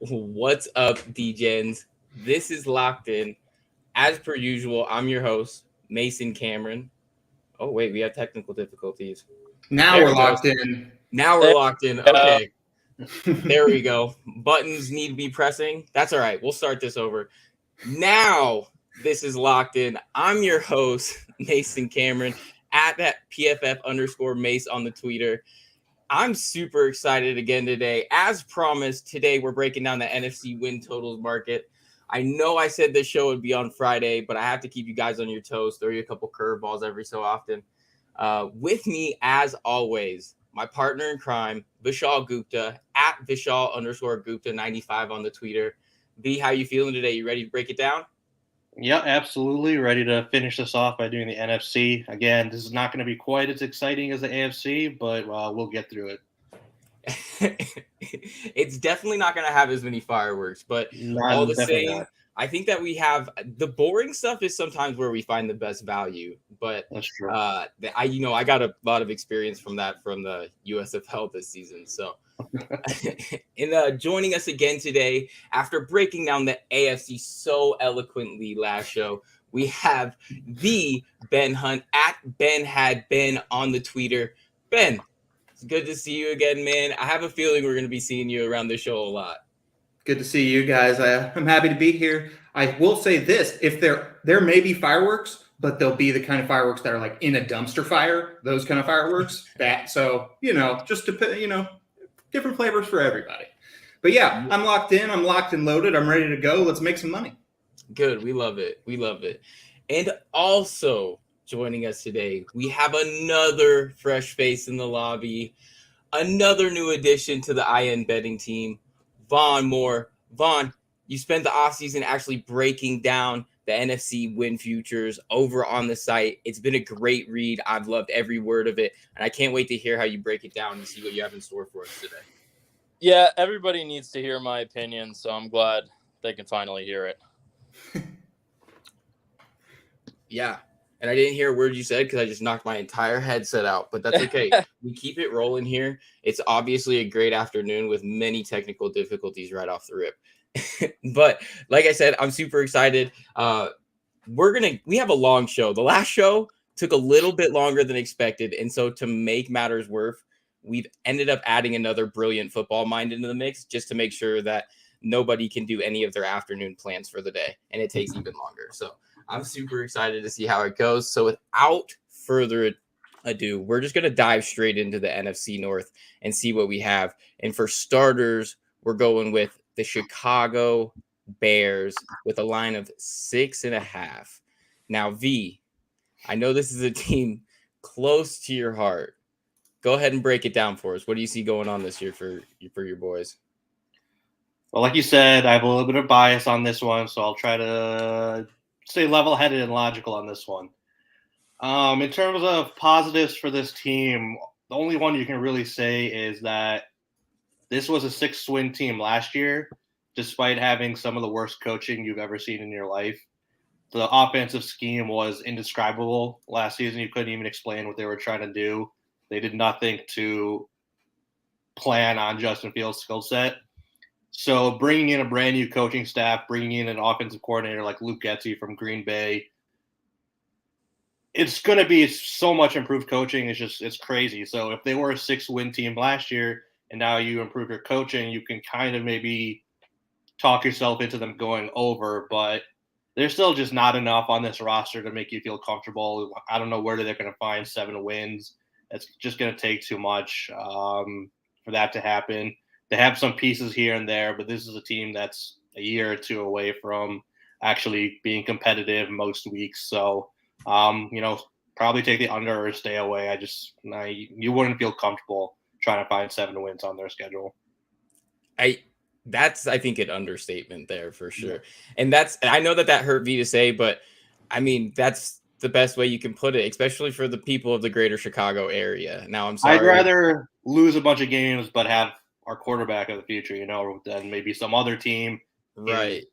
What's up, DGens? This is Locked In. As per usual, I'm your host, Mason Cameron. Oh, wait, we have technical difficulties. Now There we're it goes. locked in. Now we're locked in. go. Okay, there we go. Buttons need to be pressing. That's all right. We'll start this over. Now, this is Locked In. I'm your host, Mason Cameron, at that PFF_Mace on the Twitter. I'm super excited again today. As promised, today we're breaking down the NFC win totals market. I know I said this show would be on Friday, but I have to keep you guys on your toes, throw you a couple curveballs every so often. With me, as always, my partner in crime, Vishaal Gupta, at Vishaal_Gupta95 on the Twitter. V, how you feeling today? You ready to break it down? Yeah, absolutely. Ready to finish this off by doing the NFC. Again, this is not going to be quite as exciting as the AFC, but we'll get through it. It's definitely not going to have as many fireworks, but all the same, I think that we have the boring stuff is sometimes where we find the best value. But that's true. I got a lot of experience from that from the USFL this season. So, and joining us again today after breaking down the AFC so eloquently last show, we have the Ben Hunt at Ben Had Ben on the Twitter. Ben, it's good to see you again, man. I have a feeling we're going to be seeing you around the show a lot. Good to see you guys. I'm happy to be here. I will say this: if there may be fireworks, but they'll be the kind of fireworks that are like in a dumpster fire. Those kind of fireworks. Just to different flavors for everybody. But yeah, I'm locked in. I'm locked and loaded. I'm ready to go. Let's make some money. Good. We love it. We love it. And also joining us today, we have another fresh face in the lobby, another new addition to the IN betting team, Vaughan Moore. Vaughan, you spent the offseason actually breaking down the NFC win futures over on the site. It's been a great read. I've loved every word of it, and I can't wait to hear how you break it down and see what you have in store for us today. Yeah, everybody needs to hear my opinion, so I'm glad they can finally hear it. Yeah, and I didn't hear a word you said because I just knocked my entire headset out, but that's okay. We keep it rolling here. It's obviously a great afternoon with many technical difficulties right off the rip. But like I said, I'm super excited. We have a long show. The last show took a little bit longer than expected, and so to make matters worse, we've ended up adding another brilliant football mind into the mix just to make sure that nobody can do any of their afternoon plans for the day, and it takes even longer. So I'm super excited to see how it goes. So without further ado, we're just going to dive straight into the NFC North and see what we have. And for starters, we're going with the Chicago Bears with a line of 6.5. Now, V, I know this is a team close to your heart. Go ahead and break it down for us. What do you see going on this year for your boys? Well, like you said, I have a little bit of bias on this one, so I'll try to stay level-headed and logical on this one. In terms of positives for this team, the only one you can really say is that this was a 6-win team last year, despite having some of the worst coaching you've ever seen in your life. The offensive scheme was indescribable last season. You couldn't even explain what they were trying to do. They did nothing to plan on Justin Fields' skill set. So bringing in a brand new coaching staff, bringing in an offensive coordinator like Luke Getsy from Green Bay, it's going to be so much improved coaching. It's crazy. So if they were a 6-win team last year and now you improve your coaching, you can kind of maybe talk yourself into them going over, but there's still just not enough on this roster to make you feel comfortable. I don't know where they're going to find 7 wins. It's just going to take too much for that to happen. They have some pieces here and there, but this is a team that's a year or two away from actually being competitive most weeks. So, probably take the under or stay away. You wouldn't feel comfortable trying to find 7 wins on their schedule. That's, I think, an understatement there for sure. Yeah. And I know that hurt me to say, but I mean, that's the best way you can put it, especially for the people of the greater Chicago area. Now, I'm sorry. I'd rather lose a bunch of games, but have our quarterback of the future, than maybe some other team. Right.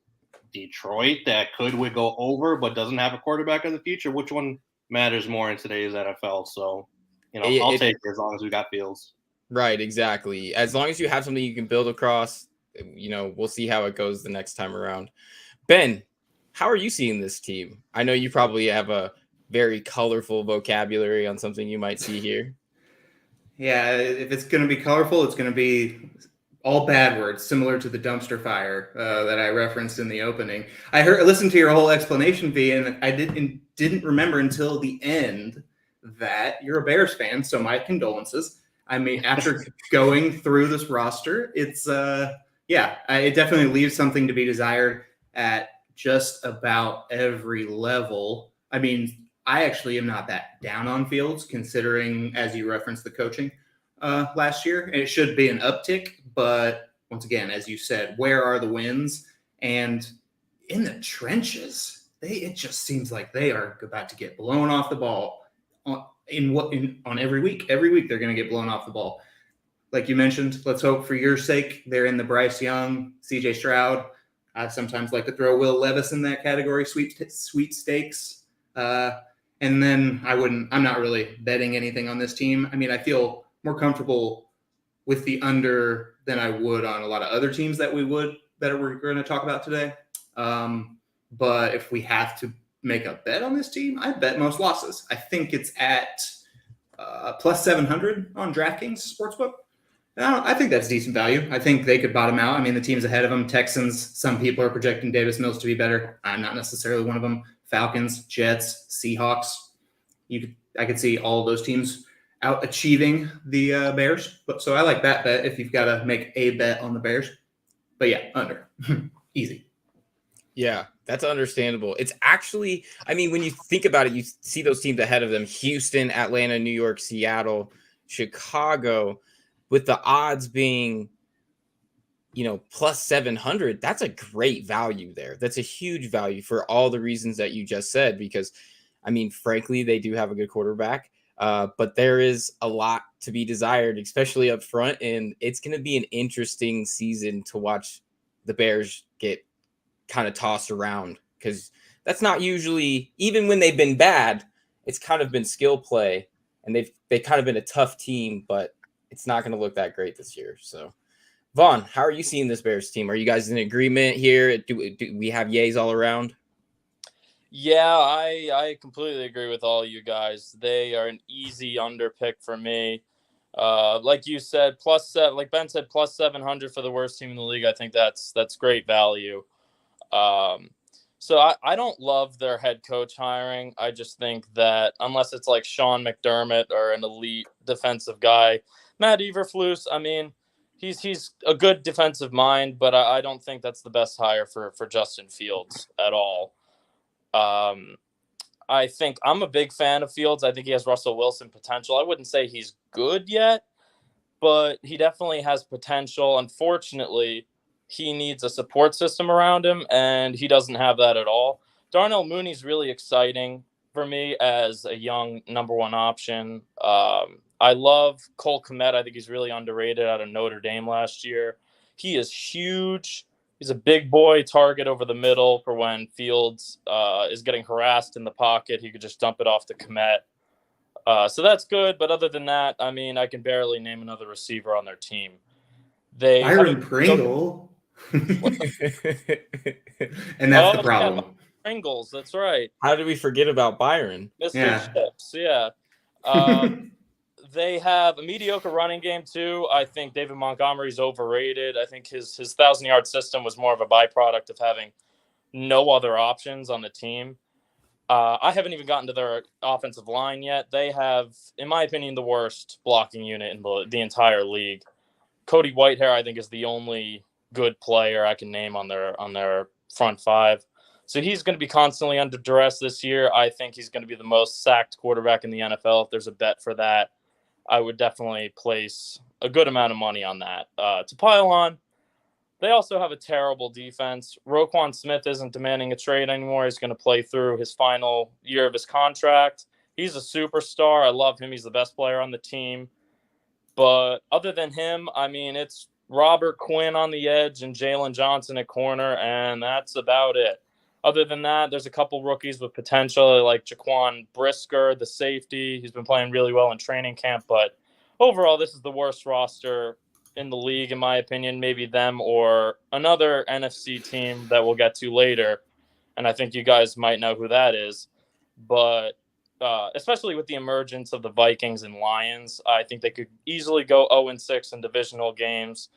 Detroit that could go over, but doesn't have a quarterback of the future. Which one matters more in today's NFL? So, I'll take it as long as we got Fields. Right, exactly. As long as you have something you can build across, we'll see how it goes the next time around. Ben, how are you seeing this team? I know you probably have a very colorful vocabulary on something you might see here. Yeah, if it's going to be colorful, it's going to be all bad words, similar to the dumpster fire that I referenced in the opening. I listened to your whole explanation, V, and I didn't remember until the end that you're a Bears fan. So my condolences. I mean, after going through this roster, it's it definitely leaves something to be desired at just about every level. I mean, I actually am not that down on Fields, considering, as you referenced, the coaching last year. And it should be an uptick. But once again, as you said, where are the wins? And in the trenches, it just seems like they are about to get blown off the ball on every week. Every week they're going to get blown off the ball. Like you mentioned, let's hope for your sake they're in the Bryce Young, CJ Stroud. I sometimes like to throw Will Levis in that category, sweepstakes. And then I'm not really betting anything on this team. I mean, I feel more comfortable with the under than I would on a lot of other teams that we're going to talk about today. But if we have to make a bet on this team, I bet most losses. I think it's at plus 700 on DraftKings Sportsbook. I think that's decent value. I think they could bottom out. I mean, the teams ahead of them, Texans, some people are projecting Davis Mills to be better. I'm not necessarily one of them. Falcons, Jets, Seahawks. I could see all of those teams out achieving the Bears. So I like that bet if you've got to make a bet on the Bears. But yeah, under. Easy. Yeah, that's understandable. It's actually, I mean, when you think about it, you see those teams ahead of them: Houston, Atlanta, New York, Seattle, Chicago, with the odds being, plus 700. That's a great value there. That's a huge value for all the reasons that you just said, because, I mean, frankly, they do have a good quarterback, but there is a lot to be desired, especially up front. And it's going to be an interesting season to watch the Bears get kind of tossed around, because that's not usually, even when they've been bad, it's kind of been skill play, and they've kind of been a tough team, but it's not going to look that great this year. So, Vaughan, how are you seeing this Bears team? Are you guys in agreement here? Do we have yays all around? Yeah, I completely agree with all you guys. They are an easy under pick for me. Like you said, like Ben said, plus 700 for the worst team in the league. I think that's great value. So I don't love their head coach hiring. I just think that unless it's like Sean McDermott or an elite defensive guy, Matt Eberflus, I mean, he's a good defensive mind, but I don't think that's the best hire for Justin Fields at all. I think I'm a big fan of Fields. I think he has Russell Wilson potential. I wouldn't say he's good yet, but he definitely has potential. Unfortunately, he needs a support system around him, and he doesn't have that at all. Darnell Mooney's really exciting for me as a young number one option. I love Cole Comet. I think he's really underrated out of Notre Dame last year. He is huge. He's a big boy target over the middle for when Fields is getting harassed in the pocket. He could just dump it off to Comet. So that's good. But other than that, I mean, I can barely name another receiver on their team. Byron Pringle. And that's the problem. Yeah, Pringles, that's right. How did we forget about Byron? Mr. Chips, yeah. They have a mediocre running game, too. I think David Montgomery's overrated. I think his 1,000-yard system was more of a byproduct of having no other options on the team. I haven't even gotten to their offensive line yet. They have, in my opinion, the worst blocking unit in the entire league. Cody Whitehair, I think, is the only good player I can name on their front five. So he's going to be constantly under duress this year. I think he's going to be the most sacked quarterback in the NFL. If there's a bet for that, I would definitely place a good amount of money on that. To pile on, they also have a terrible defense. Roquan Smith isn't demanding a trade anymore. He's going to play through his final year of his contract. He's a superstar. I love him. He's the best player on the team. But other than him, I mean, it's Robert Quinn on the edge and Jalen Johnson at corner, and that's about it. Other than that, there's a couple rookies with potential, like Jaquan Brisker, the safety. He's been playing really well in training camp, but overall, this is the worst roster in the league, in my opinion. Maybe them or another NFC team that we'll get to later. And I think you guys might know who that is. But especially with the emergence of the Vikings and Lions, I think they could easily go 0-6 in divisional games.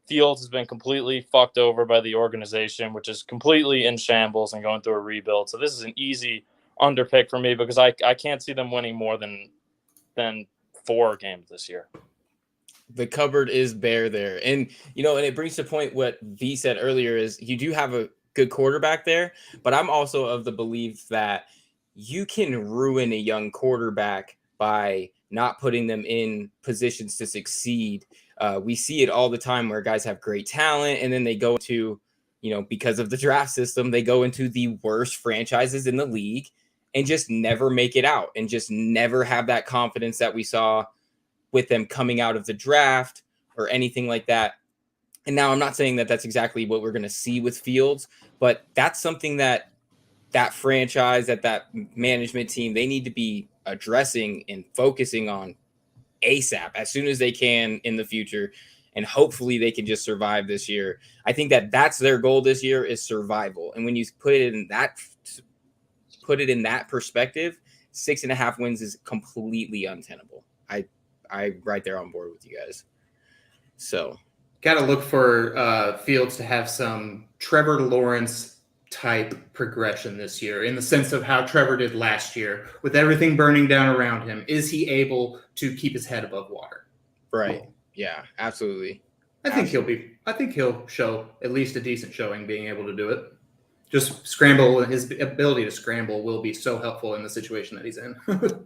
Fields has been completely fucked over by the organization, which is completely in shambles and going through a rebuild. So this is an easy underpick for me because I can't see them winning more than 4 games this year. The cupboard is bare there. And, and it brings to point what V said earlier is you do have a good quarterback there, but I'm also of the belief that you can ruin a young quarterback by not putting them in positions to succeed. We see it all the time where guys have great talent and then they go to, because of the draft system, they go into the worst franchises in the league and just never make it out and just never have that confidence that we saw with them coming out of the draft or anything like that. And now I'm not saying that that's exactly what we're going to see with Fields, but that's something that franchise, that management team, they need to be addressing and focusing on ASAP as soon as they can in the future. And hopefully they can just survive this year. I think that's their goal this year is survival. And when you put it in that perspective, 6.5 wins is completely untenable. I right there on board with you guys. So got to look for Fields to have some Trevor Lawrence type progression this year in the sense of how Trevor did last year with everything burning down around him. Is he able to keep his head above water? Right. Yeah, absolutely. I think he'll show at least a decent showing being able to do it. Just scramble, his ability to scramble will be so helpful in the situation that he's in.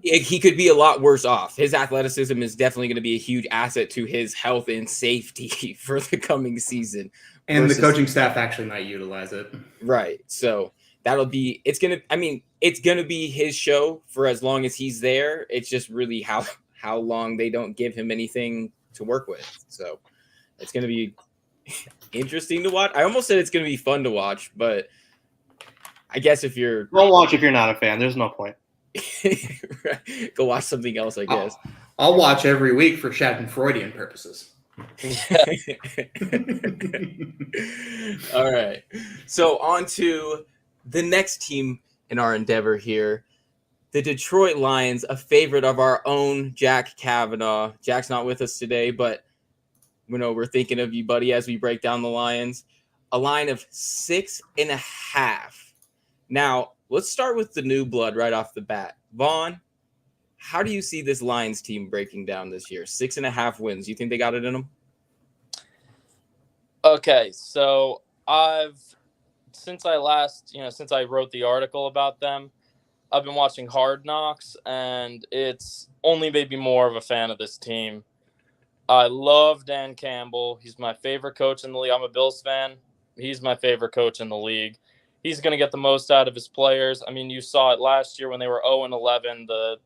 He could be a lot worse off. His athleticism is definitely going to be a huge asset to his health and safety for the coming season. And the coaching staff actually might utilize it. Right. So it's going to be his show for as long as he's there. It's just really how long they don't give him anything to work with. So it's going to be interesting to watch. I almost said it's going to be fun to watch, but I guess don't watch if you're not a fan. There's no point. Go watch something else, I guess. I'll watch every week for Schadenfreudian purposes. All right. So on to the next team in our endeavor here. The Detroit Lions, a favorite of our own Jack Kavanaugh. Jack's not with us today, but we're thinking of you, buddy, as we break down the Lions. A line of 6.5. Now, let's start with the new blood right off the bat. Vaughan, how do you see this Lions team breaking down this year? 6.5 wins. You think they got it in them? Okay, so since I wrote the article about them, I've been watching Hard Knocks, and it's only made me more of a fan of this team. I love Dan Campbell. He's my favorite coach in the league. I'm a Bills fan. He's my favorite coach in the league. He's going to get the most out of his players. I mean, you saw it last year when they were 0-11. The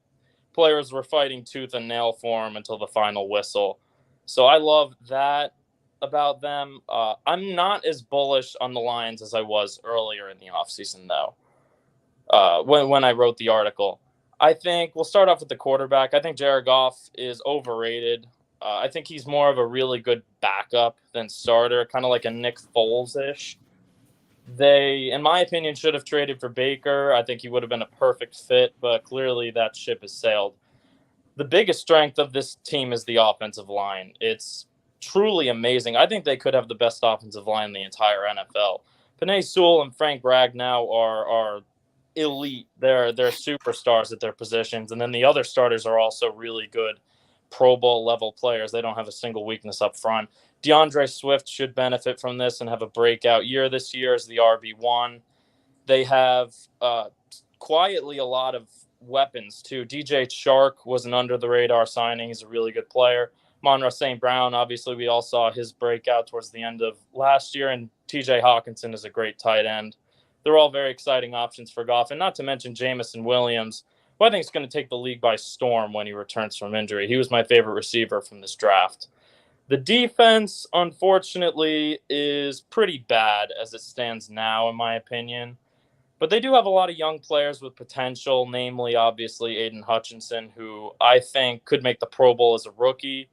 players were fighting tooth and nail for him until the final whistle. So I love that about them. I'm not as bullish on the Lions as I was earlier in the offseason, though, when I wrote the article. I think we'll start off with the quarterback. I think Jared Goff is overrated. I think he's more of a really good backup than starter, kind of like a Nick Foles-ish. They, in my opinion, should have traded for Baker. I think he would have been a perfect fit, but clearly that ship has sailed. The biggest strength of this team is the offensive line. It's truly amazing. I think they could have the best offensive line in the entire NFL. Penei Sewell and Frank Ragnow are elite. They're superstars at their positions, and then the other starters are also really good Pro Bowl level players. They don't have a single weakness up front. DeAndre Swift should benefit from this and have a breakout year this year as the RB1. They have quietly a lot of weapons too. DJ Chark was an under the radar signing. He's a really good player. Monroe St. Brown, obviously we all saw his breakout towards the end of last year, and TJ Hawkinson is a great tight end. They're all very exciting options for Goff, and not to mention Jamison Williams, who I think is going to take the league by storm when he returns from injury. He was my favorite receiver from this draft. The defense, unfortunately, is pretty bad as it stands now, in my opinion. But they do have a lot of young players with potential, namely, obviously, Aiden Hutchinson, who I think could make the Pro Bowl as a rookie.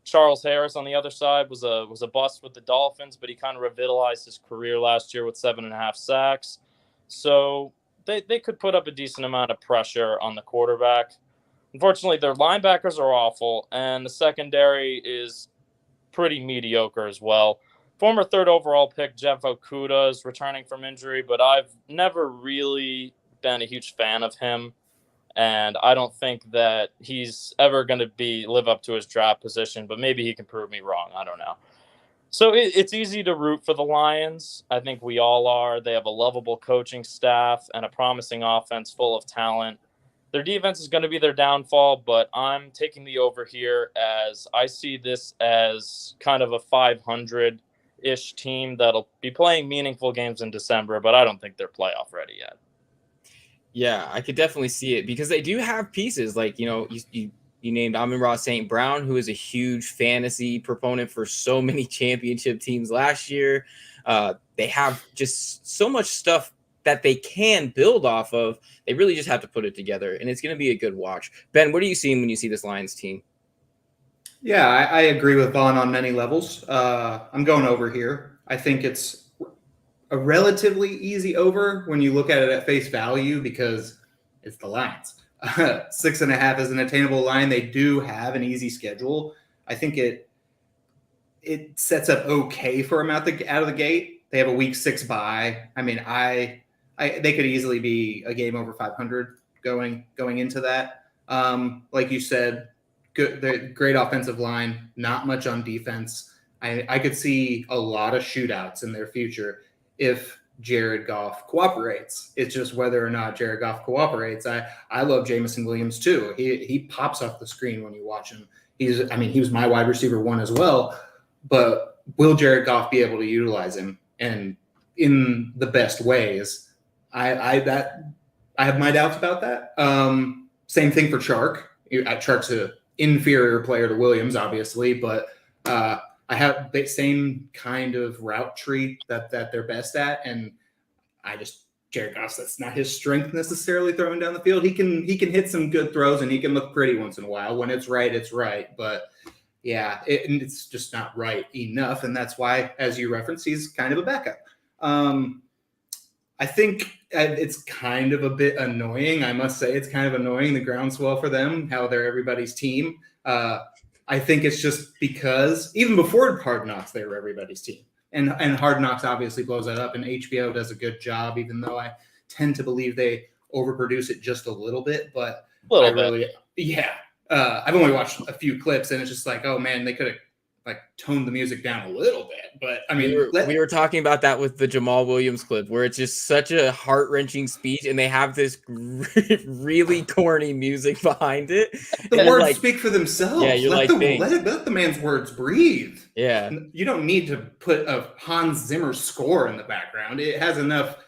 Charles Harris on the other side was a bust with the Dolphins, but he kind of revitalized his career last year with 7.5 sacks. So they could put up a decent amount of pressure on the quarterback. Unfortunately, their linebackers are awful, and the secondary is pretty mediocre as well. Former third overall pick Jeff Okudah is returning from injury, but I've never really been a huge fan of him, and I don't think that he's ever going to live up to his draft position, but maybe he can prove me wrong. I don't know. So it's easy to root for the Lions. I think we all are. They have a lovable coaching staff and a promising offense full of talent. Their defense is going to be their downfall, but I'm taking the over here as I see this as kind of a 500-ish team that'll be playing meaningful games in December, but I don't think they're playoff ready yet. Yeah, I could definitely see it because they do have pieces like, you named Amon-Ra St. Brown, who is a huge fantasy proponent for so many championship teams last year. They have just so much stuff that they can build off of. They really just have to put it together, and it's going to be a good watch. Ben, what are you seeing when you see this Lions team? Yeah, I agree with Vaughan on many levels. I'm going over here. I think it's a relatively easy over when you look at it at face value because it's the Lions. 6.5 is an attainable line. They do have an easy schedule. I think it sets up okay for them out of the gate. They have a week 6 bye. I mean, they could easily be a game over 500 going into that. Like you said, the great offensive line, not much on defense. I could see a lot of shootouts in their future if Jared Goff cooperates. It's just whether or not Jared Goff cooperates. I love Jameson Williams too. He pops off the screen when you watch him. He was my wide receiver 1 as well. But will Jared Goff be able to utilize him and in the best ways? I have my doubts about that. Same thing for Chark. Chark's an inferior player to Williams, obviously, but I have the same kind of route tree that they're best at, and Jared Goff, that's not his strength necessarily throwing down the field. He can hit some good throws and he can look pretty once in a while. When it's right, it's right. But yeah, it's just not right enough, and that's why, as you referenced, he's kind of a backup. I think it's kind of a bit annoying. I must say it's kind of annoying, the groundswell for them, how they're everybody's team. I think it's just because even before Hard Knocks, they were everybody's team. And Hard Knocks obviously blows that up, and HBO does a good job, even though I tend to believe they overproduce it just a little bit. But I've only watched a few clips, and it's just like, oh man, they could have toned the music down a little bit. But I mean, we were talking about that with the Jamal Williams clip, where it's just such a heart-wrenching speech, and they have this really corny music behind it. The words speak for themselves. Yeah, you're let the man's words breathe. Yeah, you don't need to put a Hans Zimmer score in the background. It has enough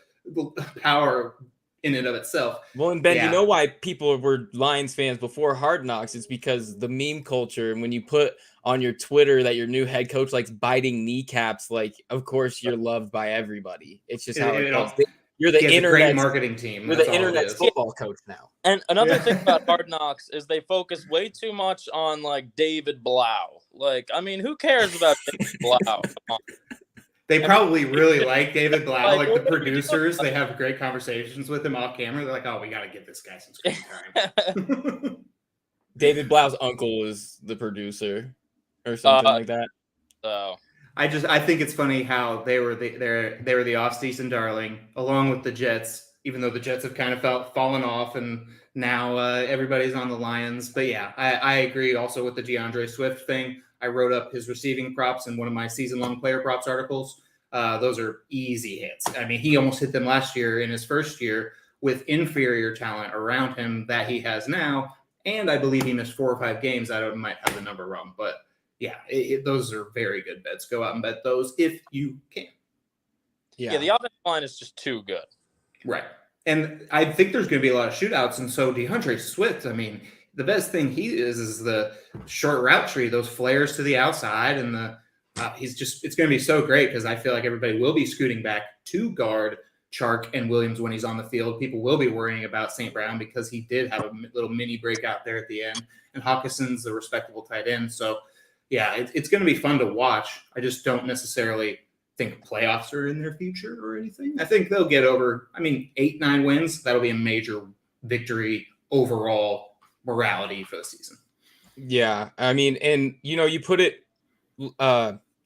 power in and of itself. Well, and Ben, you know why people were Lions fans before Hard Knocks? It's because the meme culture, and when you put on your Twitter that your new head coach likes biting kneecaps, of course you're loved by everybody. It's just how it goes. You're the internet marketing team. You're the internet football coach now. And another thing about Hard Knocks is they focus way too much on David Blau. Who cares about David Blau? Come on. They probably really like David Blau, the producers. They have great conversations with him off camera. They're like, oh, we got to give this guy some screen time. David Blau's uncle is the producer or something like that. So I think it's funny how they were the off-season darling along with the Jets, even though the Jets have kind of fallen off and now everybody's on the Lions. But yeah, I agree also with the DeAndre Swift thing. I wrote up his receiving props in one of my season-long player props articles. Those are easy hits. I mean, he almost hit them last year in his first year with inferior talent around him that he has now. And I believe he missed 4 or 5 games. I might have the number wrong. But yeah, those are very good bets. Go out and bet those if you can. Yeah, the offensive line is just too good. Right. And I think there's going to be a lot of shootouts. And so DeAndre Swift, I mean, the best thing he is the short route tree, those flares to the outside, and it's going to be so great because I feel like everybody will be scooting back to guard Chark and Williams when he's on the field. People will be worrying about St. Brown because he did have a little mini breakout there at the end, and Hawkinson's a respectable tight end. So yeah, it's going to be fun to watch. I just don't necessarily think playoffs are in their future or anything. I think they'll get over, 8-9 wins. That'll be a major victory overall morality for the season. Yeah, I mean, and you put it,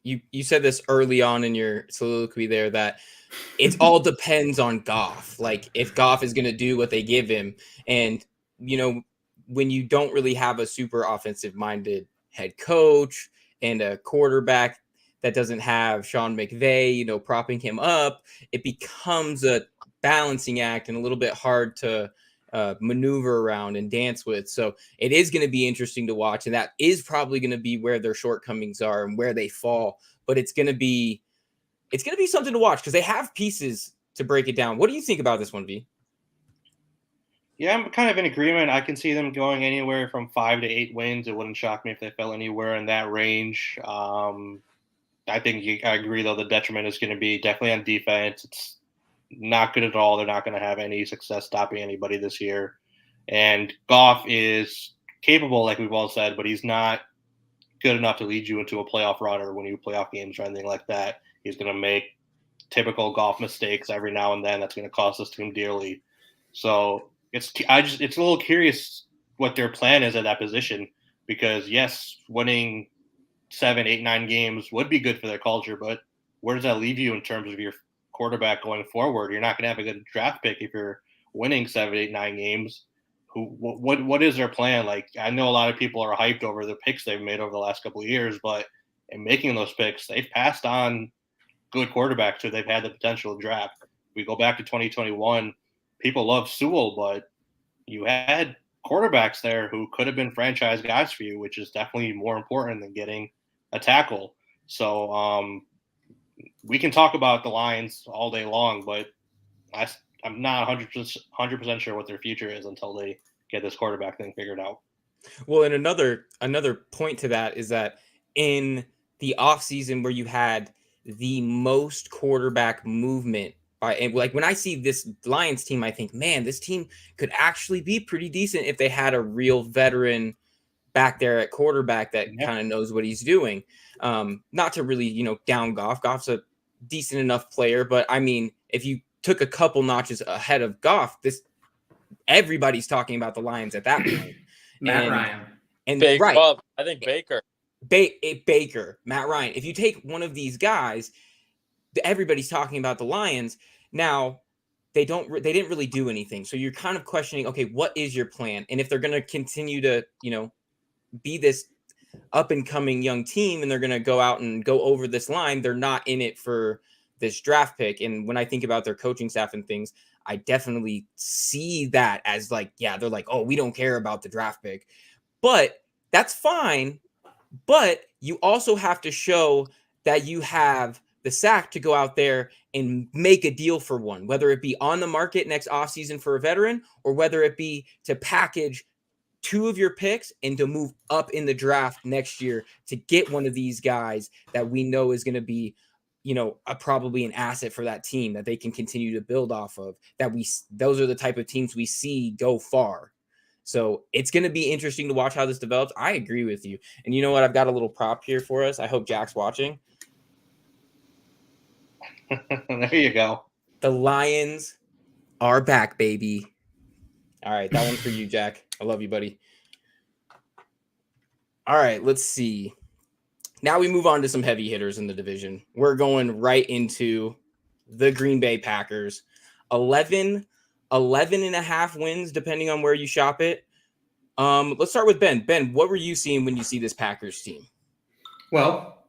you said this early on in your soliloquy there that it all depends on Goff. Like if Goff is going to do what they give him, and when you don't really have a super offensive minded head coach and a quarterback that doesn't have Sean McVay, propping him up, it becomes a balancing act and a little bit hard to maneuver around and dance with. So it is going to be interesting to watch, and that is probably going to be where their shortcomings are and where they fall. But it's going to be something to watch because they have pieces to break it down. What do you think about this one, V? Yeah, I'm kind of in agreement. I can see them going anywhere from 5 to 8 wins. It wouldn't shock me if they fell anywhere in that range. I agree, though, the detriment is going to be definitely on defense. It's not good at all. They're not going to have any success stopping anybody this year. And Goff is capable, like we've all said, but he's not good enough to lead you into a playoff run or win you playoff games or anything like that. He's going to make typical Goff mistakes every now and then. That's going to cost this team dearly. So it's a little curious what their plan is at that position because, yes, winning 7, 8, 9 games would be good for their culture, but where does that leave you in terms of your quarterback going forward? You're not going to have a good draft pick if you're winning 7, 8, 9 games. What is their plan? Like, I know a lot of people are hyped over the picks they've made over the last couple of years, but in making those picks, they've passed on good quarterbacks who they've had the potential to draft. We go back to 2021, people love Sewell, but you had quarterbacks there who could have been franchise guys for you, which is definitely more important than getting a tackle. So we can talk about the Lions all day long, but I'm not 100% sure what their future is until they get this quarterback thing figured out. Well, and another point to that is that in the offseason where you had the most quarterback movement and like when I see this Lions team, I think, man, this team could actually be pretty decent if they had a real veteran back there at quarterback that kind of knows what he's doing. Not to really, down Goff. Goff's a decent enough player, but I mean, if you took a couple notches ahead of Goff, everybody's talking about the Lions at that point. Matt Ryan. And right. Well, I think Baker. Baker, Matt Ryan. If you take one of these guys, everybody's talking about the Lions. Now, they didn't really do anything. So you're kind of questioning, okay, what is your plan? And if they're going to continue to, be this up and coming young team and they're going to go out and go over this line, they're not in it for this draft pick. And when I think about their coaching staff and things, I definitely see that as like, yeah, they're like, oh, we don't care about the draft pick, but that's fine. But you also have to show that you have the sack to go out there and make a deal for one, whether it be on the market next offseason for a veteran or whether it be to package 2 of your picks and to move up in the draft next year to get one of these guys that we know is going to be, probably an asset for that team that they can continue to build off of. Those are the type of teams we see go far. So it's going to be interesting to watch how this develops. I agree with you. And you know what? I've got a little prop here for us. I hope Jack's watching. There you go. The Lions are back, baby. All right, that one's for you, Jack. I love you, buddy. All right, let's see. Now we move on to some heavy hitters in the division. We're going right into the Green Bay Packers. 11 and a half wins, depending on where you shop it. Let's start with Ben. Ben, what were you seeing when you see this Packers team? Well,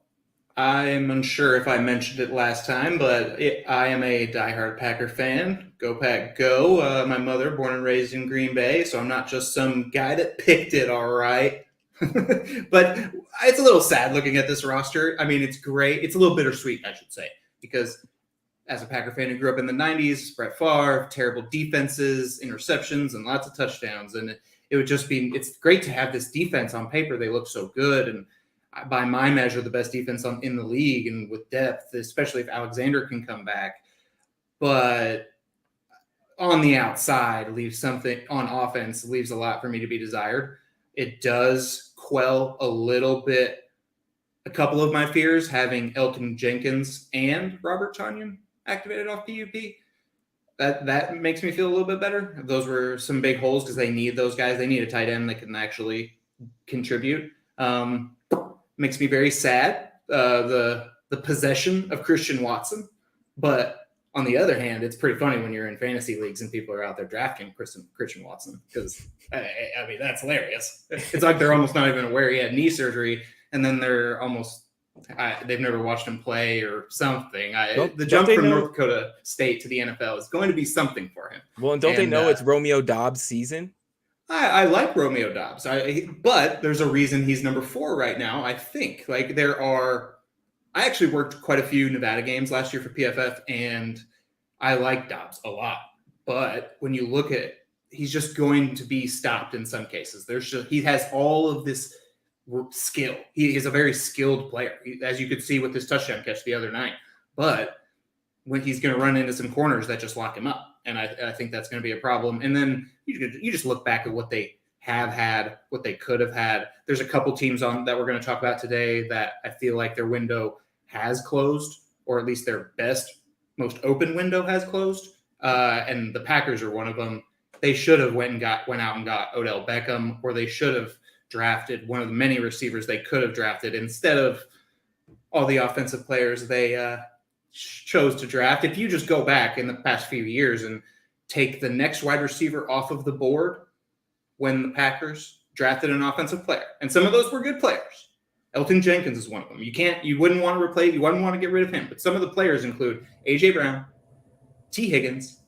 I'm unsure if I mentioned it last time, but I am a diehard Packer fan. Go Pack, go. My mother, born and raised in Green Bay, so I'm not just some guy that picked it, all right. But it's a little sad looking at this roster. I mean, it's great. It's a little bittersweet, I should say, because as a Packer fan who grew up in the 90s, Brett Favre, terrible defenses, interceptions, and lots of touchdowns. And it would just be – it's great to have this defense on paper. They look so good. And by my measure, the best defense in the league and with depth, especially if Alexander can come back. But on the outside, leaves something – on offense, leaves a lot for me to be desired. It does quell a little bit a couple of my fears having Elton Jenkins and Robert Tonyan activated off PUP. That makes me feel a little bit better. Those were some big holes because they need those guys. They need a tight end that can actually contribute. Makes me very sad, the possession of Christian Watson. But on the other hand, it's pretty funny when you're in fantasy leagues and people are out there drafting Christian Watson because, I mean, that's hilarious. It's like they're almost not even aware he had knee surgery, and then they're almost they've never watched him play or something. The jump from North Dakota State to the NFL is going to be something for him. Well, and don't they know it's Romeo Dobbs' season? I like Romeo Dobbs, but there's a reason he's number 4 right now, I think. Like, I actually worked quite a few Nevada games last year for PFF, and I like Dobbs a lot. But when you look at it, he's just going to be stopped in some cases. He has all of this skill. He is a very skilled player, as you could see with his touchdown catch the other night. But when he's going to run into some corners that just lock him up, and I think that's going to be a problem. And then you just look back at what they have had, what they could have had. There's a couple teams that we're going to talk about today that I feel like their window has closed, or at least their best, most open window has closed. And the Packers are one of them. They should have went out and got Odell Beckham, or they should have drafted one of the many receivers they could have drafted instead of all the offensive players they chose to draft. If you just go back in the past few years and take the next wide receiver off of the board when the Packers drafted an offensive player, and some of those were good players. Elton Jenkins is one of them. You wouldn't want to replace, you wouldn't want to get rid of him. But some of the players include A.J. Brown, T. Higgins,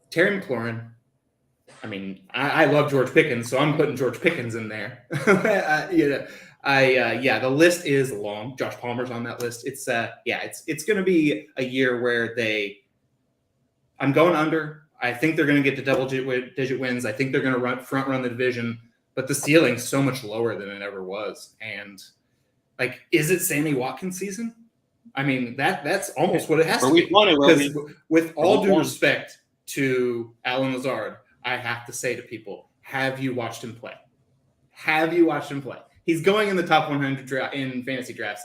Terry McLaurin. I mean, I love George Pickens, so I'm putting George Pickens in there. The list is long. Josh Palmer's on that list. It's going to be a year where I'm going under. I think they're going to get to double-digit wins. I think they're going to front run the division, but the ceiling's so much lower than it ever was. And like, is it Sammy Watkins' season? I mean, that's almost what it has to be. Because with all due respect to Alan Lazard, I have to say to people, have you watched him play? Have you watched him play? He's going in the top 100 in fantasy drafts.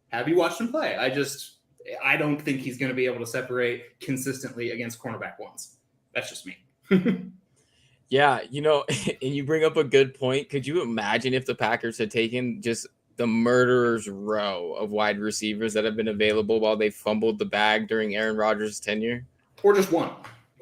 Have you watched him play? I don't think he's going to be able to separate consistently against cornerback ones. That's just me. Yeah, and you bring up a good point. Could you imagine if the Packers had taken just the murderer's row of wide receivers that have been available while they fumbled the bag during Aaron Rodgers' tenure? Or just one.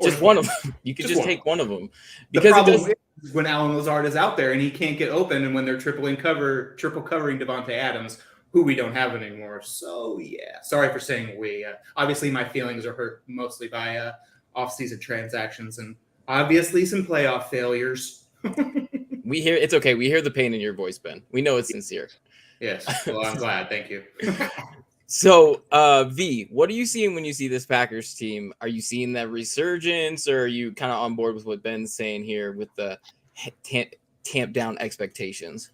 Just one of them. You could just take one of them. Because the problem is when Alan Lazard is out there and he can't get open, and when they're triple covering Devontae Adams, who we don't have anymore. So, yeah. Sorry for saying we. Obviously, my feelings are hurt mostly by off-season transactions and obviously some playoff failures. It's okay. We hear the pain in your voice, Ben. We know it's sincere. Yes. Well, I'm glad. Thank you. So, V, what are you seeing when you see this Packers team? Are you seeing that resurgence, or are you kind of on board with what Ben's saying here with the tamp down expectations?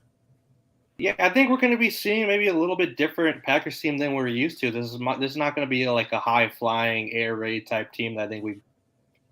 Yeah, I think we're going to be seeing maybe a little bit different Packers team than we're used to. This is not going to be like a high-flying, air raid type team that I think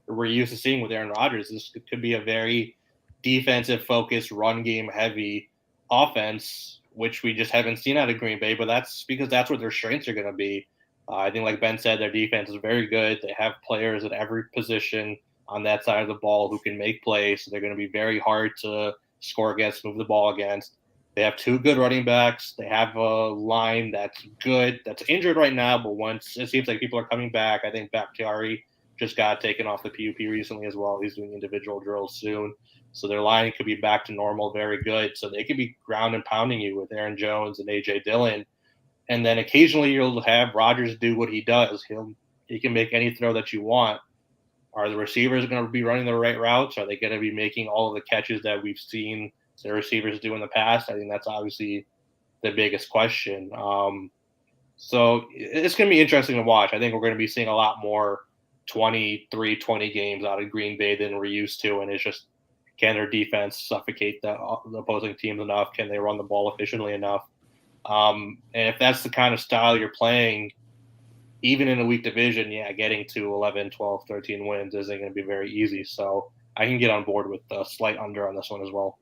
we're used to seeing with Aaron Rodgers. This could be a very defensive-focused, run game-heavy offense, which we just haven't seen out of Green Bay, but that's because that's what their strengths are going to be. I think, like Ben said, their defense is very good. They have players at every position on that side of the ball who can make plays, so they're going to be very hard to score against, move the ball against. They have 2 good running backs. They have a line that's good, that's injured right now, but once it seems like people are coming back. I think Bakhtiari just got taken off the PUP recently as well. He's doing individual drills soon. So their line could be back to normal, very good. So they could be ground and pounding you with Aaron Jones and A.J. Dillon. And then occasionally you'll have Rodgers do what he does. He can make any throw that you want. Are the receivers going to be running the right routes? Are they going to be making all of the catches that we've seen the receivers do in the past? I think that's obviously the biggest question. So it's going to be interesting to watch. I think we're going to be seeing a lot more 20 games out of Green Bay than we're used to. And it's just, can their defense suffocate the opposing teams enough? Can they run the ball efficiently enough? And if that's the kind of style you're playing, even in a weak division, getting to 11, 12, 13 wins isn't going to be very easy. So I can get on board with the slight under on this one as well.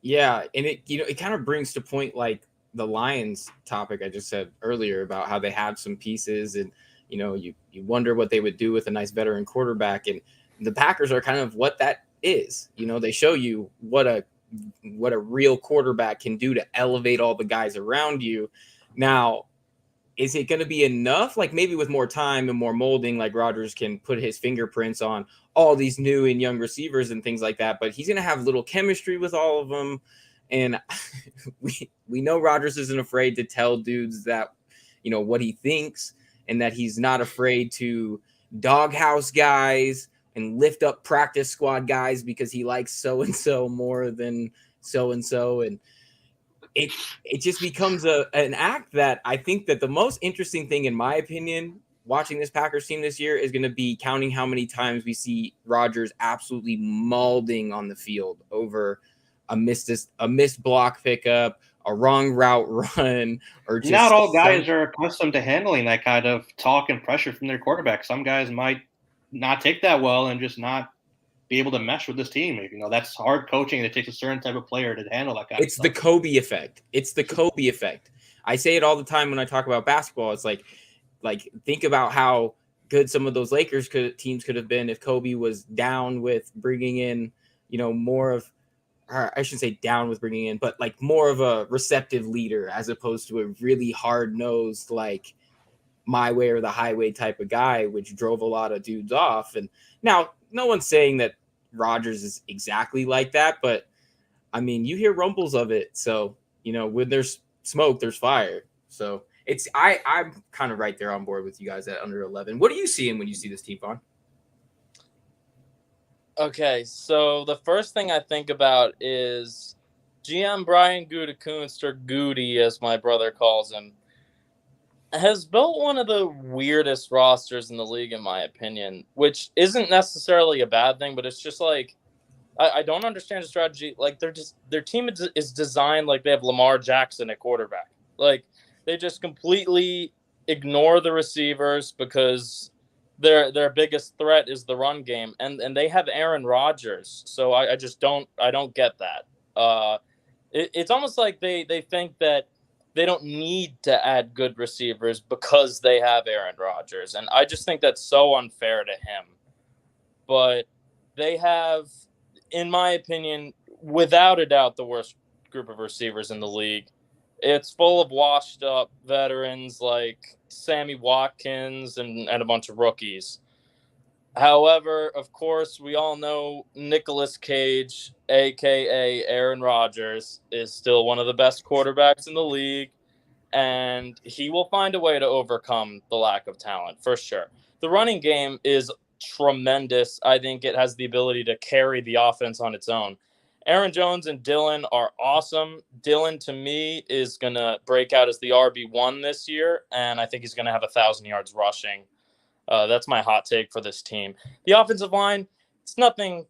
Yeah, and it kind of brings to point, like, the Lions topic I just said earlier about how they have some pieces and, you wonder what they would do with a nice veteran quarterback. And the Packers are kind of what that is. They show you what a real quarterback can do to elevate all the guys around you. Now, is it going to be enough? Like maybe with more time and more molding, like Rodgers can put his fingerprints on all these new and young receivers and things like that, but he's going to have little chemistry with all of them. And we know Rodgers isn't afraid to tell dudes that, what he thinks, and that he's not afraid to doghouse guys and lift up practice squad guys because he likes so-and-so more than so-and-so. And it just becomes an act that I think that the most interesting thing, in my opinion, watching this Packers team this year is going to be counting how many times we see Rodgers absolutely mauling on the field over a missed block pickup, a wrong route run, or just not all guys are accustomed to handling that kind of talk and pressure from their quarterback. Some guys might not take that well and just not be able to mesh with this team. That's hard coaching. It takes a certain type of player to handle that kind of stuff. It's the Kobe effect. It's the Kobe effect. I say it all the time when I talk about basketball. It's like think about how good some of those Lakers teams could have been if Kobe was down with bringing in, more of, or I shouldn't say down with bringing in, but like more of a receptive leader as opposed to a really hard-nosed, like my way or the highway type of guy, which drove a lot of dudes off. And now no one's saying that Rodgers is exactly like that, but I mean, you hear rumbles of it. So, when there's smoke, there's fire. So I'm kind of right there on board with you guys at under 11. What are you seeing when you see this team, Vaughan? Okay, so the first thing I think about is GM Brian Gutekunst, or Goody, as my brother calls him, has built one of the weirdest rosters in the league, in my opinion, which isn't necessarily a bad thing, but it's just like, I don't understand the strategy. Like their team is designed like they have Lamar Jackson at quarterback. Like they just completely ignore the receivers because their biggest threat is the run game, and they have Aaron Rodgers. So I don't get that. It's almost like they think that they don't need to add good receivers because they have Aaron Rodgers, and I just think that's so unfair to him. But they have, in my opinion, without a doubt, the worst group of receivers in the league. It's full of washed up veterans like Sammy Watkins and a bunch of rookies. However, of course, we all know Nicolas Cage, a.k.a. Aaron Rodgers, is still one of the best quarterbacks in the league, and he will find a way to overcome the lack of talent, for sure. The running game is tremendous. I think it has the ability to carry the offense on its own. Aaron Jones and Dylan are awesome. Dylan, to me, is going to break out as the RB1 this year, and I think he's going to have 1,000 yards rushing. That's my hot take for this team. The offensive line, it's nothing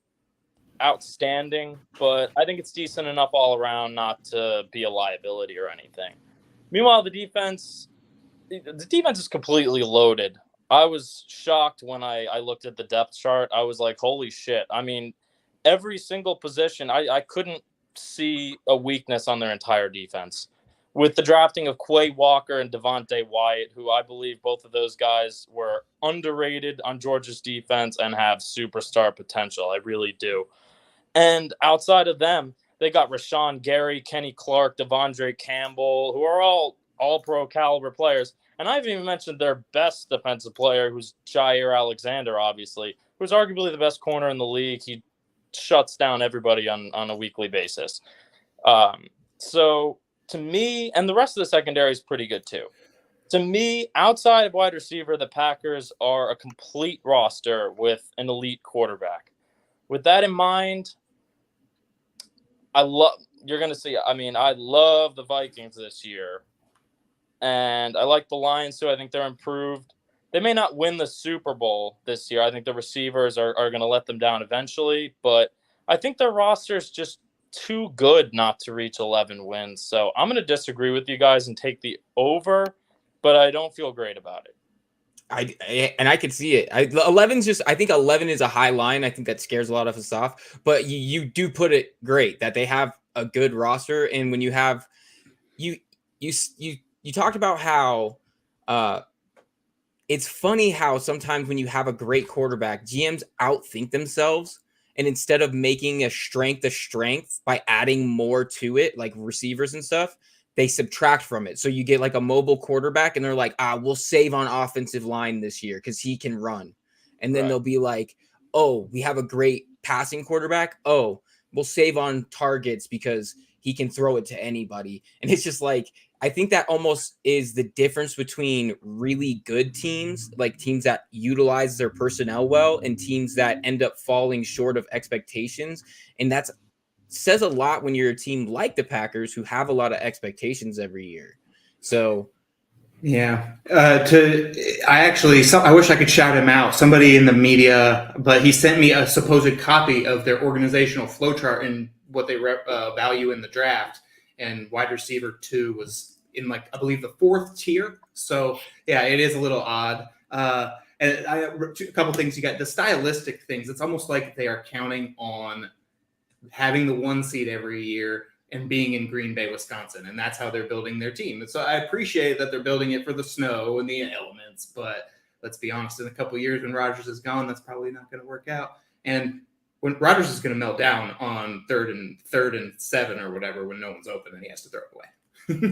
outstanding, but I think it's decent enough all around not to be a liability or anything. Meanwhile, the defense is completely loaded. I was shocked when I looked at the depth chart. I was like, holy shit. I mean, every single position, I couldn't see a weakness on their entire defense. With the drafting of Quay Walker and Devontae Wyatt, who I believe both of those guys were underrated on Georgia's defense and have superstar potential. I really do. And outside of them, they got Rashawn Gary, Kenny Clark, Devondre Campbell, who are all pro caliber players. And I haven't even mentioned their best defensive player, who's Jair Alexander, obviously, who's arguably the best corner in the league. He shuts down everybody on a weekly basis. So to me, and the rest of the secondary is pretty good too. To me, outside of wide receiver, the Packers are a complete roster with an elite quarterback. With that in mind, I love the Vikings this year. And I like the Lions too. I think they're improved. They may not win the Super Bowl this year. I think the receivers are going to let them down eventually. But I think their roster is just too good not to reach 11 wins. So I'm going to disagree with you guys and take the over, but I don't feel great about it. I could see it. 11's just, I think 11 is a high line. I think that scares a lot of us off. But you do put it great that they have a good roster. And when you have you talked about how it's funny how sometimes when you have a great quarterback, GMs outthink themselves, and instead of making a strength by adding more to it, like receivers and stuff, they subtract from it. So you get like a mobile quarterback, and they're like, we'll save on offensive line this year because he can run. And then they'll be like, oh, we have a great passing quarterback. Oh, we'll save on targets because he can throw it to anybody. And it's just like, I think that almost is the difference between really good teams, like teams that utilize their personnel well, and teams that end up falling short of expectations. And that says a lot when you're a team like the Packers, who have a lot of expectations every year. So, yeah. I wish I could shout him out. Somebody in the media, but he sent me a supposed copy of their organizational flowchart and what they value in the draft. And wide receiver 2 was in, like, I believe the 4th tier. So yeah, it is a little odd. And a couple things. You got the stylistic things. It's almost like they are counting on having the 1 seed every year and being in Green Bay, Wisconsin. And that's how they're building their team. And so I appreciate that they're building it for the snow and the elements, but let's be honest, in a couple of years when Rodgers is gone, that's probably not going to work out. And when Rodgers is going to melt down on third and 7 or whatever, when no one's open and he has to throw it away.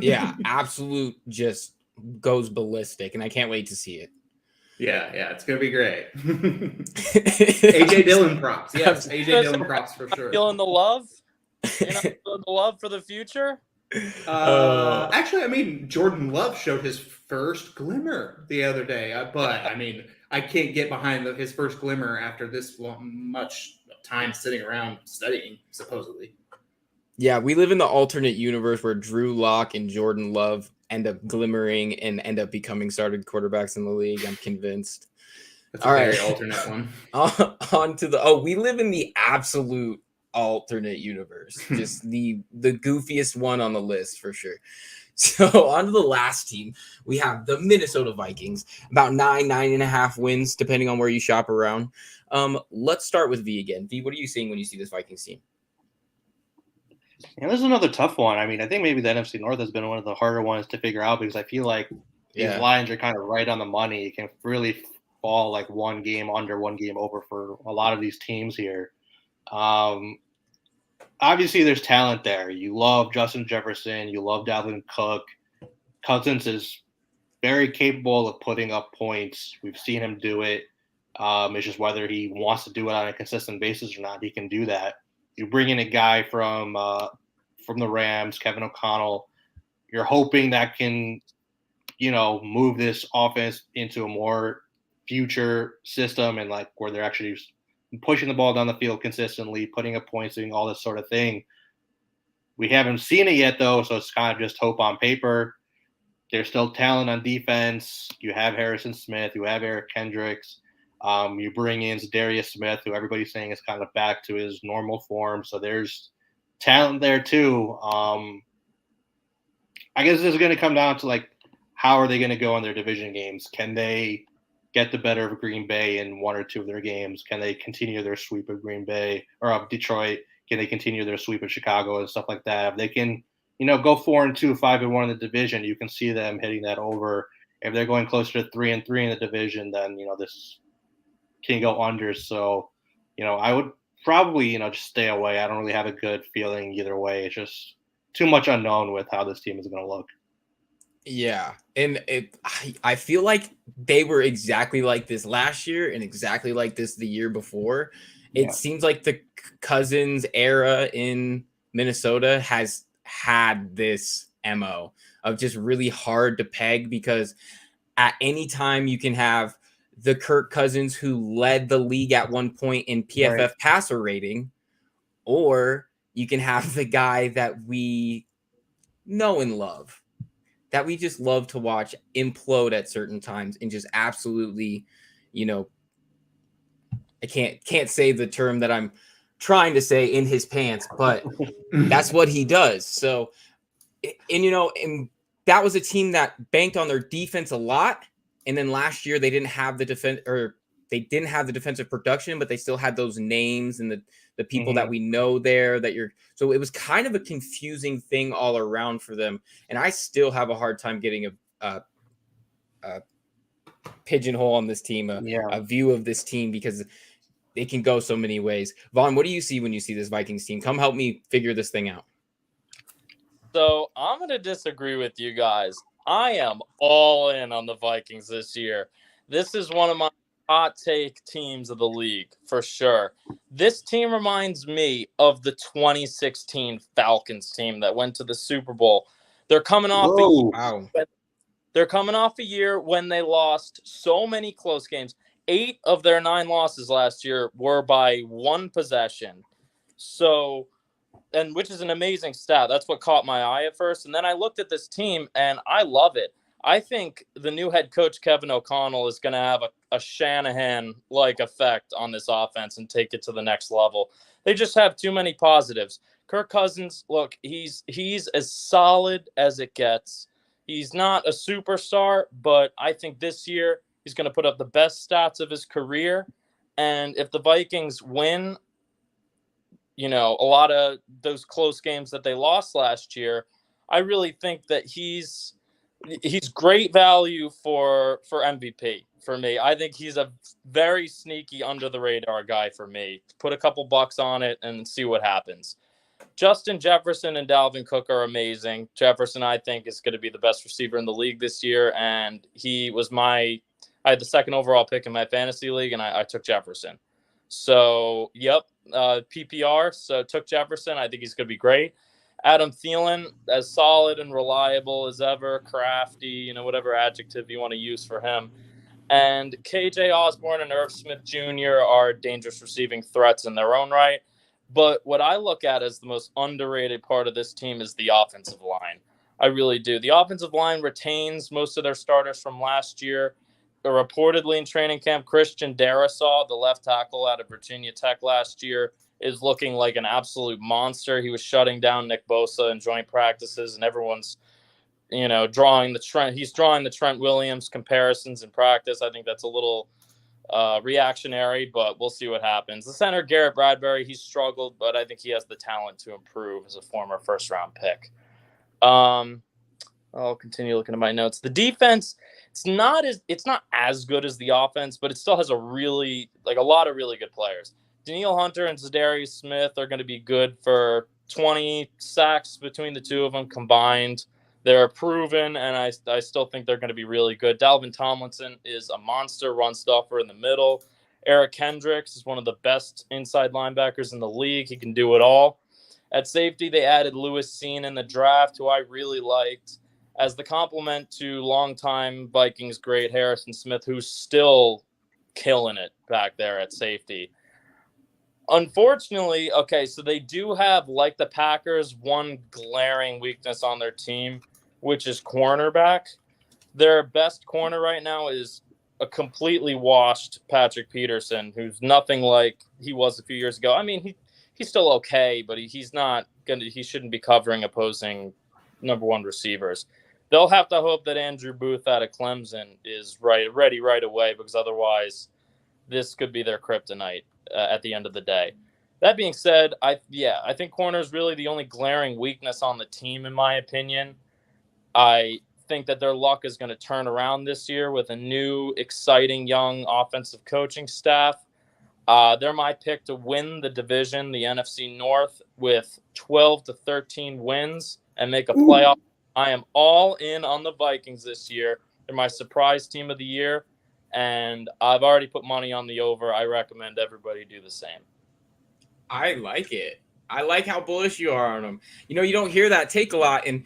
yeah, absolute just goes ballistic, and I can't wait to see it. Yeah, it's going to be great. AJ Dillon props. Yes, AJ Dillon props for sure. Feeling the love? You're not feeling the love for the future? Actually, I mean, Jordan Love showed his first glimmer the other day, but I mean, I can't get behind his first glimmer after this much time sitting around studying, supposedly. Yeah, we live in the alternate universe where Drew Lock and Jordan Love end up glimmering and end up becoming starting quarterbacks in the league. I'm convinced. That's a very alternate one. On to the we live in the absolute alternate universe, just the goofiest one on the list for sure. So on to the last team, we have the Minnesota Vikings, about 9.5 wins, depending on where you shop around. Let's start with V again. V, what are you seeing when you see this Vikings team? Yeah, this is another tough one. I mean, I think maybe the NFC North has been one of the harder ones to figure out, because I feel like these lines are kind of right on the money. It can really fall like one game under, one game over for a lot of these teams here. Obviously, there's talent there. You love Justin Jefferson. You love Dalvin Cook. Cousins is very capable of putting up points. We've seen him do it. It's just whether he wants to do it on a consistent basis or not. He can do that. You bring in a guy from the Rams, Kevin O'Connell. You're hoping that can, move this offense into a more future system, and like where they're actually pushing the ball down the field consistently, putting up points, doing all this sort of thing. We haven't seen it yet, though, so it's kind of just hope on paper. There's still talent on defense. You have Harrison Smith. You have Eric Kendricks. You bring in Darius Smith, who everybody's saying is kind of back to his normal form. So there's talent there, too. I guess this is going to come down to, like, how are they going to go in their division games? Can they get the better of Green Bay in one or two of their games? Can they continue their sweep of Green Bay or of Detroit? Can they continue their sweep of Chicago and stuff like that? If they can, go 4-2, 5-1 in the division, you can see them hitting that over. If they're going closer to 3-3 in the division, then, this can go under. So, I would probably, just stay away. I don't really have a good feeling either way. It's just too much unknown with how this team is going to look. Yeah, and I feel like they were exactly like this last year and exactly like this the year before. It seems like the Cousins era in Minnesota has had this MO of just really hard to peg, because at any time you can have the Kirk Cousins who led the league at one point in PFF passer rating, or you can have the guy that we know and love, that we just love to watch implode at certain times and just absolutely, I can't say the term that I'm trying to say, in his pants, but that's what he does. So, and that was a team that banked on their defense a lot. And then last year they didn't have the defense, or they didn't have the defensive production, but they still had those names and the people that we know there so it was kind of a confusing thing all around for them. And I still have a hard time getting a pigeonhole on this team, a view of this team, because it can go so many ways. Vaughn, what do you see when you see this Vikings team? Come help me figure this thing out. So I'm going to disagree with you guys. I am all in on the Vikings this year. This is one of my hot take teams of the league for sure. This team reminds me of the 2016 Falcons team that went to the Super Bowl. They're coming off a year when they lost so many close games. 8 of their 9 losses last year were by 1 possession. So, and which is an amazing stat. That's what caught my eye at first. And then I looked at this team and I love it. I think the new head coach, Kevin O'Connell, is going to have a Shanahan-like effect on this offense and take it to the next level. They just have too many positives. Kirk Cousins, look, he's as solid as it gets. He's not a superstar, but I think this year he's going to put up the best stats of his career. And if the Vikings win, a lot of those close games that they lost last year, I really think that he's great value for MVP for me. I think he's a very sneaky under the radar guy for me. Put a couple bucks on it and see what happens. Justin Jefferson and Dalvin Cook are amazing. Jefferson, I think, is going to be the best receiver in the league this year, and he was I had the 2nd overall pick in my fantasy league, and I took Jefferson. So, PPR, so took Jefferson. I think he's going to be great. Adam Thielen, as solid and reliable as ever, crafty, whatever adjective you want to use for him. And KJ Osborne and Irv Smith Jr. are dangerous receiving threats in their own right. But what I look at as the most underrated part of this team is the offensive line. I really do. The offensive line retains most of their starters from last year. Reportedly in training camp, Christian Darrisaw, the left tackle out of Virginia Tech last year, is looking like an absolute monster. He was shutting down Nick Bosa in joint practices, and everyone's, drawing the Trent Williams comparisons in practice. I think that's a little reactionary, but we'll see what happens. The center, Garrett Bradbury, he's struggled, but I think he has the talent to improve as a former first-round pick. I'll continue looking at my notes. The defense, it's not as good as the offense, but it still has a lot of really good players. Danielle Hunter and Zadarius Smith are going to be good for 20 sacks between the two of them combined. They're proven, and I still think they're going to be really good. Dalvin Tomlinson is a monster run stuffer in the middle. Eric Kendricks is one of the best inside linebackers in the league. He can do it all. At safety, they added Lewis Cine in the draft, who I really liked, as the complement to longtime Vikings great Harrison Smith, who's still killing it back there at safety. Unfortunately, so they do have, like the Packers, one glaring weakness on their team, which is cornerback. Their best corner right now is a completely washed Patrick Peterson, who's nothing like he was a few years ago. I mean, he's still okay, but he shouldn't be covering opposing number 1 receivers. They'll have to hope that Andrew Booth out of Clemson is ready right away, because otherwise this could be their kryptonite at the end of the day. That being said, I think corner is really the only glaring weakness on the team, in my opinion. I think that their luck is going to turn around this year with a new, exciting, young offensive coaching staff. They're my pick to win the division, the NFC North, with 12 to 13 wins and make a playoff. I am all in on the Vikings this year. They're my surprise team of the year, and I've already put money on the over. I recommend everybody do the same. I like it. I like how bullish you are on them. You don't hear that take a lot, and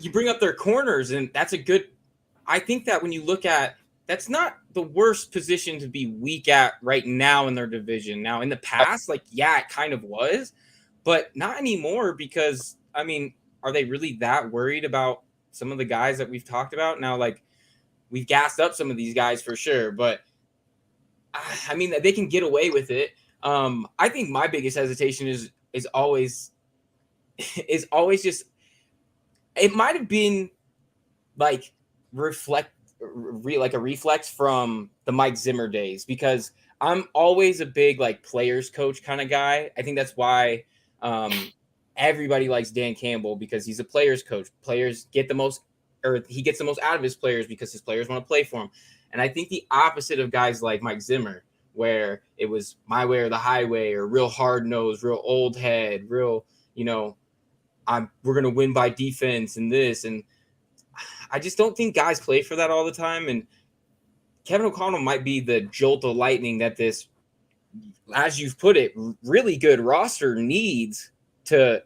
you bring up their corners, and that's a good – I think that when you look at – that's not the worst position to be weak at right now in their division. Now, in the past, it kind of was, but not anymore, because, I mean, are they really that worried about some of the guys that we've talked about? Now, we've gassed up some of these guys for sure, but, I mean, they can get away with it. I think my biggest hesitation is always just – it might have been, like a reflex from the Mike Zimmer days, because I'm always a big like players coach kind of guy. I think that's why everybody likes Dan Campbell, because he's a players coach. Players get the most, or he gets the most out of his players because his players want to play for him. And I think the opposite of guys like Mike Zimmer, where it was my way or the highway, or real hard nosed, real old head, real, we're going to win by defense and this. And I just don't think guys play for that all the time. And Kevin O'Connell might be the jolt of lightning that this, as you've put it, really good roster needs to,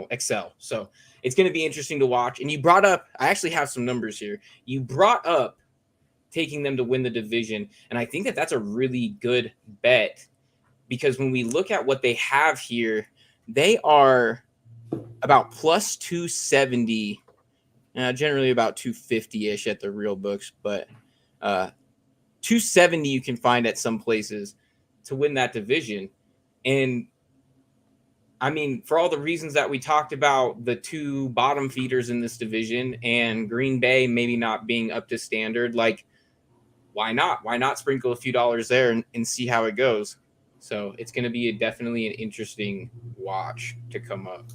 excel. So it's going to be interesting to watch. And you brought up, I actually have some numbers here. You brought up taking them to win the division. And I think that that's a really good bet, because when we look at what they have here, they are about plus 270, generally about 250-ish at the real books, but 270 you can find at some places to win that division. And I mean, for all the reasons that we talked about, the two bottom feeders in this division and Green Bay maybe not being up to standard, like, why not? Why not sprinkle a few dollars there and see how it goes? So it's going to be definitely an interesting watch to come up.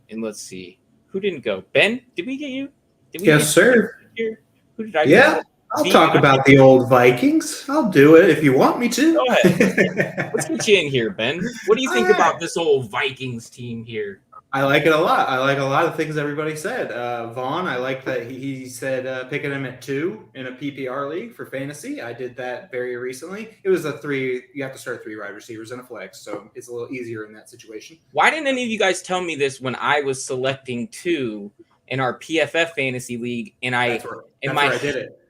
And let's see. Who didn't go? Ben, did we get you? Yes, sir. Here? Who did I Yeah, get? I'll talk about the old Vikings. I'll do it if you want me to. Go ahead. Let's get you in here, Ben. What do you think about this old Vikings team here? I like it a lot. I like a lot of things everybody said. Vaughn, I like that he said picking him at 2 in a PPR league for fantasy. I did that very recently. It was a 3. You have to start 3 wide receivers and a flex, so it's a little easier in that situation. Why didn't any of you guys tell me this when I was selecting 2 in our PFF fantasy league? And That's where I did it.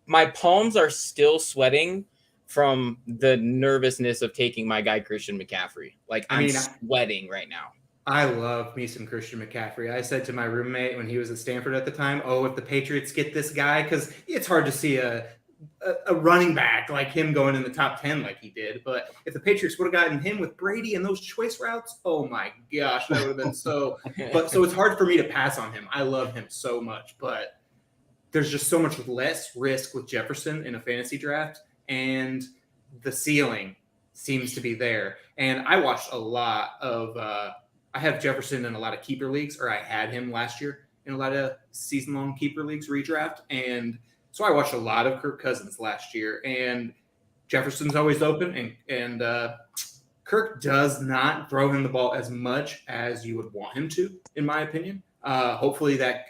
My palms are still sweating from the nervousness of taking my guy Christian McCaffrey. Like, I'm sweating right now. I love me some Christian McCaffrey. I said to my roommate when he was at Stanford at the time, if the Patriots get this guy, because it's hard to see a running back like him going in the top 10 like he did. But if the Patriots would have gotten him with Brady and those choice routes, oh my gosh, that would have been so. So it's hard for me to pass on him. I love him so much, but there's just so much less risk with Jefferson in a fantasy draft, and the ceiling seems to be there. And I watched a lot of I have Jefferson in a lot of keeper leagues, or I had him last year in a lot of season-long keeper leagues redraft. And so I watched a lot of Kirk Cousins last year, and Jefferson's always open, and Kirk does not throw him the ball as much as you would want him to, in my opinion. Hopefully that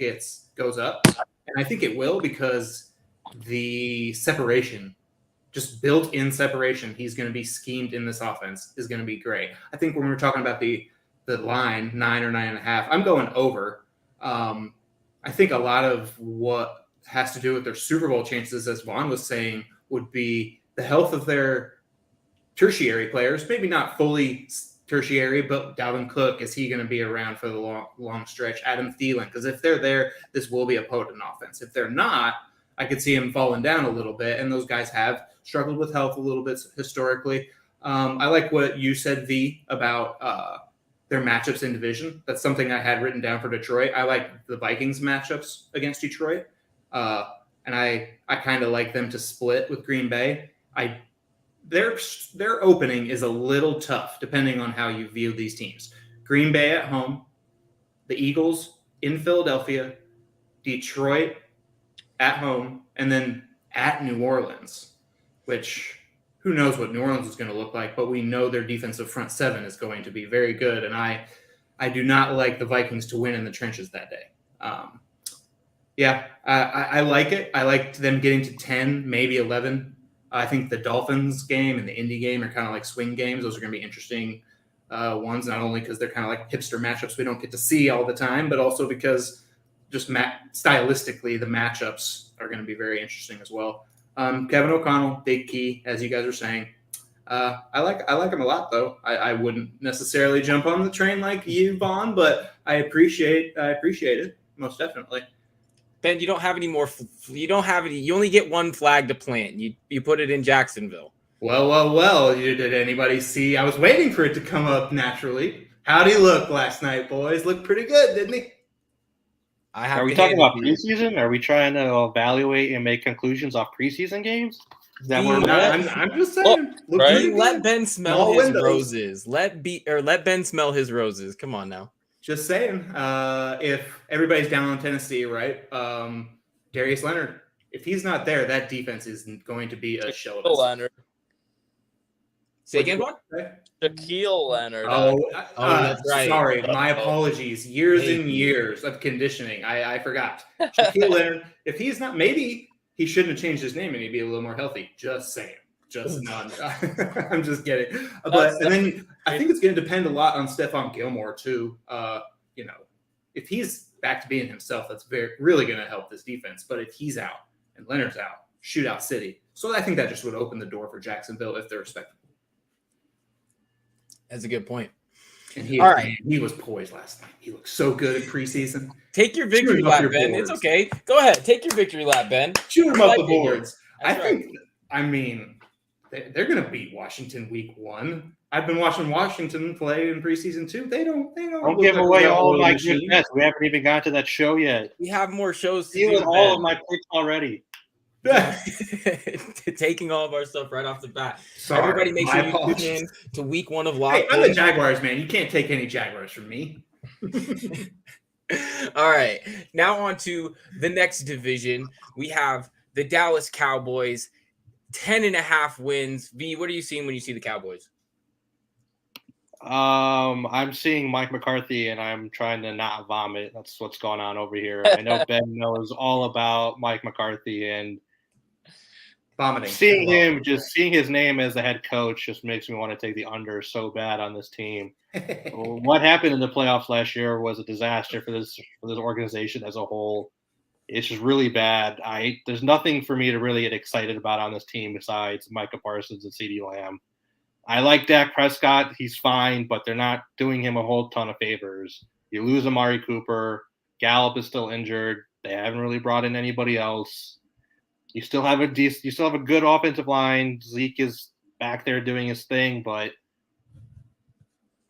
goes up. And I think it will, because the separation, just built-in separation, he's going to be schemed in this offense, is going to be great. I think when we're talking about the line, 9 or 9.5, I'm going over. I think a lot of what has to do with their Super Bowl chances, as Vaughan was saying, would be the health of their tertiary players, maybe not fully tertiary, but Dalvin Cook, is he going to be around for the long stretch? Adam Thielen, because if they're there, this will be a potent offense. If they're not, I could see him falling down a little bit, and those guys have struggled with health a little bit historically. I like what you said, V, about their matchups in division. That's something I had written down for Detroit. I like the Vikings matchups against Detroit, and I kind of like them to split with Green Bay. Their opening is a little tough depending on how you view these teams. Green Bay at home, the Eagles in Philadelphia, Detroit at home, and then at New Orleans, which who knows what New Orleans is going to look like, but we know their defensive front seven is going to be very good, and I do not like the Vikings to win in the trenches that day. I like it. I like them getting to 10, maybe 11. I think the Dolphins game and the Indy game are kind of like swing games. Those are going to be interesting ones, not only because they're kind of like hipster matchups we don't get to see all the time, but also because just stylistically the matchups are going to be very interesting as well. Kevin O'Connell, big key, as you guys are saying. I like him a lot, though. I wouldn't necessarily jump on the train like you, Vaughan, but I appreciate it most definitely. Ben, you don't have any more. You don't have any. You only get one flag to plant. You put it in Jacksonville. Well. Did anybody see? I was waiting for it to come up naturally. How'd he look last night, boys? Looked pretty good, didn't he? I have Are we to talking hand it about to you. preseason? Are we trying to evaluate and make conclusions off preseason games? Is that where The- we're at? I'm just saying. Look right? pretty Let good. Ben smell Small his windows. roses. Let Ben smell his roses. Come on now. Just saying. If everybody's down on Tennessee, right? Darius Leonard, if he's not there, that defense is going to be a show of Shaquille itself. Leonard. Say again, Vaughn? Shaquille Leonard. Oh, that's right. Sorry, my apologies. Years Hey. and years of conditioning. I forgot. Shaquille Leonard, if he's not, maybe he shouldn't have changed his name and he'd be a little more healthy. Just saying. Just not. I'm just kidding. But and then I think it's going to depend a lot on Stephon Gilmore too. If he's back to being himself, that's really going to help this defense. But if he's out and Leonard's out, shootout city. So I think that just would open the door for Jacksonville if they're respectable. That's a good point. And he was poised last night. He looked so good in preseason. Take your victory Shooting up lap, your Ben. boards. It's okay. Go ahead. Take your victory lap, Ben. Shoot him I up like the it here. boards. That's right. I mean, they're going to beat Washington week 1. I've been watching Washington play in preseason too. They don't Don't look give like a away all well-oiled my machine. good bets. We haven't even got to that show yet. We have more shows to See do. with all of my picks already. Taking all of our stuff right off the bat. Sorry, Everybody make my sure you tune apologies. in to week 1 of Locked Hey, I'm a In. Jaguars man. You can't take any Jaguars from me. All right. Now on to the next division. We have the Dallas Cowboys, 10.5 wins. V, what are you seeing when you see the Cowboys? I'm seeing Mike McCarthy, and I'm trying to not vomit. That's what's going on over here. I know Ben knows all about Mike McCarthy, and Vomiting. seeing his name as the head coach just makes me want to take the under so bad on this team. What happened in the playoffs last year was a disaster for this organization as a whole. It's just really bad. There's nothing for me to really get excited about on this team besides Micah Parsons and CeeDee Lamb. I like Dak Prescott. He's fine, but they're not doing him a whole ton of favors. You lose Amari Cooper. Gallup is still injured. They haven't really brought in anybody else. You still have a good offensive line. Zeke is back there doing his thing, but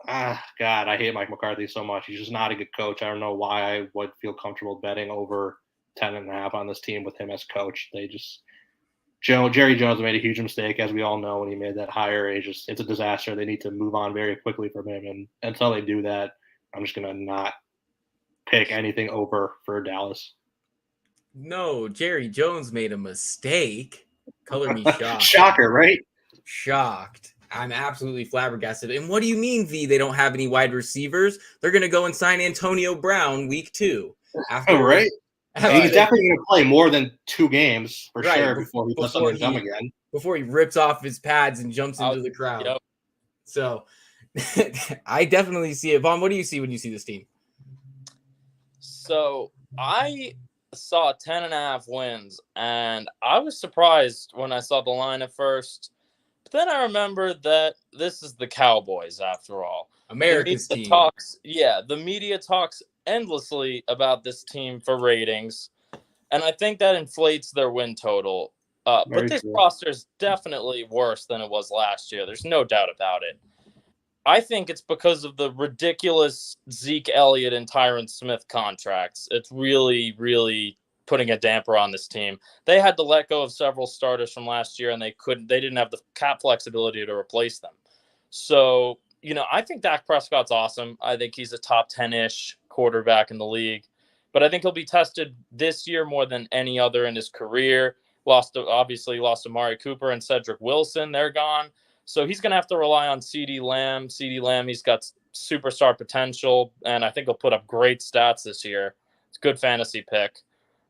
God, I hate Mike McCarthy so much. He's just not a good coach. I don't know why I would feel comfortable betting over 10.5 on this team with him as coach. Jerry Jones made a huge mistake, as we all know, when he made that hire. It's a disaster. They need to move on very quickly from him, and until they do that, I'm just gonna not pick anything over for Dallas. No, Jerry Jones made a mistake. Color me shocked. Shocker, right? Shocked. I'm absolutely flabbergasted. And what do you mean, V? They don't have any wide receivers? They're going to go and sign Antonio Brown week 2. Right? He's definitely going to play more than 2 games for sure before he does something dumb again. Before he rips off his pads and jumps into the crowd. Yep. So I definitely see it. Vaughan, what do you see when you see this team? So I saw 10.5 wins, and I was surprised when I saw the line at first. But then I remembered that this is the Cowboys after all. America's team. The media talks endlessly about this team for ratings, and I think that inflates their win total. But this roster is definitely worse than it was last year. There's no doubt about it. I think it's because of the ridiculous Zeke Elliott and Tyron Smith contracts. It's really, really putting a damper on this team. They had to let go of several starters from last year, and they didn't have the cap flexibility to replace them. So, I think Dak Prescott's awesome. I think he's a top 10-ish quarterback in the league. But I think he'll be tested this year more than any other in his career. Lost Amari Cooper and Cedric Wilson. They're gone. So he's going to have to rely on CeeDee Lamb. CeeDee Lamb, he's got superstar potential, and I think he'll put up great stats this year. It's a good fantasy pick.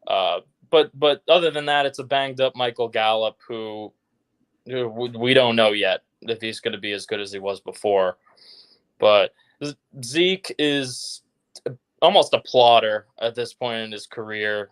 But other than that, it's a banged-up Michael Gallup who we don't know yet if he's going to be as good as he was before. But Zeke is almost a plotter at this point in his career,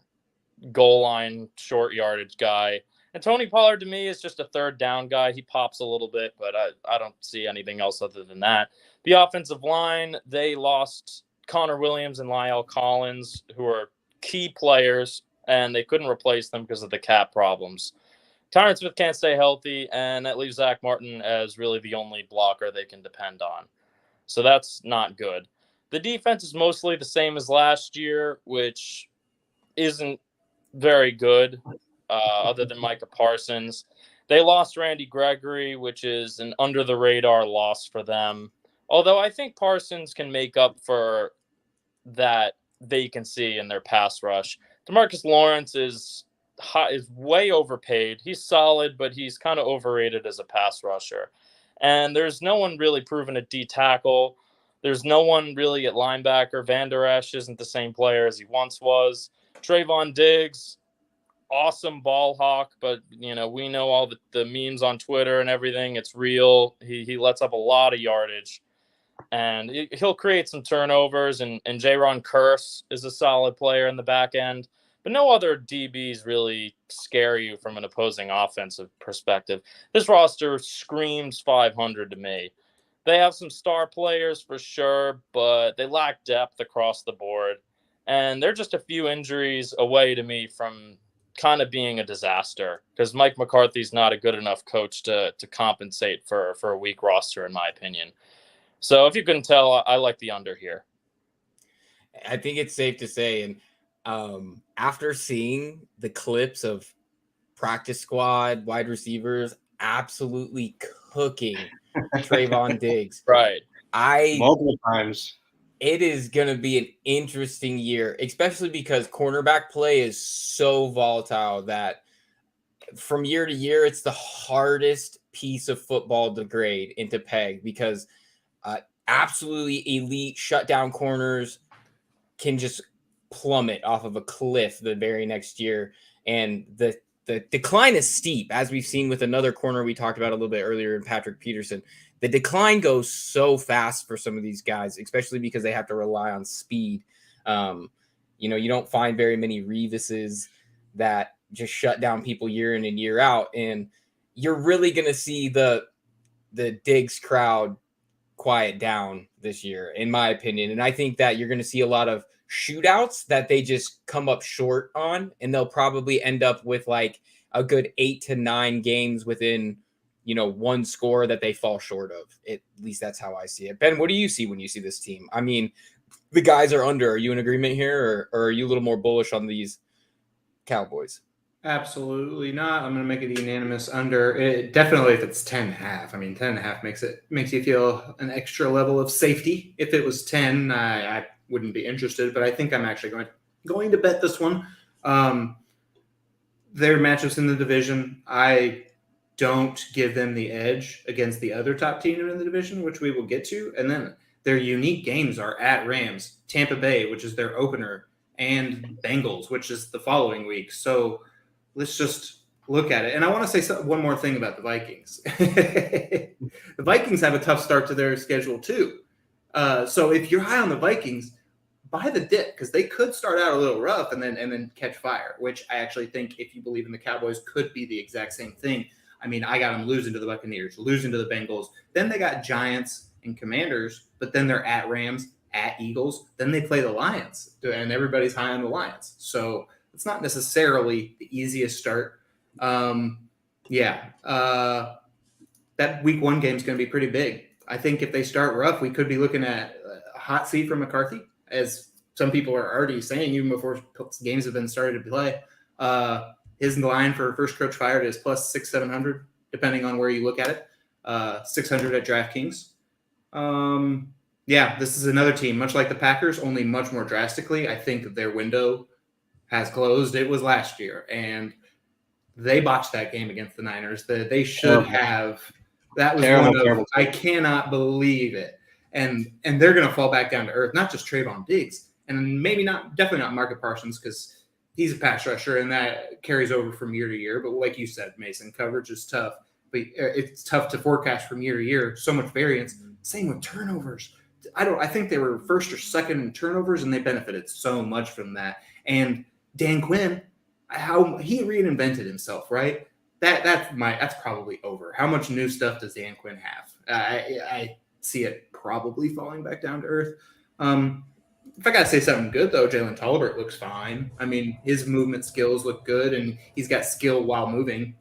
goal line, short yardage guy. And Tony Pollard, to me, is just a third down guy. He pops a little bit, but I don't see anything else other than that. The offensive line, they lost Connor Williams and Lyle Collins, who are key players, and they couldn't replace them because of the cap problems. Tyron Smith can't stay healthy, and that leaves Zach Martin as really the only blocker they can depend on. So that's not good. The defense is mostly the same as last year, which isn't very good, other than Micah Parsons. They lost Randy Gregory, which is an under-the-radar loss for them. Although I think Parsons can make up for that vacancy in their pass rush. DeMarcus Lawrence is way overpaid. He's solid, but he's kind of overrated as a pass rusher. And there's no one really proven at D tackle. There's no one really at linebacker. Van Der Esch isn't the same player as he once was. Trayvon Diggs, awesome ball hawk, but we know all the memes on Twitter and everything. It's real. He lets up a lot of yardage, and he'll create some turnovers. And Jaron Kearse is a solid player in the back end, but no other DBs really scare you from an opposing offensive perspective. This roster screams 500 to me. They have some star players for sure, but they lack depth across the board. And they're just a few injuries away to me from kind of being a disaster, because Mike McCarthy's not a good enough coach to compensate for a weak roster, in my opinion. So if you couldn't tell, I like the under here. I think it's safe to say, and after seeing the clips of practice squad wide receivers absolutely cooking Trayvon Diggs, right? Multiple times. It is going to be an interesting year, especially because cornerback play is so volatile that from year to year, it's the hardest piece of football to grade and to peg, because absolutely elite shutdown corners can just plummet off of a cliff the very next year. And the decline is steep, as we've seen with another corner we talked about a little bit earlier in Patrick Peterson. The decline goes so fast for some of these guys, especially because they have to rely on speed. You don't find very many Revises that just shut down people year in and year out. And you're really going to see the Diggs crowd quiet down this year, in my opinion. And I think that you're going to see a lot of shootouts that they just come up short on, and they'll probably end up with like a good 8 to 9 games within one score that they fall short of. At least that's how I see it. Ben, what do you see when you see this team? I mean, the guys are under. Are you in agreement here, or are you a little more bullish on these Cowboys? Absolutely not. I'm going to make it unanimous under. Definitely if it's 10.5. I mean, 10.5 makes you feel an extra level of safety. If it was 10, I wouldn't be interested, but I think I'm actually going to bet this one. Their matchups in the division, I don't give them the edge against the other top team in the division, which we will get to. And then their unique games are at Rams, Tampa Bay, which is their opener, and Bengals, which is the following week. So let's just look at it. And I want to say one more thing about the Vikings. The Vikings have a tough start to their schedule too. So if you're high on the Vikings, buy the dip, because they could start out a little rough and then catch fire, which I actually think, if you believe in the Cowboys, could be the exact same thing. I mean, I got them losing to the Buccaneers, losing to the Bengals. Then they got Giants and Commanders, but then they're at Rams, at Eagles. Then they play the Lions, and everybody's high on the Lions. So it's not necessarily the easiest start. That week 1 game is going to be pretty big. I think if they start rough, we could be looking at a hot seat for McCarthy, as some people are already saying, even before games have been started to play. His line for first coach fired is plus 600-700, depending on where you look at it. 600 at DraftKings. This is another team, much like the Packers, only much more drastically. I think that their window has closed. It was last year, and they botched that game against the Niners. They should have. That was terrible. I cannot believe it. And they're going to fall back down to earth, not just Trayvon Diggs, and definitely not Micah Parsons, because he's a pass rusher, and that carries over from year to year. But like you said, Mason, coverage is tough. But it's tough to forecast from year to year. So much variance. Same with turnovers. I think they were first or second in turnovers, and they benefited so much from that. And Dan Quinn, how he reinvented himself, right? That's probably over. How much new stuff does Dan Quinn have? I see it probably falling back down to earth. If I got to say something good, though, Jalen Tolbert looks fine. I mean, his movement skills look good, and he's got skill while moving,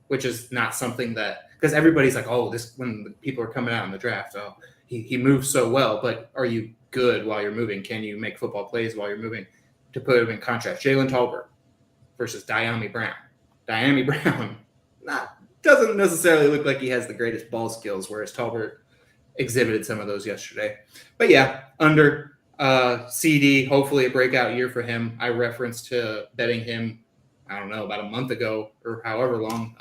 which is not something that – because everybody's like, oh, this when the people are coming out in the draft, oh, he moves so well. But are you good while you're moving? Can you make football plays while you're moving? to put him in contrast. Jalen Tolbert versus Diami Brown. Diami Brown doesn't necessarily look like he has the greatest ball skills, whereas Tolbert exhibited some of those yesterday. But yeah, under CD, hopefully a breakout year for him. I referenced to betting him, I don't know, about a month ago or however long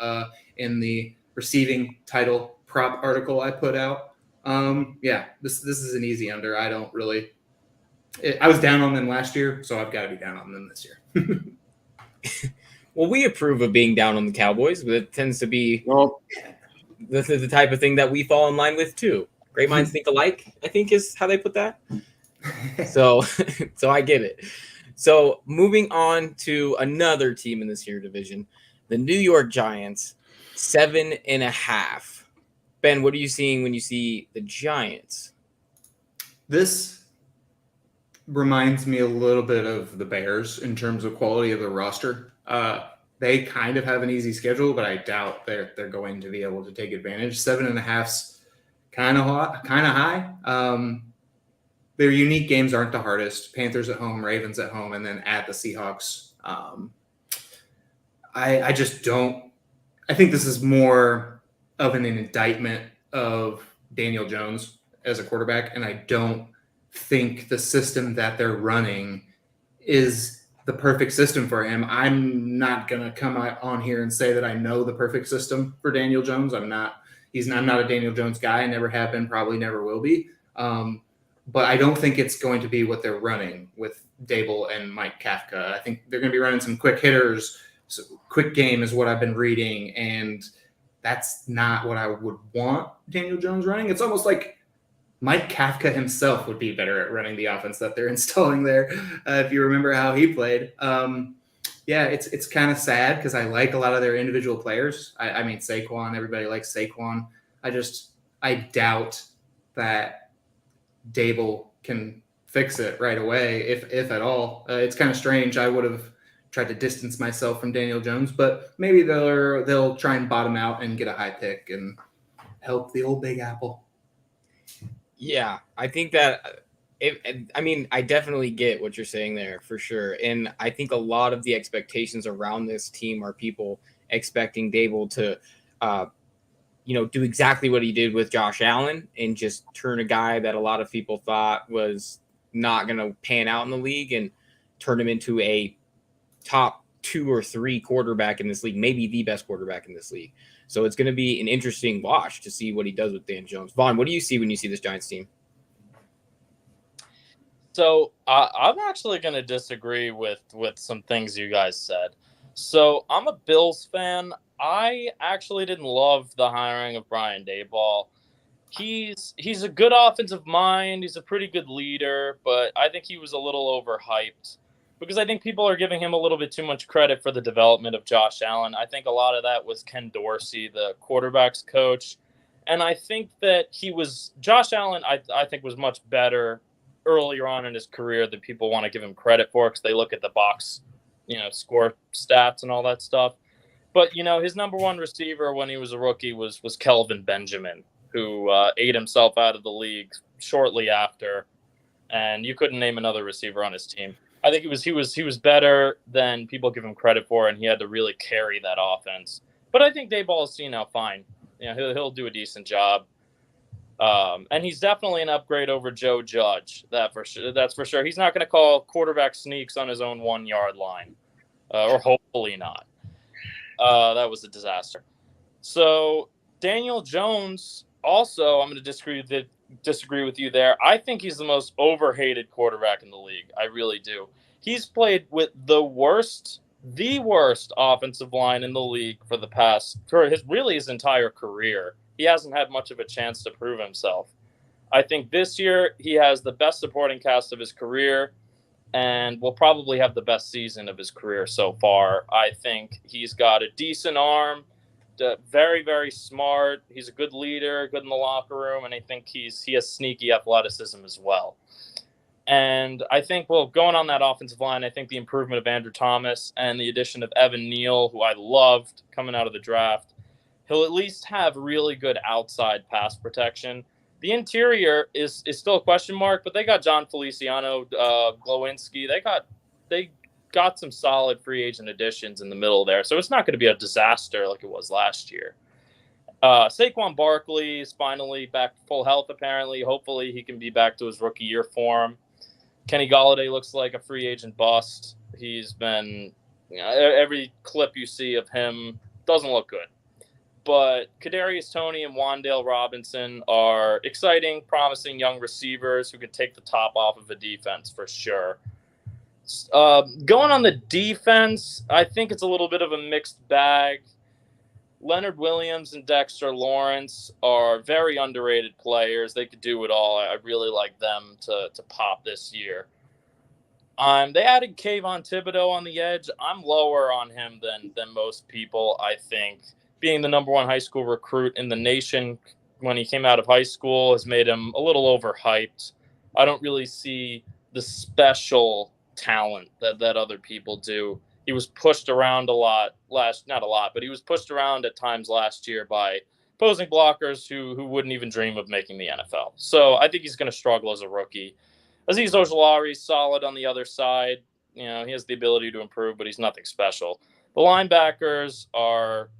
in the receiving title prop article I put out. This is an easy under. I don't really – I was down on them last year, so I've got to be down on them this year. Well, we approve of being down on the Cowboys, but it tends to be the type of thing that we fall in line with too. Great minds think alike, I think is how they put that. So I get it. So moving on to another team in this here division, the New York Giants, 7.5. Ben, what are you seeing when you see the Giants? This reminds me a little bit of the Bears in terms of quality of the roster. They kind of have an easy schedule, but I doubt they're going to be able to take advantage. 7.5's kind of high. Their unique games aren't the hardest. Panthers at home, Ravens at home, and then at the Seahawks. I just don't. I think this is more of an indictment of Daniel Jones as a quarterback, and I don't think the system that they're running is the perfect system for him. I'm not going to come on here and say that I know the perfect system for Daniel Jones. I'm not a Daniel Jones guy. I never have been, probably never will be. But I don't think it's going to be what they're running with Dable and Mike Kafka. I think they're going to be running some quick hitters. So quick game is what I've been reading, and that's not what I would want Daniel Jones running. It's almost like Mike Kafka himself would be better at running the offense that they're installing there, if you remember how he played. It's kind of sad because I like a lot of their individual players. I mean, Saquon, everybody likes Saquon. I doubt that Dable can fix it right away, if at all. It's kind of strange. I would have tried to distance myself from Daniel Jones, but maybe they'll try and bottom out and get a high pick and help the old Big Apple. Yeah, I think that I definitely get what you're saying there for sure. And I think a lot of the expectations around this team are people expecting Dable to, do exactly what he did with Josh Allen and just turn a guy that a lot of people thought was not going to pan out in the league and turn him into a top 2 or 3 quarterback in this league, maybe the best quarterback in this league. So it's going to be an interesting watch to see what he does with Dan Jones. Vaughan, what do you see when you see this Giants team? So I'm actually going to disagree with some things you guys said. So I'm a Bills fan. I actually didn't love the hiring of Brian Daboll. He's a good offensive mind. He's a pretty good leader, but I think he was a little overhyped because I think people are giving him a little bit too much credit for the development of Josh Allen. I think a lot of that was Ken Dorsey, the quarterback's coach. And I think that Josh Allen, I think was much better earlier on in his career than people want to give him credit for because they look at the box, score stats and all that stuff. But, his number one receiver when he was a rookie was Kelvin Benjamin, who ate himself out of the league shortly after. And you couldn't name another receiver on his team. I think he was better than people give him credit for, and he had to really carry that offense. But I think Daboll is, fine. He'll do a decent job. And he's definitely an upgrade over Joe Judge. That's for sure. He's not going to call quarterback sneaks on his own 1-yard line, or hopefully not. That was a disaster. So Daniel Jones, also, I'm going to disagree with you there. I think he's the most overhated quarterback in the league. I really do. He's played with the worst offensive line in the league for his entire career. He hasn't had much of a chance to prove himself. I think this year he has the best supporting cast of his career and will probably have the best season of his career so far. I think he's got a decent arm, very, very smart. He's a good leader, good in the locker room, and I think he has sneaky athleticism as well. And I think, going on that offensive line, I think the improvement of Andrew Thomas and the addition of Evan Neal, who I loved coming out of the draft, he'll at least have really good outside pass protection. The interior is still a question mark, but they got John Feliciano, Glowinski. They got they got some solid free agent additions in the middle there, so it's not going to be a disaster like it was last year. Saquon Barkley is finally back to full health, apparently. Hopefully he can be back to his rookie year form. Kenny Golladay looks like a free agent bust. He's been, every clip you see of him doesn't look good. But Kadarius Toney and Wan'Dale Robinson are exciting, promising young receivers who can take the top off of a defense for sure. Going on the defense, I think it's a little bit of a mixed bag. Leonard Williams and Dexter Lawrence are very underrated players. They could do it all. I really like them to pop this year. They added Kayvon Thibodeau on the edge. I'm lower on him than most people, I think. Being the number 1 high school recruit in the nation when he came out of high school has made him a little overhyped. I don't really see the special talent that other people do. He was pushed around a lot but he was pushed around at times last year by opposing blockers who wouldn't even dream of making the NFL. So I think he's going to struggle as a rookie. Azeez Ojulari's solid on the other side. He has the ability to improve, but he's nothing special. The linebackers are,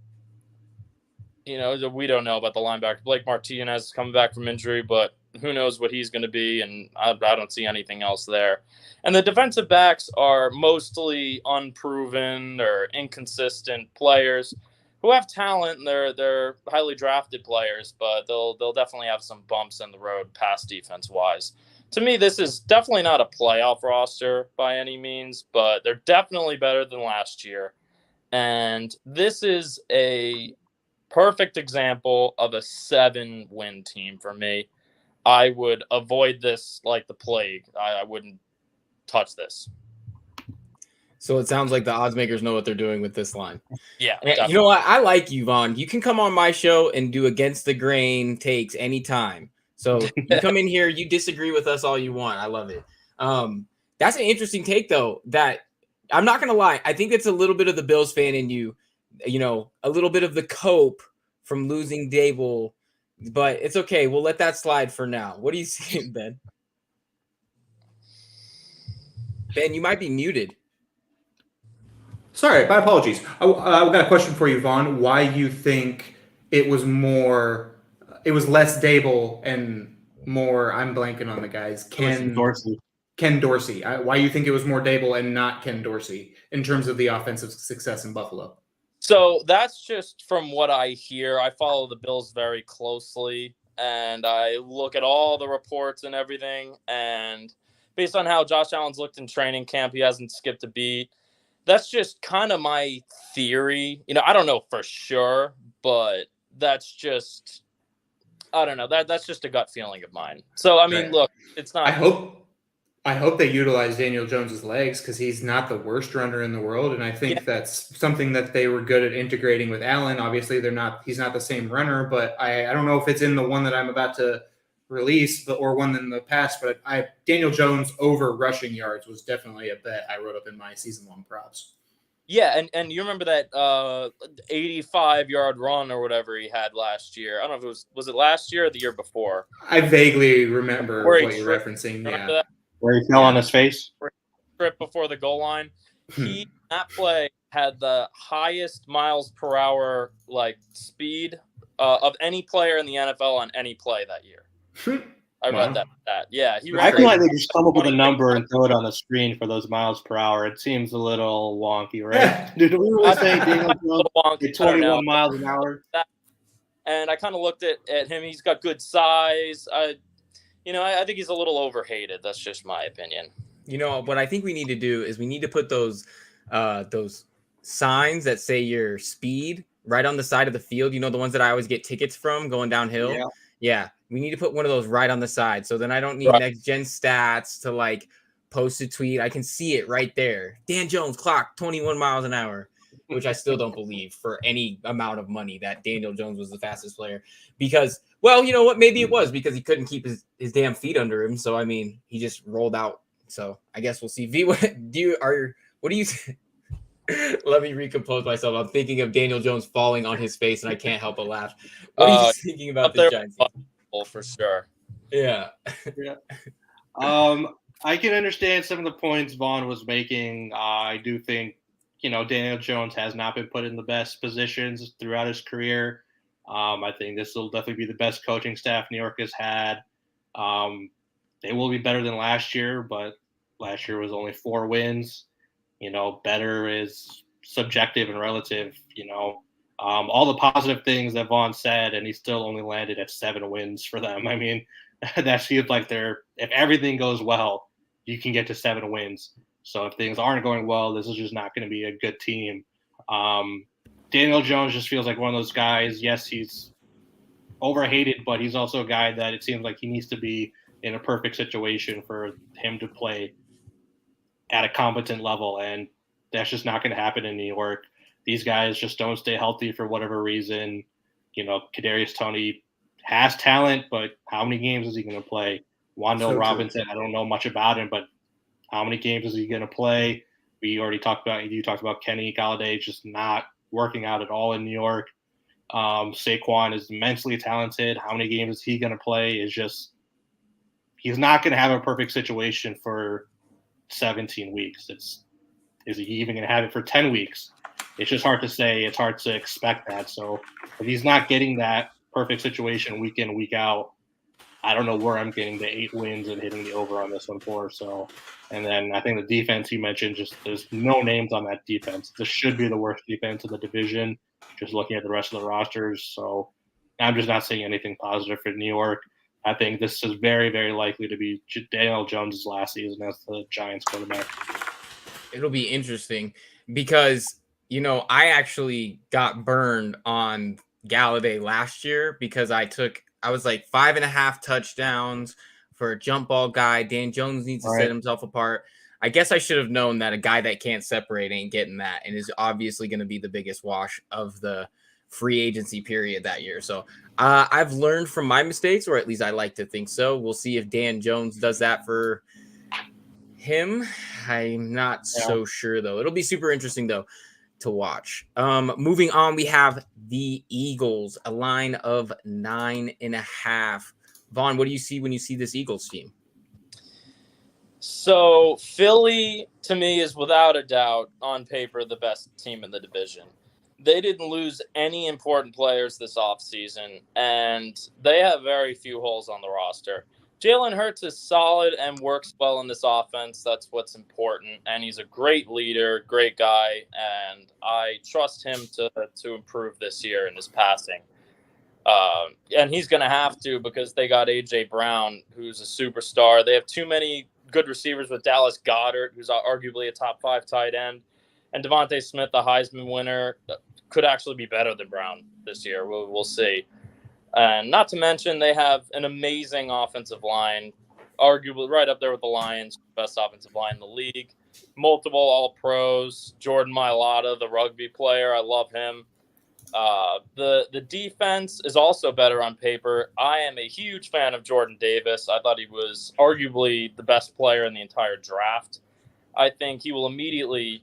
we don't know about the linebacker. Blake Martinez is coming back from injury, but who knows what he's going to be, and I don't see anything else there. And the defensive backs are mostly unproven or inconsistent players who have talent, and they're highly drafted players, but they'll definitely have some bumps in the road pass defense-wise. To me, this is definitely not a playoff roster by any means, but they're definitely better than last year. And this is a perfect example of a 7-win team for me. I would avoid this like the plague. I wouldn't touch this. So it sounds like the odds makers know what they're doing with this line. Yeah. You know what? I like you, Vaughan. You can come on my show and do against the grain takes anytime. So you come in here, you disagree with us all you want. I love it. That's an interesting take, though, that I'm not going to lie. I think it's a little bit of the Bills fan in you, a little bit of the cope from losing Dable, but it's okay. We'll let that slide for now. What do you think, Ben? Ben, you might be muted. Sorry, my apologies. I've got a question for you, Vaughan. Why you think it was less Dable and more, I'm blanking on the guys, Ken Dorsey. Why you think it was more Dable and not Ken Dorsey in terms of the offensive success in Buffalo? So that's just from what I hear. I follow the Bills very closely, and I look at all the reports and everything, and based on how Josh Allen's looked in training camp, he hasn't skipped a beat. That's just kind of my theory. I don't know for sure, but that's just, I don't know. That's just a gut feeling of mine. So, I mean, Right. Look, it's not. I hope they utilize Daniel Jones's legs because he's not the worst runner in the world, and I think that's something that they were good at integrating with Allen. Obviously, he's not the same runner, but I don't know if it's in the one that I'm about to release or one in the past. But Daniel Jones over rushing yards was definitely a bet I wrote up in my season 1 props. Yeah, and you remember that 85-yard run or whatever he had last year. I don't know if it was it last year or the year before. I vaguely remember Where what you're referencing. Remember Yeah. that? Where he fell on his face. Trip before the goal line. That play had the highest miles per hour speed of any player in the NFL on any play that year. I read that. Yeah, I feel like they just come up with a number and throw it on the screen for those miles per hour. It seems a little wonky, right? Did we really say Daniel Jones at 21 miles an hour? And I kind of looked at him. He's got good size. I think he's a little overhated. That's just my opinion. What I think we need to do is we need to put those signs that say your speed right on the side of the field. The ones that I always get tickets from going downhill. Yeah. We need to put one of those right on the side. So then I don't need next gen stats to post a tweet. I can see it right there. Dan Jones clocked 21 miles an hour, which I still don't believe for any amount of money that Daniel Jones was the fastest player because, well, you know what? Maybe it was because he couldn't keep his damn feet under him. So, I mean, he just rolled out. So I guess we'll see. V, what do you let me recompose myself. I'm thinking of Daniel Jones falling on his face and I can't help but laugh. What are you thinking about the Giants? For sure. Yeah. I can understand some of the points Vaughan was making. I do think, Daniel Jones has not been put in the best positions throughout his career. I think this will definitely be the best coaching staff New York has had. They will be better than last year, but last year was only 4 wins. Better is subjective and relative. All the positive things that Vaughan said, and he still only landed at 7 wins for them. I mean, that seems like if everything goes well, you can get to 7 wins. So if things aren't going well, this is just not going to be a good team. Daniel Jones just feels like one of those guys. Yes, he's overhated, but he's also a guy that it seems like he needs to be in a perfect situation for him to play at a competent level, and that's just not going to happen in New York. These guys just don't stay healthy for whatever reason. Kadarius Toney has talent, but how many games is he going to play? Wan'Dale Robinson, I don't know much about him, but how many games is he going to play? You talked about Kenny Galladay just not working out at all in New York. Saquon is immensely talented. How many games is he going to play? He's not going to have a perfect situation for 17 weeks. Is he even going to have it for 10 weeks? It's just hard to say. It's hard to expect that. So if he's not getting that perfect situation week in, week out, I don't know where I'm getting the 8 wins and hitting the over on this one for. So, and then I think the defense you mentioned, just there's no names on that defense. This should be the worst defense in the division, just looking at the rest of the rosters. So I'm just not seeing anything positive for New York. I think this is very, very likely to be Daniel Jones' last season as the Giants quarterback. It'll be interesting because, I actually got burned on Galladay last year because I was like 5.5 touchdowns for a jump ball guy. Dan Jones needs to set himself apart. I guess I should have known that a guy that can't separate ain't getting that and is obviously going to be the biggest wash of the free agency period that year. So I've learned from my mistakes, or at least I like to think so. We'll see if Dan Jones does that for him. I'm not so sure, though. It'll be super interesting, though, to watch. Moving on, we have the Eagles, a line of 9.5. Vaughan, what do you see when you see this Eagles team? So Philly, to me, is without a doubt, on paper, the best team in the division. They didn't lose any important players this offseason, and they have very few holes on the roster. Jalen Hurts is solid and works well in this offense. That's what's important, and he's a great leader, great guy, and I trust him to improve this year in his passing. And he's going to have to because they got A.J. Brown, who's a superstar. They have too many good receivers with Dallas Goedert, who's arguably a top 5 tight end, and Devontae Smith, the Heisman winner, could actually be better than Brown this year. We'll see. And not to mention, they have an amazing offensive line, arguably right up there with the Lions, best offensive line in the league. Multiple All-Pros. Jordan Mailata, the rugby player, I love him. The defense is also better on paper. I am a huge fan of Jordan Davis. I thought he was arguably the best player in the entire draft. I think he will immediately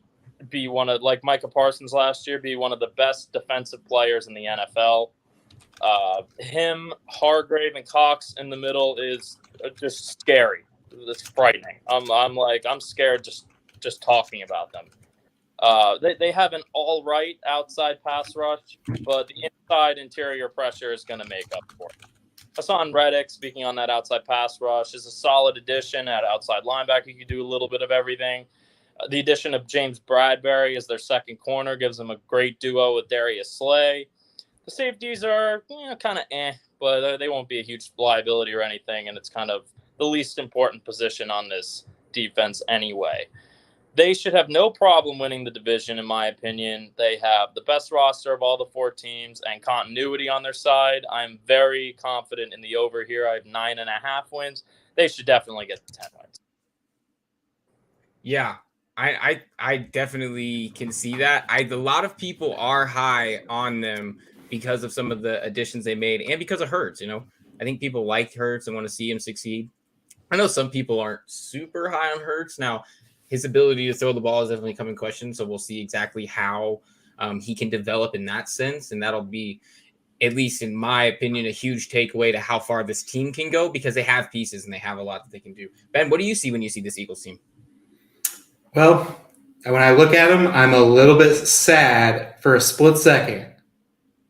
be like Micah Parsons last year, be one of the best defensive players in the NFL. Him, Hargrave, and Cox in the middle is just scary. It's frightening. I'm scared just talking about them. They have an all right outside pass rush, but the inside interior pressure is going to make up for it. Hassan Reddick, speaking on that outside pass rush, is a solid addition at outside linebacker. You can do a little bit of everything. The addition of James Bradbury as their second corner gives them a great duo with Darius Slay. The safeties are kind of but they won't be a huge liability or anything, and it's kind of the least important position on this defense anyway. They should have no problem winning the division, in my opinion. They have the best roster of all the 4 teams and continuity on their side. I'm very confident in the over here. I have 9.5 wins. They should definitely get to 10 wins. Yeah, I definitely can see that. A lot of people are high on them because of some of the additions they made and because of Hurts. I think people like Hurts and want to see him succeed. I know some people aren't super high on Hurts. Now, his ability to throw the ball is definitely come in question, so we'll see exactly how he can develop in that sense, and that'll be at least in my opinion, a huge takeaway to how far this team can go because they have pieces and they have a lot that they can do. Ben, what do you see when you see this Eagles team? Well, when I look at them, I'm a little bit sad for a split second.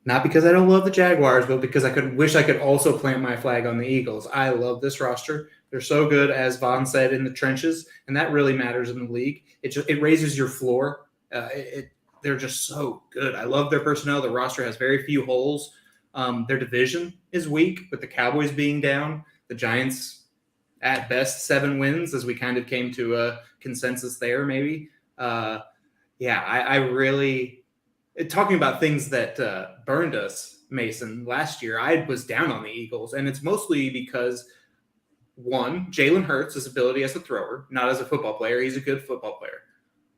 Not because I don't love the Jaguars, but because I wish I could also plant my flag on the Eagles. I love this roster. They're so good, as Vaughan said, in the trenches, and that really matters in the league. It raises your floor. They're just so good. I love their personnel. The roster has very few holes. Their division is weak, with the Cowboys being down. The Giants, at best, 7 wins, as we kind of came to a consensus there, maybe. I really – talking about things that burned us, Mason, last year, I was down on the Eagles, and it's mostly because, one, Jalen Hurts' his ability as a thrower, not as a football player. He's a good football player,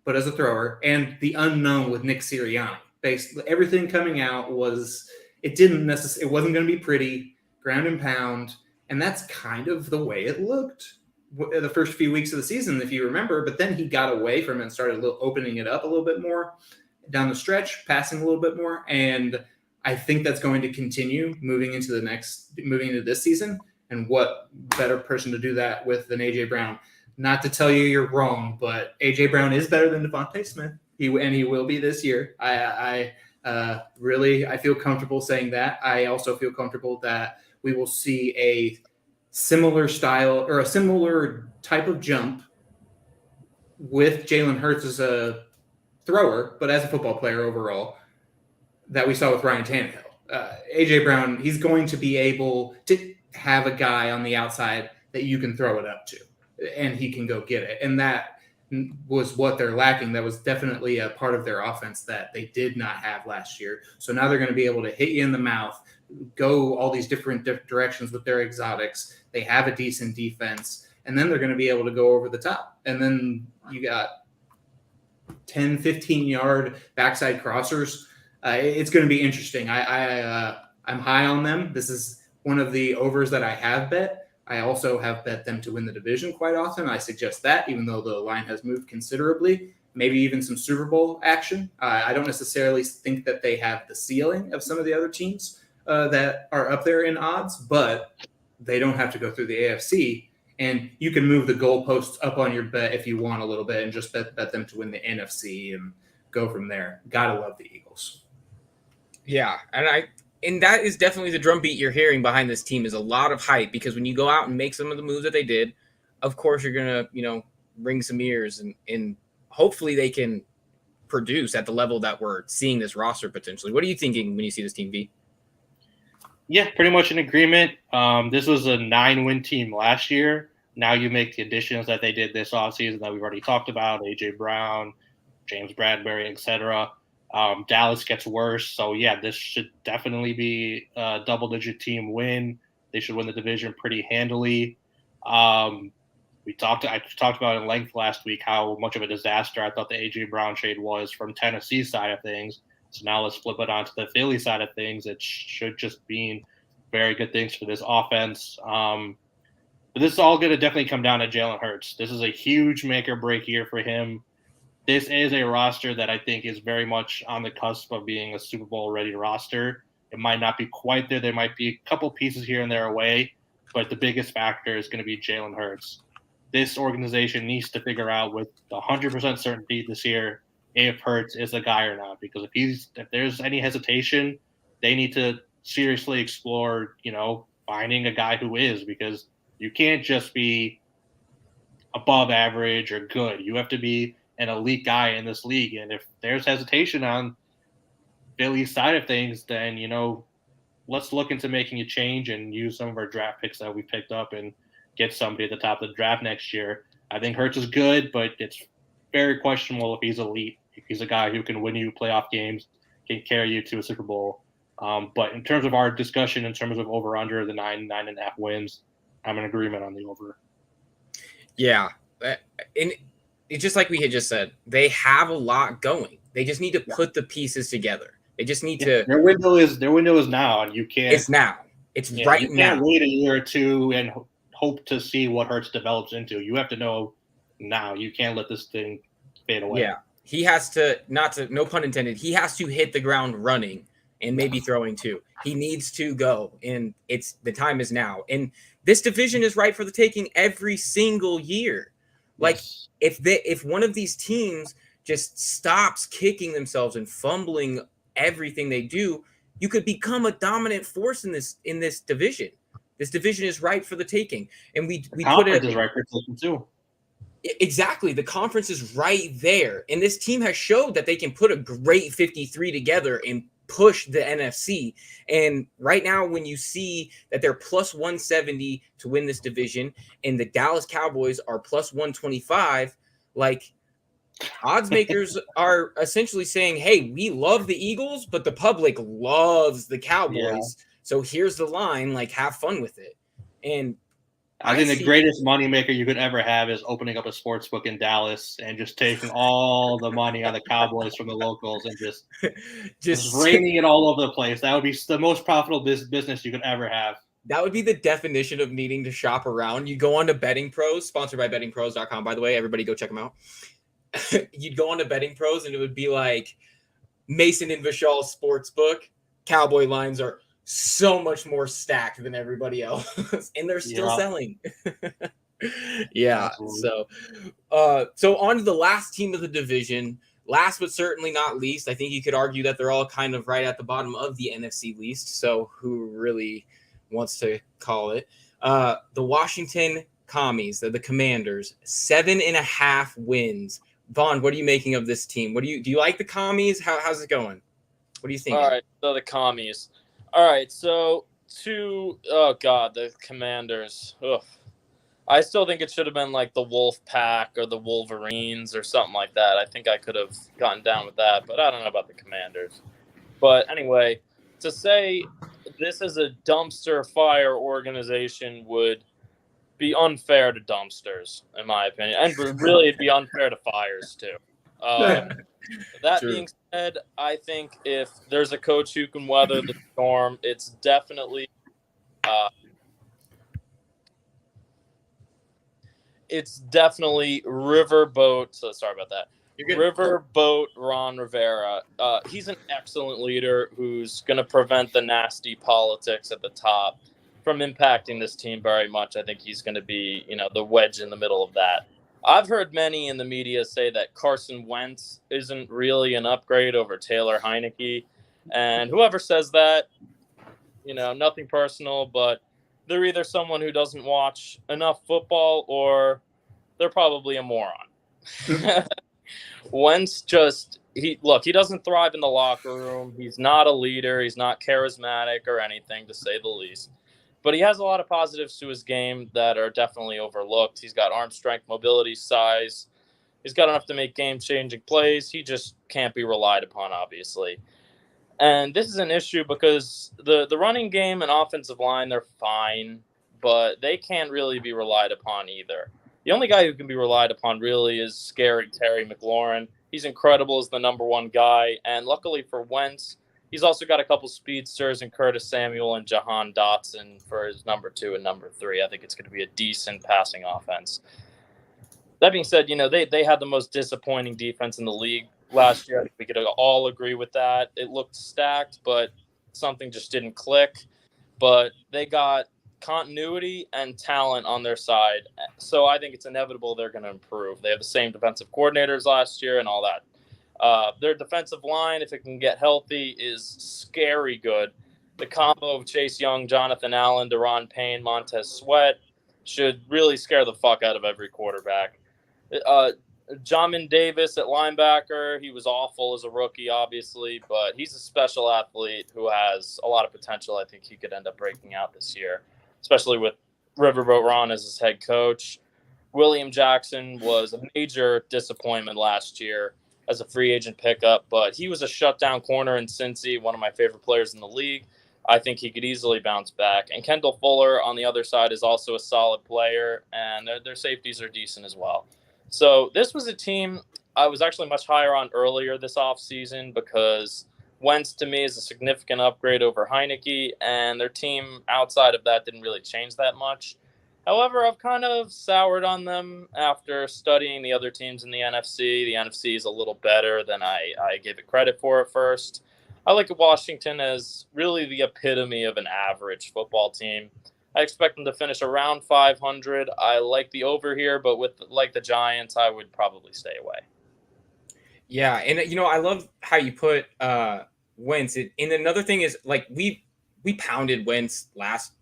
but as a thrower, and the unknown with Nick Sirianni. Basically, everything coming out was it wasn't going to be pretty, ground and pound, and that's kind of the way it looked the first few weeks of the season, if you remember. But then he got away from it and started opening it up a little bit more down the stretch, passing a little bit more, and I think that's going to continue moving into this season. And what better person to do that with than AJ Brown? Not to tell you you're wrong, but AJ Brown is better than Devontae Smith. He will be this year. I feel comfortable saying that. I also feel comfortable that we will see a similar style or a similar type of jump with Jalen Hurts as a thrower, but as a football player overall, that we saw with Ryan Tannehill. AJ Brown, he's going to be able to have a guy on the outside that you can throw it up to, and he can go get it. And that was what they're lacking. That was definitely a part of their offense that they did not have last year. So now they're going to be able to hit you in the mouth, go all these different directions with their exotics. They have a decent defense, and then they're going to be able to go over the top. And then you got 10, 15-yard backside crossers. It's going to be interesting. I'm high on them. This is one of the overs that I have bet. I also have bet them to win the division quite often. I suggest that, even though the line has moved considerably, maybe even some Super Bowl action. I don't necessarily think that they have the ceiling of some of the other teams that are up there in odds, but they don't have to go through the AFC. And you can move the goalposts up on your bet if you want a little bit and just bet them to win the NFC and go from there. Gotta love the Eagles. Yeah, and that is definitely the drumbeat you're hearing behind this team is a lot of hype, because when you go out and make some of the moves that they did, of course you're going to, ring some ears and hopefully they can produce at the level that we're seeing this roster potentially. What are you thinking when you see this team, V? Yeah, pretty much in agreement. This was a 9-win team last year. Now you make the additions that they did this offseason that we've already talked about, AJ Brown, James Bradbury, etc. Dallas gets worse. So, yeah, this should definitely be a double-digit team win. They should win the division pretty handily. I talked about in length last week how much of a disaster I thought the A.J. Brown trade was from Tennessee's side of things. So now let's flip it onto the Philly side of things. It should just mean very good things for this offense. But this is all going to definitely come down to Jalen Hurts. This is a huge make-or-break year for him. This is a roster that I think is very much on the cusp of being a Super Bowl-ready roster. It might not be quite there. There might be a couple pieces here and there away, but the biggest factor is going to be Jalen Hurts. This organization needs to figure out with 100% certainty this year if Hurts is a guy or not. Because if there's any hesitation, they need to seriously explore, finding a guy who is, because you can't just be above average or good. You have to be an elite guy in this league. And if there's hesitation on Philly's side of things, then, let's look into making a change and use some of our draft picks that we picked up and get somebody at the top of the draft next year. I think Hurts is good, but it's very questionable if he's elite, if he's a guy who can win you playoff games, can carry you to a Super Bowl. But in terms of our discussion, in terms of over-under, the 9.5 wins, I'm in agreement on the over. Yeah. And it's just like we had just said, they have a lot going. They just need to put the pieces together. They just need to. Their window is now, and you can't. It's now. It's right you now. Can't wait a year or two and hope to see what Hurts develops into. You have to know now. You can't let this thing fade away. Yeah, he has to no pun intended. He has to hit the ground running and maybe throwing too. He needs to go, and the time is now. And this division is right for the taking every single year. Like if one of these teams just stops kicking themselves and fumbling everything they do, you could become a dominant force in this division. This division is right for the taking, and we put it is right for taking too. Exactly, the conference is right there, and this team has showed that they can put a great 53 together and push the NFC. And right now, when you see that they're plus 170 to win this division, and the Dallas Cowboys are plus 125, like odds makers are essentially saying, hey, we love the Eagles, but the public loves the Cowboys. Yeah. So here's the line, like have fun with it. And I think the greatest moneymaker you could ever have is opening up a sports book in Dallas and just taking all the money on the Cowboys from the locals and just raining it all over the place. That would be the most profitable business you could ever have. That would be the definition of needing to shop around. You go on to Betting Pros, sponsored by bettingpros.com, by the way. Everybody go check them out. You'd go on to Betting Pros, and it would be like Mason and Vishaal Sportsbook. Cowboy lines are so much more stacked than everybody else, and they're still selling. Yeah. Absolutely. So on to the last team of the division. Last but certainly not least, I think you could argue that they're all kind of right at the bottom of the NFC least. So who really wants to call it? The Washington Commies, the Commanders, 7.5 wins. Vaughan, what are you making of this team? Do you like the Commies? How's it going? What do you think? All right, so the Commies. All right, so the Commanders. Ugh. I still think it should have been like the Wolf Pack or the Wolverines or something like that. I think I could have gotten down with that, but I don't know about the Commanders. But anyway, to say this is a dumpster fire organization would be unfair to dumpsters, in my opinion. And really, it'd be unfair to fires, too. That True. Being said, I think if there's a coach who can weather the storm, it's definitely Riverboat. So sorry about that. Riverboat Ron Rivera. He's an excellent leader who's going to prevent the nasty politics at the top from impacting this team very much. I think he's going to be, the wedge in the middle of that. I've heard many in the media say that Carson Wentz isn't really an upgrade over Taylor Heineke. And whoever says that, nothing personal, but they're either someone who doesn't watch enough football or they're probably a moron. Wentz he doesn't thrive in the locker room. He's not a leader. He's not charismatic or anything, to say the least. But he has a lot of positives to his game that are definitely overlooked. He's got arm strength, mobility, size. He's got enough to make game-changing plays. He just can't be relied upon, obviously. And this is an issue because the running game and offensive line, they're fine, but they can't really be relied upon either. The only guy who can be relied upon really is scary Terry McLaurin. He's incredible as the number one guy. And luckily for Wentz, he's also got a couple speedsters in Curtis Samuel and Jahan Dotson for his number 2 and number 3. I think it's going to be a decent passing offense. That being said, they had the most disappointing defense in the league last year. I think we could all agree with that. It looked stacked, but something just didn't click. But they got continuity and talent on their side. So I think it's inevitable they're going to improve. They have the same defensive coordinators last year and all that. Their defensive line, if it can get healthy, is scary good. The combo of Chase Young, Jonathan Allen, Deron Payne, Montez Sweat should really scare the fuck out of every quarterback. Jamin Davis at linebacker, he was awful as a rookie, obviously, but he's a special athlete who has a lot of potential. I think he could end up breaking out this year, especially with Riverboat Ron as his head coach. William Jackson was a major disappointment last year as a free agent pickup, but he was a shutdown corner in Cincy, one of my favorite players in the league. I think he could easily bounce back. And Kendall Fuller on the other side is also a solid player, and their safeties are decent as well. So this was a team I was actually much higher on earlier this offseason because Wentz, to me, is a significant upgrade over Heineke, and their team outside of that didn't really change that much. However, I've kind of soured on them after studying the other teams in the NFC. The NFC is a little better than I gave it credit for at first. I like Washington as really the epitome of an average football team. I expect them to finish around 500. I like the over here, but with like the Giants, I would probably stay away. Yeah, and I love how you put Wentz. And another thing is, like, we pounded Wentz last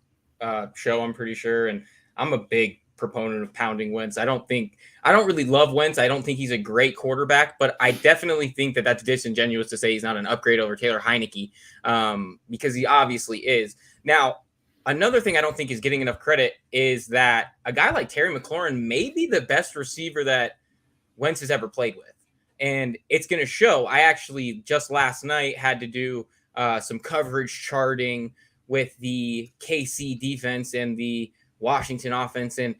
show, I'm pretty sure, and I'm a big proponent of pounding Wentz. I don't really love Wentz. I don't think he's a great quarterback, but I definitely think that that's disingenuous to say he's not an upgrade over Taylor Heineke, because he obviously is. Now, another thing I don't think is getting enough credit is that a guy like Terry McLaurin may be the best receiver that Wentz has ever played with. And it's going to show. I actually just last night had to do some coverage charting with the KC defense and the Washington offense. And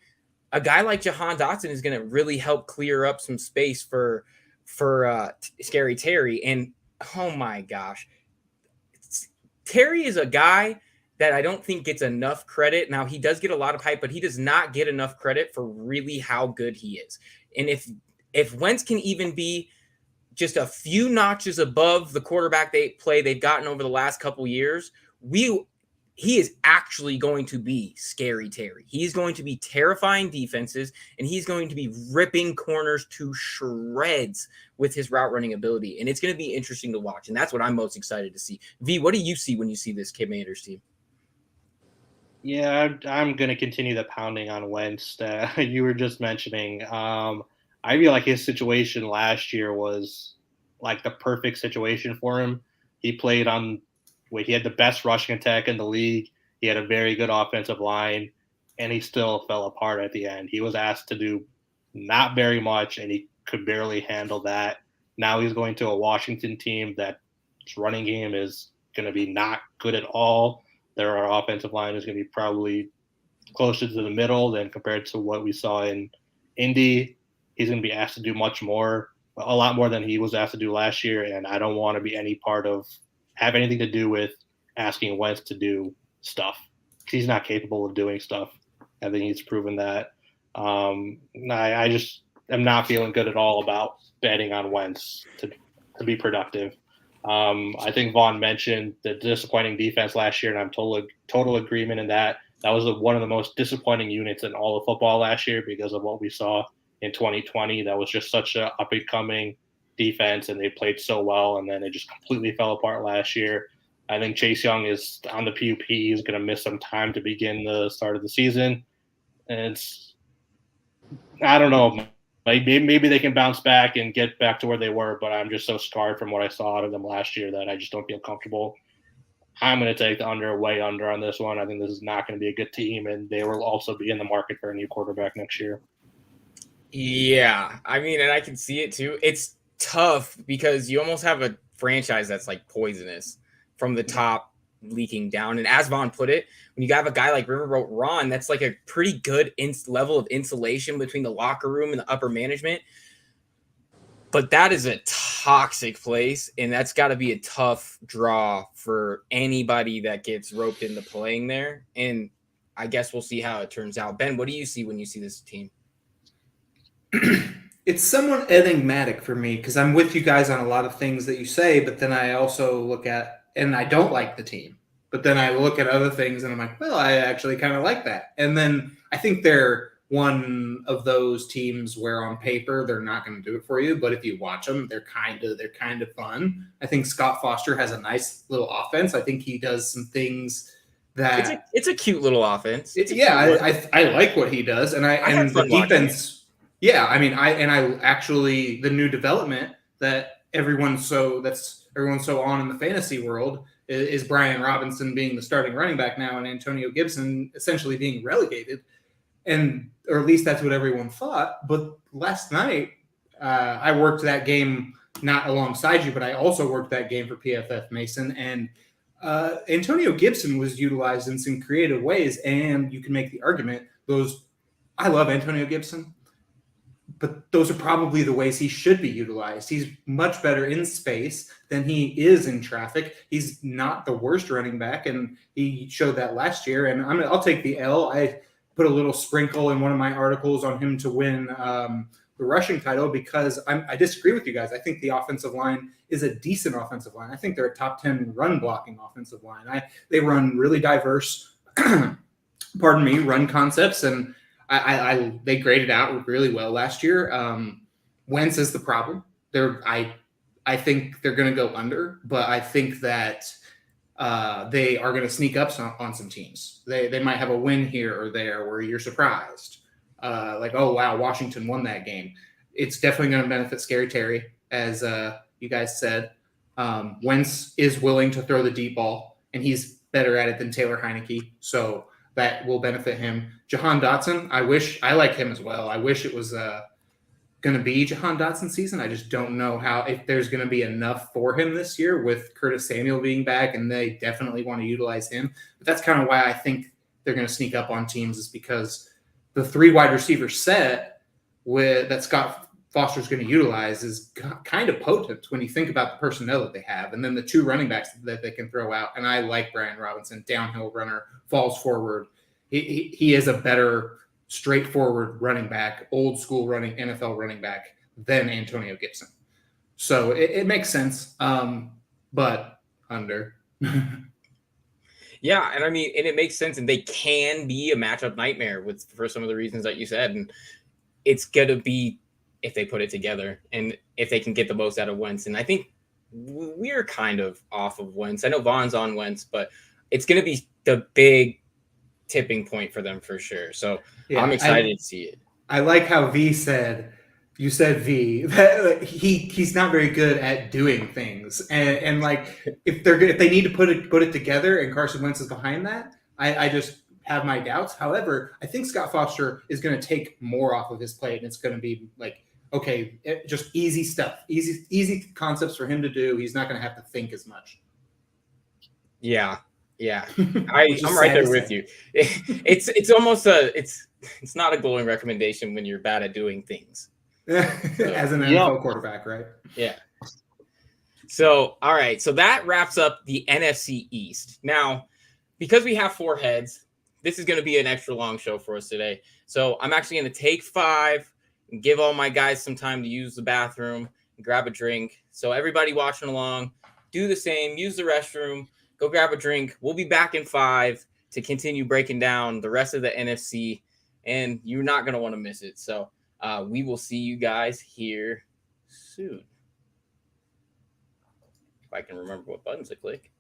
a guy like Jahan Dotson is going to really help clear up some space for Scary Terry. And oh my gosh, Terry is a guy that I don't think gets enough credit. Now, he does get a lot of hype, but he does not get enough credit for really how good he is. And if Wentz can even be just a few notches above the quarterback they've gotten over the last couple years, he is actually going to be Scary Terry. He's going to be terrifying defenses, and he's going to be ripping corners to shreds with his route running ability. And it's going to be interesting to watch, and that's what I'm most excited to see. V, what do you see when you see this Commanders team? Yeah, I'm going to continue the pounding on Wentz that you were just mentioning. I feel like his situation last year was like the perfect situation for him. He played he had the best rushing attack in the league. He had a very good offensive line, and he still fell apart at the end. He was asked to do not very much, and he could barely handle that. Now he's going to a Washington team that's running game is going to be not good at all. Their offensive line is going to be probably closer to the middle than compared to what we saw in Indy. He's going to be asked to do a lot more than he was asked to do last year, and I don't want to be have anything to do with asking Wentz to do stuff. He's not capable of doing stuff. I think he's proven that. I just am not feeling good at all about betting on Wentz to be productive. I think Vaughan mentioned the disappointing defense last year, and I'm total agreement in that. That was one of the most disappointing units in all of football last year because of what we saw in 2020. That was just such an up-and-coming defense, and they played so well, and then it just completely fell apart last year. I think Chase Young is on the PUP. He's going to miss some time to begin the start of the season. And I don't know. Maybe they can bounce back and get back to where they were, but I'm just so scarred from what I saw out of them last year that I just don't feel comfortable. I'm going to take the way under on this one. I think this is not going to be a good team, and they will also be in the market for a new quarterback next year. Yeah, I mean, and I can see it too. It's tough because you almost have a franchise that's like poisonous from the top leaking down. And as Vaughan put it, when you have a guy like Riverboat Ron, that's like a pretty good level of insulation between the locker room and the upper management. But that is a toxic place, and that's got to be a tough draw for anybody that gets roped into playing there. And I guess we'll see how it turns out. Ben, what do you see when you see this team? It's somewhat enigmatic for me because I'm with you guys on a lot of things that you say, but then I also look at, and I don't like the team, but then I look at other things and I'm like, well, I actually kind of like that. And then I think they're one of those teams where on paper they're not going to do it for you, but if you watch them, they're kind of fun. I think Scott Foster has a nice little offense. I think he does some things that it's a cute little offense. I like what he does, and the defense. Yeah, I mean, I actually the new development that everyone's so on in the fantasy world is Brian Robinson being the starting running back now and Antonio Gibson essentially being relegated, or at least that's what everyone thought. But last night, I worked that game not alongside you, but I also worked that game for PFF Mason, and Antonio Gibson was utilized in some creative ways, and you can make the argument I love Antonio Gibson. But those are probably the ways he should be utilized. He's much better in space than he is in traffic. He's not the worst running back, and he showed that last year. And I'll take the L. I put a little sprinkle in one of my articles on him to win the rushing title because I disagree with you guys. I think the offensive line is a decent offensive line. I think they're a top 10 run blocking offensive line. They run really diverse, run concepts, and they graded out really well last year. Wentz is the problem. I think they're going to go under, but I think that they are going to sneak up on some teams. They might have a win here or there where you're surprised. Like, oh, wow, Washington won that game. It's definitely going to benefit Scary Terry, as you guys said. Wentz is willing to throw the deep ball, and he's better at it than Taylor Heineke, so that will benefit him. Jahan Dotson, I like him as well. I wish it was going to be Jahan Dotson season. I just don't know if there's going to be enough for him this year with Curtis Samuel being back, and they definitely want to utilize him. But that's kind of why I think they're going to sneak up on teams, is because the 3 wide receiver set that Scott Foster's going to utilize is kind of potent when you think about the personnel that they have. And then the 2 running backs that they can throw out. And I like Brian Robinson, downhill runner, falls forward. He is a better straightforward running back, old school NFL running back than Antonio Gibson. So it makes sense, but under. Yeah, and I mean, and it makes sense, and they can be a matchup nightmare for some of the reasons that you said, and it's gonna be if they put it together and if they can get the most out of Wentz. And I think we're kind of off of Wentz. I know Vaughn's on Wentz, but it's gonna be the big tipping point for them for sure. So yeah, I'm excited to see it. I like how V said. You said V that he's not very good at doing things, and like if they need to put it together, and Carson Wentz is behind that, I just have my doubts. However, I think Scott Foster is going to take more off of his plate, and it's going to be like, okay, just easy stuff, easy concepts for him to do. He's not going to have to think as much. Yeah, I'm right there with you. It's almost it's not a glowing recommendation when you're bad at doing things. As an NFL quarterback, right? Yeah. So, all right. So that wraps up the NFC East. Now, because we have 4 heads, this is going to be an extra long show for us today. So I'm actually going to take 5 and give all my guys some time to use the bathroom and grab a drink. So everybody watching along, do the same. Use the restroom. Go grab a drink. We'll be back in 5 to continue breaking down the rest of the NFC, and you're not going to want to miss it. So we will see you guys here soon. If I can remember what buttons to click.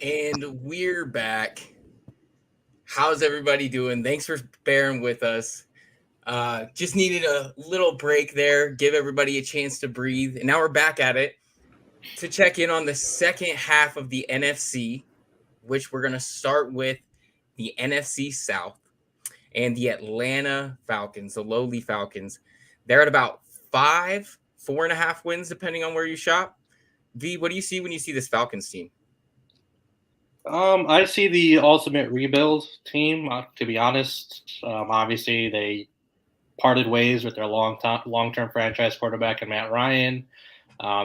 And we're back. How's everybody doing? Thanks for bearing with us. Just needed a little break there, give everybody a chance to breathe. And now we're back at it to check in on the second half of the NFC, which we're going to start with the NFC South and the Atlanta Falcons, the lowly Falcons. They're at about 4.5 wins, depending on where you shop. V, what do you see when you see this Falcons team? I see the ultimate rebuild team. To be honest, obviously they parted ways with their long-term franchise quarterback and Matt Ryan.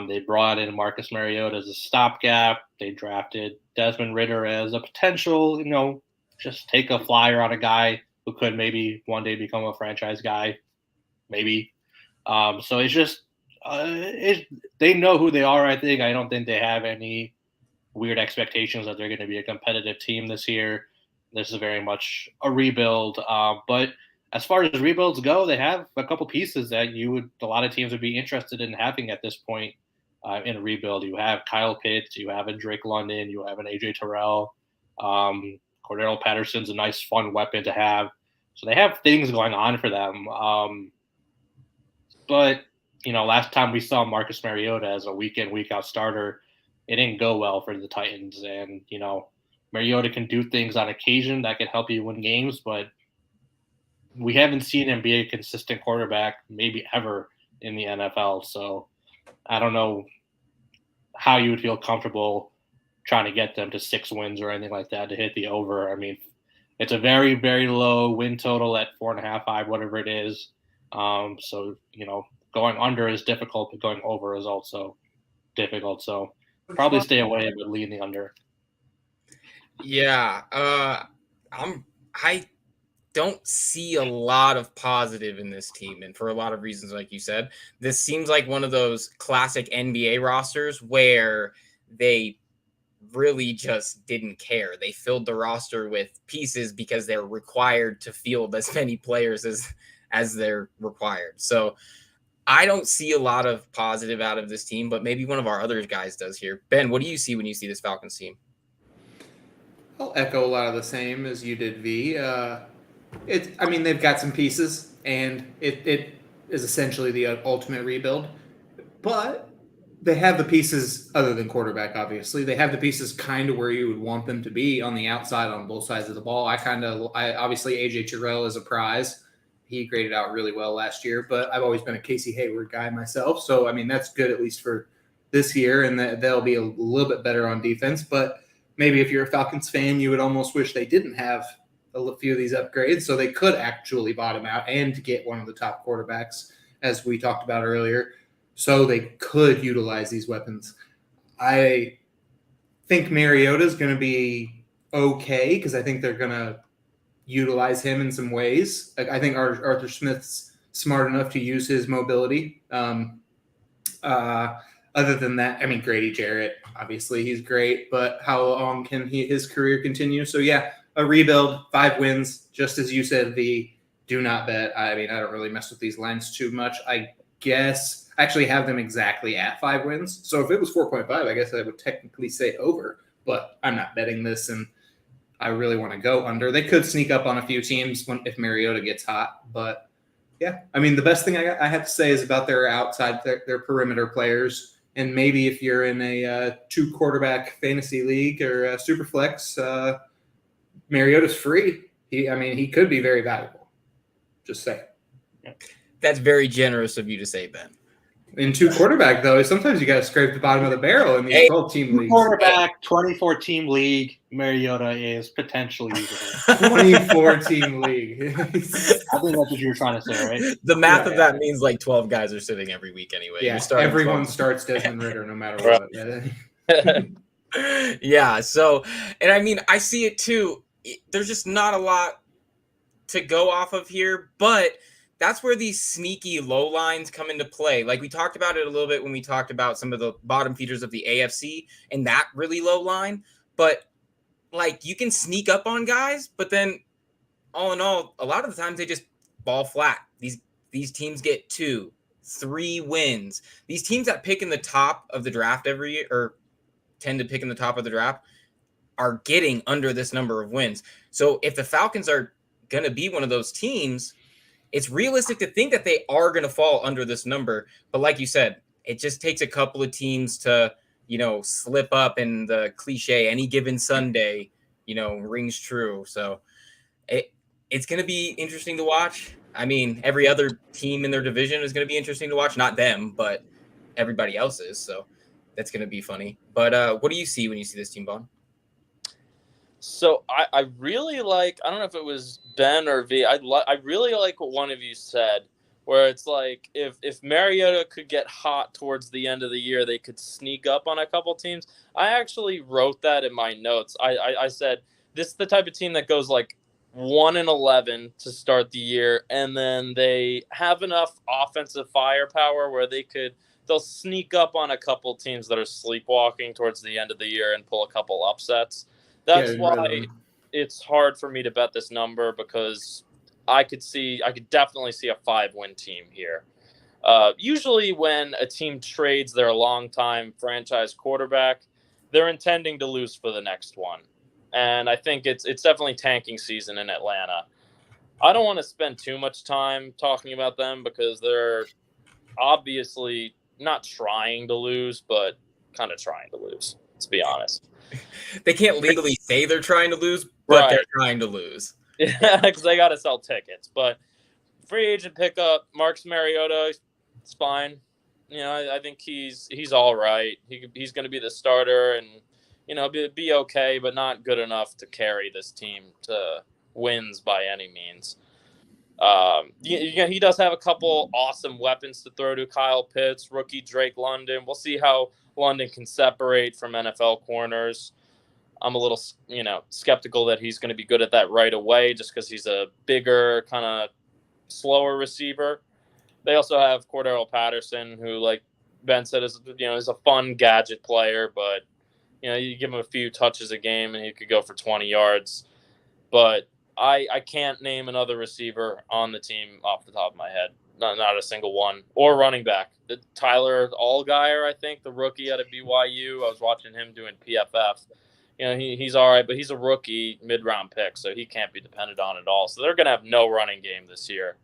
They brought in Marcus Mariota as a stopgap. They drafted Desmond Ridder as a potential, just take a flyer on a guy who could maybe one day become a franchise guy, maybe. So it's just they know who they are. I think. I don't think they have any weird expectations that they're going to be a competitive team this year. This is very much a rebuild. But as far as rebuilds go, they have a couple pieces that a lot of teams would be interested in having at this point in a rebuild. You have Kyle Pitts, you have a Drake London, you have an AJ Terrell. Cordero Patterson's a nice, fun weapon to have. So they have things going on for them. But, last time we saw Marcus Mariota as a week in, week out starter, it didn't go well for the Titans. And, Mariota can do things on occasion that can help you win games, but we haven't seen him be a consistent quarterback maybe ever in the NFL. So I don't know how you would feel comfortable trying to get them to 6 wins or anything like that to hit the over. I mean, it's a very, very low win total at 4.5, 5, whatever it is. So, going under is difficult, but going over is also difficult. So probably stay away, but lean the under. Yeah, I don't see a lot of positive in this team, and for a lot of reasons, like you said, this seems like one of those classic NBA rosters where they really just didn't care. They filled the roster with pieces because they're required to field as many players as they're required. So I don't see a lot of positive out of this team, but maybe one of our other guys does here. Ben, what do you see when you see this Falcons team? I'll echo a lot of the same as you did, V. They've got some pieces, and it is essentially the ultimate rebuild. But they have the pieces other than quarterback, obviously. They have the pieces kind of where you would want them to be on the outside on both sides of the ball. Obviously, AJ Terrell is a prize. He graded out really well last year, but I've always been a Casey Hayward guy myself. So, that's good at least for this year, and they'll be a little bit better on defense. But maybe if you're a Falcons fan, you would almost wish they didn't have a few of these upgrades so they could actually bottom out and get one of the top quarterbacks, as we talked about earlier, so they could utilize these weapons. I think Mariota is going to be okay because I think they're going to utilize him in some ways. I think Arthur Smith's smart enough to use his mobility. Other than that, Grady Jarrett, obviously he's great, but how long can his career continue? So yeah, a rebuild, 5 wins, just as you said, do not bet. I don't really mess with these lines too much. I guess I actually have them exactly at 5 wins. So if it was 4.5, I guess I would technically say over, but I'm not betting this, and I really want to go under. They could sneak up on a few teams if Mariota gets hot, but yeah, the best thing I have to say is about their outside, their perimeter players. And maybe if you're in a 2-quarterback fantasy league or a super flex, Mariota's free. He could be very valuable. Just say. That's very generous of you to say, Ben. In 2-quarterback, though, sometimes you got to scrape the bottom of the barrel in these 12-team leagues. Quarterback, 24-team league, Mariota is potentially usable. 24-team league. I think that's what you were trying to say, right? The math of that means like 12 guys are sitting every week anyway. Yeah, everyone starts Desmond Ridder no matter what. Yeah, so, and I see it too. There's just not a lot to go off of here, but that's where these sneaky low lines come into play. Like we talked about it a little bit when we talked about some of the bottom feeders of the AFC and that really low line. But like you can sneak up on guys, but then all in all, a lot of the times they just fall flat. These teams get 2, 3 wins. These teams that pick in the top of the draft every year or tend to pick in the top of the draft, are getting under this number of wins. So if the Falcons are going to be one of those teams, it's realistic to think that they are going to fall under this number. But like you said, it just takes a couple of teams to, slip up, and the cliche, any given Sunday, rings true. So it's going to be interesting to watch. I mean, every other team in their division is going to be interesting to watch. Not them, but everybody else is. So that's going to be funny. But what do you see when you see this team, Vaughan? So I really like, I don't know if it was Ben or V, I really like what one of you said, where it's like if Mariota could get hot towards the end of the year, they could sneak up on a couple teams. I actually wrote that in my notes. I said, this is the type of team that goes like 1-11 to start the year, and then they have enough offensive firepower where they'll sneak up on a couple teams that are sleepwalking towards the end of the year and pull a couple upsets. That's why it's hard for me to bet this number, because I could definitely see a 5-win team here. Usually when a team trades their longtime franchise quarterback, they're intending to lose for the next one. And I think it's definitely tanking season in Atlanta. I don't want to spend too much time talking about them because they're obviously not trying to lose, but kind of trying to lose, to be honest. They can't legally say they're trying to lose, but they're trying to lose. Yeah, because they got to sell tickets. But free agent pickup, Marcus Mariota, it's fine. I think he's all right. He's going to be the starter and, be okay, but not good enough to carry this team to wins by any means. He does have a couple awesome weapons to throw to. Kyle Pitts, rookie Drake London. We'll see how London can separate from NFL corners. I'm a little, skeptical that he's going to be good at that right away, just because he's a bigger, kind of slower receiver. They also have Cordero Patterson, who, like Ben said, is a fun gadget player, but you give him a few touches a game and he could go for 20 yards. But I can't name another receiver on the team off the top of my head. Not a single one. Or running back. Tyler Allgeier, I think, the rookie out of BYU. I was watching him doing PFF. He's all right, but he's a rookie mid-round pick, so he can't be depended on at all. So they're going to have no running game this year.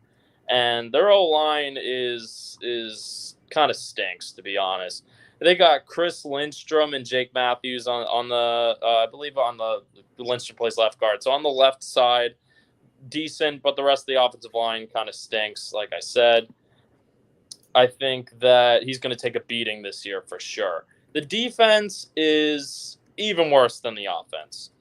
And their O-line is kind of stinks, to be honest. They got Chris Lindstrom and Jake Matthews on the I believe on the Lindstrom plays left guard. So on the left side, decent, but the rest of the offensive line kind of stinks, like I said. I think that he's going to take a beating this year for sure. The defense is even worse than the offense.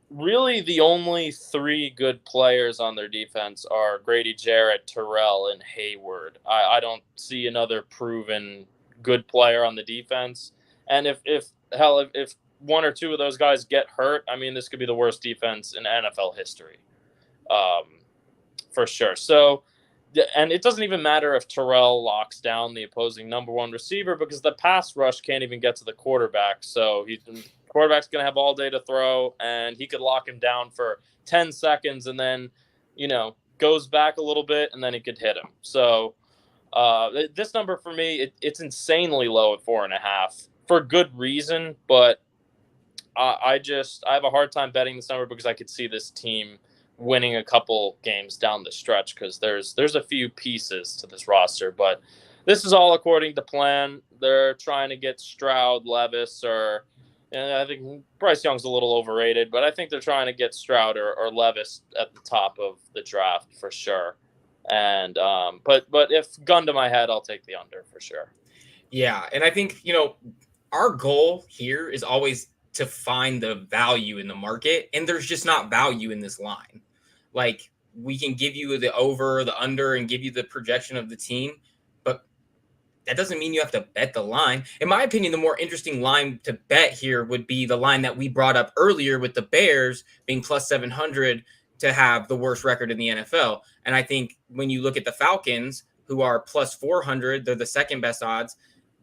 Really, the only three good players on their defense are Grady Jarrett, Terrell, and Hayward. I don't see another proven good player on the defense. And if one or two of those guys get hurt, I mean, this could be the worst defense in NFL history, for sure. So, and it doesn't even matter if Terrell locks down the opposing number one receiver, because the pass rush can't even get to the quarterback. So quarterback's going to have all day to throw, and he could lock him down for 10 seconds and then, goes back a little bit, and then he could hit him. So this number for me, it's insanely low at 4.5 for good reason, but I have a hard time betting this number because I could see this team winning a couple games down the stretch, because there's a few pieces to this roster, but this is all according to plan. They're trying to get Stroud, Levis, and I think Bryce Young's a little overrated, but I think they're trying to get Stroud or Levis at the top of the draft for sure. And but if gun to my head, I'll take the under for sure. Yeah, and I think our goal here is always to find the value in the market, and there's just not value in this line. Like, we can give you the over, the under, and give you the projection of the team, but that doesn't mean you have to bet the line. In my opinion, the more interesting line to bet here would be the line that we brought up earlier with the Bears being plus 700 to have the worst record in the NFL. And I think when you look at the Falcons, who are plus 400, they're the second best odds.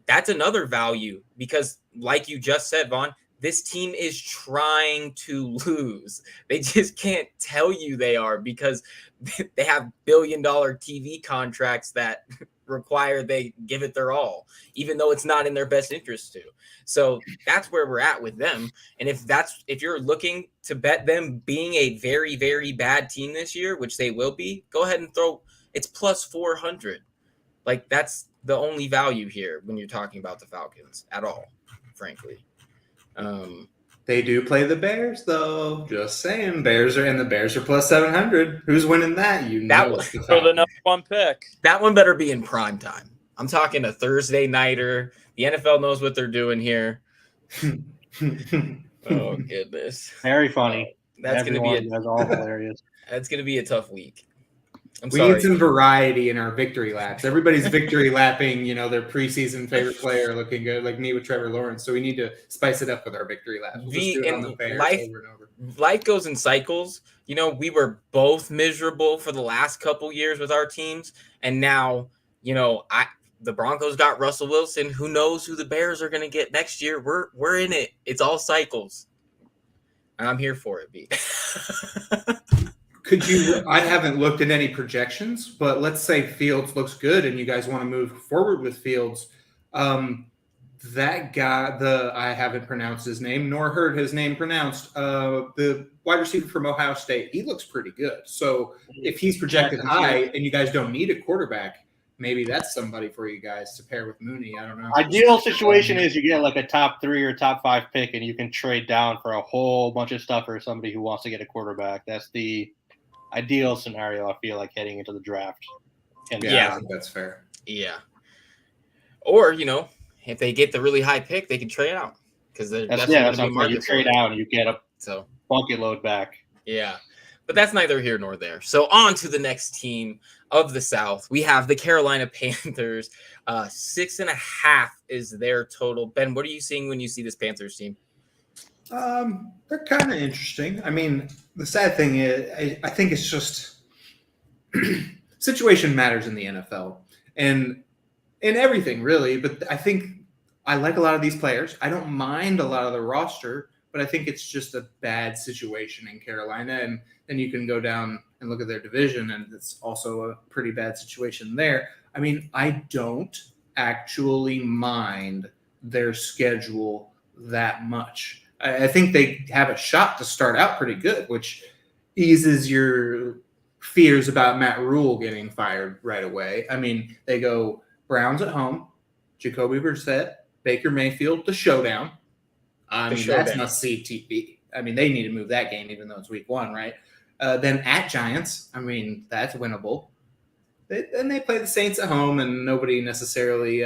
That's another value because, like you just said, Vaughan, this team is trying to lose. They just can't tell you they are because they have billion-dollar TV contracts that require they give it their all, even though it's not in their best interest to. So that's where we're at with them. And if you're looking to bet them being a very, very bad team this year, which they will be, go ahead and it's plus 400. Like, that's the only value here when you're talking about the Falcons at all, frankly. They do play the Bears, though. Just saying, Bears are plus 700. Who's winning that? For the number one pick. That one better be in prime time. I'm talking a Thursday nighter. The NFL knows what they're doing here. Oh goodness, very funny. That's going to be all hilarious. That's going to be a tough week. We need some variety in our victory laps. Everybody's victory lapping, their preseason favorite player looking good, like me with Trevor Lawrence. So we need to spice it up with our victory laps. We'll just do it on the Bears over and over. Life goes in cycles. We were both miserable for the last couple years with our teams, and now, the Broncos got Russell Wilson. Who knows who the Bears are going to get next year? We're in it. It's all cycles, and I'm here for it, B. I haven't looked at any projections, but let's say Fields looks good and you guys want to move forward with Fields. That guy, I haven't pronounced his name nor heard his name pronounced, the wide receiver from Ohio State, he looks pretty good. So if he's projected high and you guys don't need a quarterback, maybe that's somebody for you guys to pair with Mooney. I don't know. Ideal situation is you get like a top 3 or top 5 pick and you can trade down for a whole bunch of stuff for somebody who wants to get a quarterback. That's the ideal scenario, I feel like, heading into the draft. Yeah, I think that's fair. Yeah. Or, if they get the really high pick, they can trade out. Because that's what you trade out and you get a bucket load back. Yeah. But that's neither here nor there. So on to the next team of the South. We have the Carolina Panthers. 6.5 is their total. Ben, what are you seeing when you see this Panthers team? They're kind of interesting. I mean, the sad thing is, I think it's just situation matters in the NFL and in everything, really. But I think I like a lot of these players. I don't mind a lot of the roster, but I think it's just a bad situation in Carolina. And then you can go down and look at their division, and it's also a pretty bad situation there. I mean, I don't actually mind their schedule that much. I think they have a shot to start out pretty good, which eases your fears about Matt Rule getting fired right away. I mean, they go Browns at home, Jacoby Brissett, Baker Mayfield, the showdown. That's must-see TV. I mean, they need to move that game, even though it's week 1, right? Then at Giants, I mean, that's winnable. Then they play the Saints at home, and nobody necessarily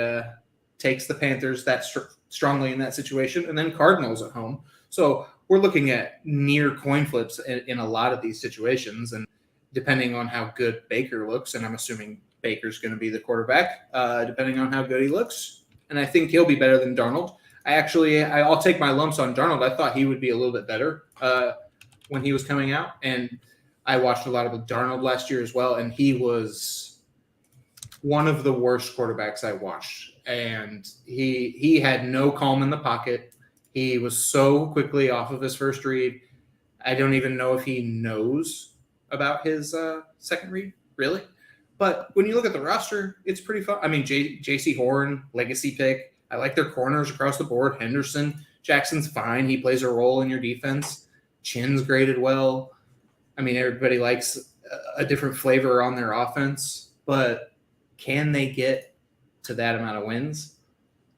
takes the Panthers that strongly in that situation, and then Cardinals at home. So we're looking at near coin flips in a lot of these situations, and depending on how good Baker looks, and I'm assuming Baker's going to be the quarterback, depending on how good he looks, and I think he'll be better than Darnold. I'll take my lumps on Darnold. I thought he would be a little bit better when he was coming out, and I watched a lot of Darnold last year as well, and he was one of the worst quarterbacks I watched. And he had no calm in the pocket. He was so quickly off of his first read. I don't even know if he knows about his second read, really. But when you look at the roster, it's pretty fun. I mean, J.C. Horn, legacy pick. I like their corners across the board. Henderson, Jackson's fine. He plays a role in your defense. Chin's graded well. I mean, everybody likes a different flavor on their offense. But can they get to that amount of wins?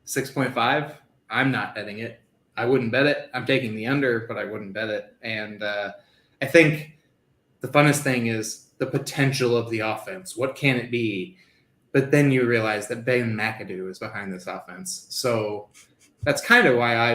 6.5, I'm not betting it. I wouldn't bet it. I'm taking the under, but I wouldn't bet it. And I think the funnest thing is the potential of the offense. What can it be? But then you realize that Ben McAdoo is behind this offense. So that's kind of why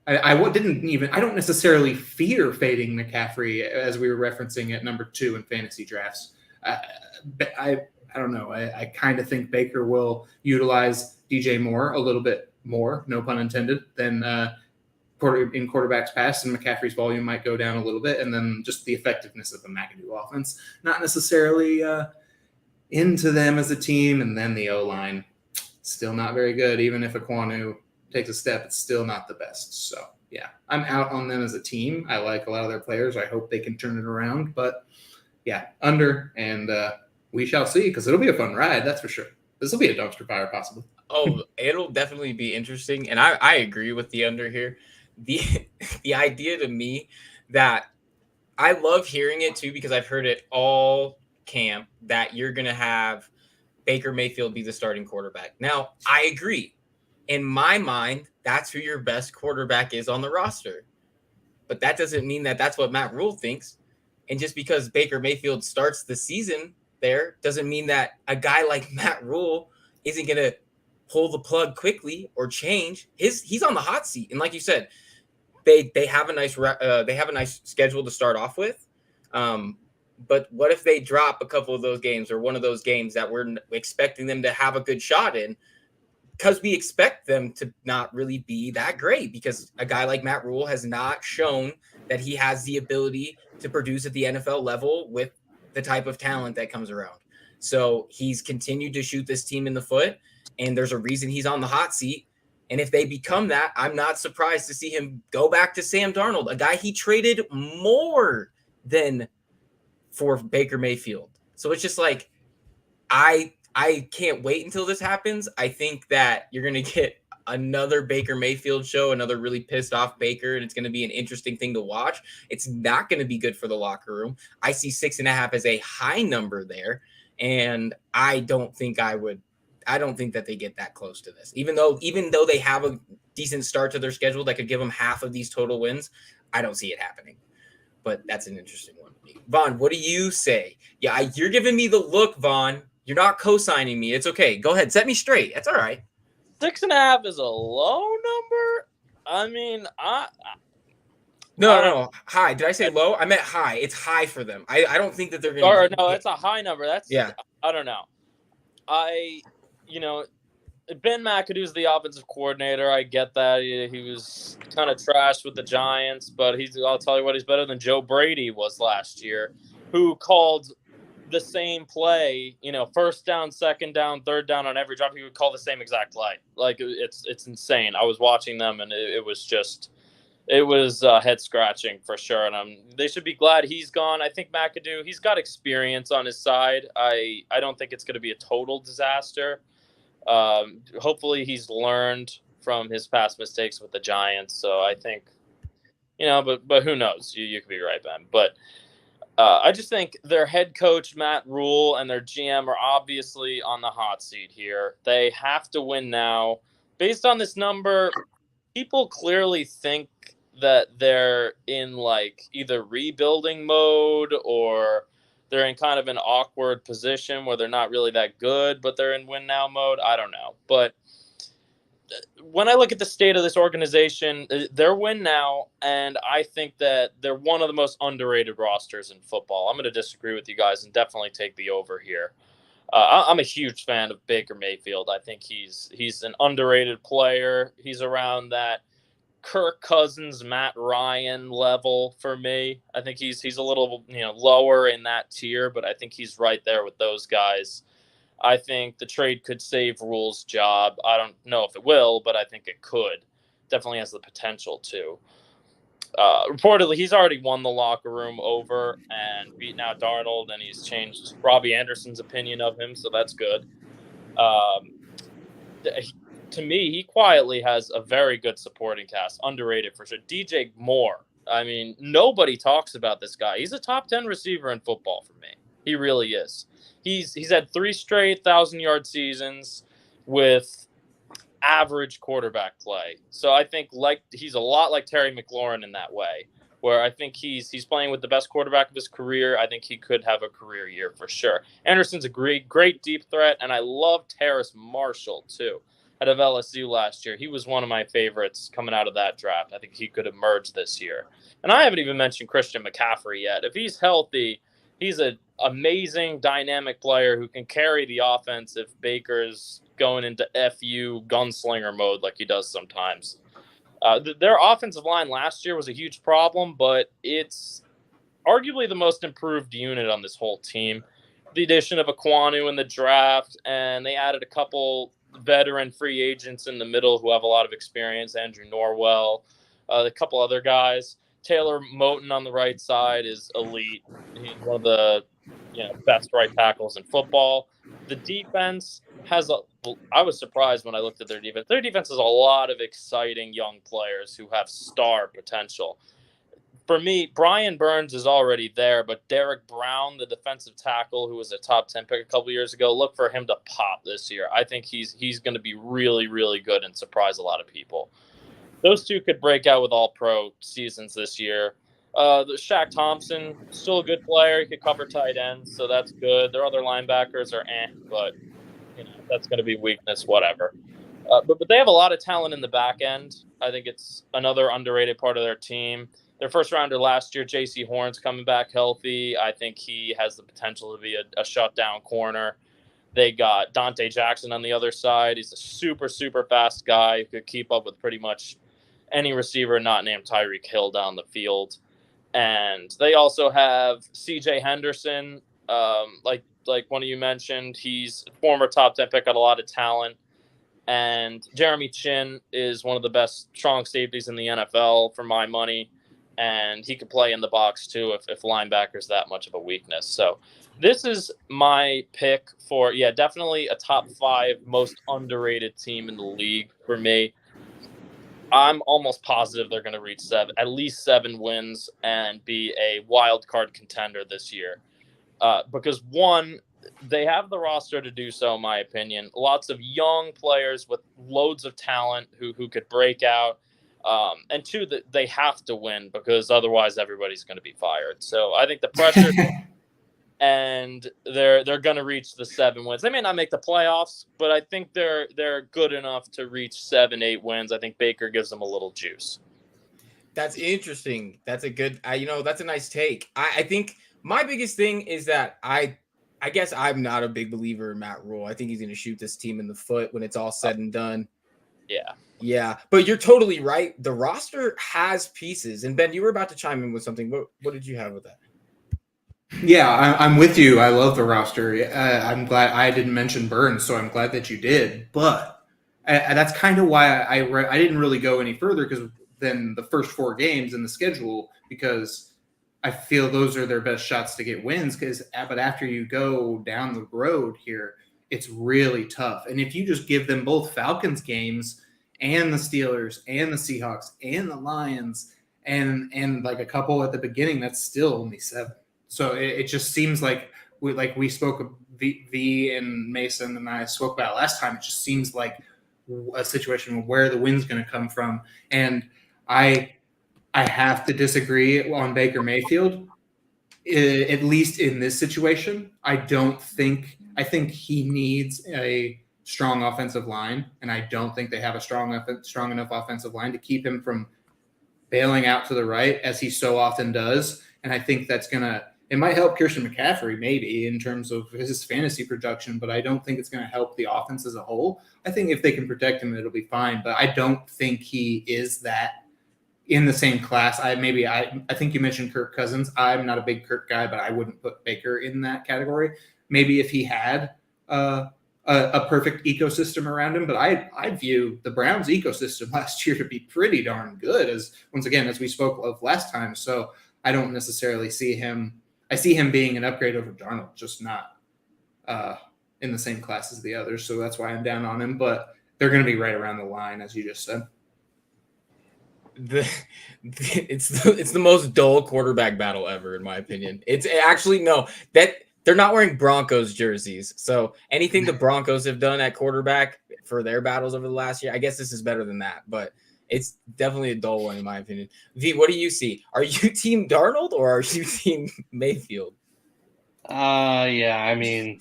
I don't necessarily fear fading McCaffrey, as we were referencing at number 2 in fantasy drafts. I don't know. I kind of think Baker will utilize DJ Moore a little bit more, no pun intended, than in quarterbacks past, and McCaffrey's volume might go down a little bit, and then just the effectiveness of the McAdoo offense. Not necessarily into them as a team, and then the O-line, still not very good. Even if Aquanu takes a step, it's still not the best. So, yeah, I'm out on them as a team. I like a lot of their players. I hope they can turn it around, but, yeah, under, and we shall see, because it'll be a fun ride, that's for sure. This will be a dumpster fire, possibly. Oh, it'll definitely be interesting, and I agree with the under here. The idea to me that I love hearing it too because I've heard it all camp that you're gonna have Baker Mayfield be the starting quarterback. Now, I agree. In my mind, that's who your best quarterback is on the roster. But that doesn't mean that that's what Matt Rule thinks. And just because Baker Mayfield starts the season there doesn't mean that a guy like Matt Rule isn't going to pull the plug quickly or change. He's on the hot seat. And like you said, they have a nice schedule to start off with. But what if they drop a couple of those games or one of those games that we're expecting them to have a good shot in? Because we expect them to not really be that great because a guy like Matt Rule has not shown that he has the ability to produce at the NFL level with the type of talent that comes around. So he's continued to shoot this team in the foot, and there's a reason he's on the hot seat. And if they become that, I'm not surprised to see him go back to Sam Darnold, a guy he traded more than for Baker Mayfield. So it's just like, I can't wait until this happens. I think that you're going to get another Baker Mayfield show, another really pissed off Baker, and it's going to be an interesting thing to watch. It's not going to be good for the locker room. I see 6.5 as a high number there, and I don't think that they get that close to this. Even though they have a decent start to their schedule that could give them half of these total wins, I don't see it happening. But that's an interesting one. Vaughan, what do you say? Yeah, you're giving me the look, Vaughan. You're not co-signing me. It's okay. Go ahead. Set me straight. That's all right. 6.5 is a low number. I mean, No. High. Did I say low? I meant high. It's high for them. I don't think that they're going to. Or no, it's a high number. That's yeah. I don't know. Ben McAdoo's the offensive coordinator. I get that. He was kind of trashed with the Giants, but I'll tell you what, he's better than Joe Brady was last year, who called the same play, first down, second down, third down on every drop. He would call the same exact play. Like, it's insane. I was watching them, and it was head scratching for sure. And they should be glad he's gone. I think McAdoo, he's got experience on his side. I don't think it's going to be a total disaster. Hopefully he's learned from his past mistakes with the Giants. So I think, but who knows? You could be right, Ben. But I just think their head coach, Matt Rule, and their GM are obviously on the hot seat here. They have to win now. Based on this number, people clearly think that they're in either rebuilding mode or they're in kind of an awkward position where they're not really that good, but they're in win now mode. I don't know. But when I look at the state of this organization, they're win now, and I think that they're one of the most underrated rosters in football. I'm going to disagree with you guys and definitely take the over here. I'm a huge fan of Baker Mayfield. I think he's an underrated player. He's around that Kirk Cousins, Matt Ryan level for me. I think he's a little lower in that tier, but I think he's right there with those guys. I think the trade could save Rule's job. I don't know if it will, but I think it could. Definitely has the potential to. Reportedly, he's already won the locker room over and beaten out Darnold, and he's changed Robbie Anderson's opinion of him, so that's good. To me, he quietly has a very good supporting cast, underrated for sure. DJ Moore, I mean, nobody talks about this guy. He's a top 10 receiver in football for me. He really is. He's had 3 straight 1,000-yard seasons with average quarterback play. So I think he's a lot like Terry McLaurin in that way, where I think he's playing with the best quarterback of his career. I think he could have a career year for sure. Anderson's a great deep threat, and I love Terrace Marshall too. Out of LSU last year, he was one of my favorites coming out of that draft. I think he could emerge this year. And I haven't even mentioned Christian McCaffrey yet. If he's healthy, he's an amazing, dynamic player who can carry the offense if Baker's going into FU gunslinger mode like he does sometimes. Their offensive line last year was a huge problem, but it's arguably the most improved unit on this whole team. The addition of Aquanu in the draft, and they added a couple veteran free agents in the middle who have a lot of experience. Andrew Norwell, a couple other guys. Taylor Moton on the right side is elite. He's one of the best right tackles in football. The defense, I was surprised when I looked at their defense. Their defense has a lot of exciting young players who have star potential. For me, Brian Burns is already there, but Derek Brown, the defensive tackle who was a top 10 pick a couple years ago, look for him to pop this year. I think he's going to be really, really good and surprise a lot of people. Those two could break out with all-pro seasons this year. The Shaq Thompson, still a good player. He could cover tight ends, so that's good. Their other linebackers are but that's going to be weakness, whatever. But they have a lot of talent in the back end. I think it's another underrated part of their team. Their first rounder last year, J.C. Horn's coming back healthy. I think he has the potential to be a shutdown corner. They got Dante Jackson on the other side. He's a super, super fast guy who could keep up with pretty much any receiver not named Tyreek Hill down the field. And they also have C.J. Henderson, like one of you mentioned. He's a former top 10 pick, got a lot of talent. And Jeremy Chin is one of the best strong safeties in the NFL for my money. And he could play in the box too if linebacker's that much of a weakness. So this is my pick for, definitely a top 5 most underrated team in the league for me. I'm almost positive they're going to reach at least 7 wins and be a wild card contender this year. Because one, they have the roster to do so, in my opinion. Lots of young players with loads of talent who could break out. And two, that they have to win because otherwise everybody's going to be fired. So I think the pressure and they're going to reach the 7 wins. They may not make the playoffs, but I think they're good enough to reach 7-8 wins. I think Baker gives them a little juice. That's interesting. That's a good, that's a nice take. I think my biggest thing is that I guess I'm not a big believer in Matt Rule. I think he's going to shoot this team in the foot when it's all said and done. Yeah, but you're totally right. The roster has pieces. And Ben, you were about to chime in with something. What did you have with that? Yeah, I'm with you. I love the roster. I'm glad I didn't mention Burns, so I'm glad that you did. But that's kind of why I didn't really go any further than the first 4 games in the schedule, because I feel those are their best shots to get wins. But after you go down the road here, it's really tough. And if you just give them both Falcons games and the Steelers and the Seahawks and the Lions and like a couple at the beginning, that's still only 7. So it just seems like we spoke, V and Mason and I spoke about last time. It just seems like a situation where the win's going to come from. And I have to disagree on Baker Mayfield, at least in this situation. I think he needs a strong offensive line, and I don't think they have a strong enough offensive line to keep him from bailing out to the right as he so often does. And I think it might help Christian McCaffrey maybe in terms of his fantasy production, but I don't think it's going to help the offense as a whole. I think if they can protect him, it'll be fine, but I don't think he is that in the same class. I think you mentioned Kirk Cousins. I'm not a big Kirk guy, but I wouldn't put Baker in that category. Maybe if he had a perfect ecosystem around him, but I view the Browns ecosystem last year to be pretty darn good, as we spoke of last time. So I don't necessarily see him. I see him being an upgrade over Darnold, just not in the same class as the others. So that's why I'm down on him, but they're going to be right around the line, as you just said. It's the most dull quarterback battle ever, in my opinion. It's actually that they're not wearing Broncos jerseys. So anything the Broncos have done at quarterback for their battles over the last year, I guess this is better than that, but it's definitely a dull one in my opinion. V, what do you see? Are you team Darnold or are you team Mayfield? Yeah, I mean,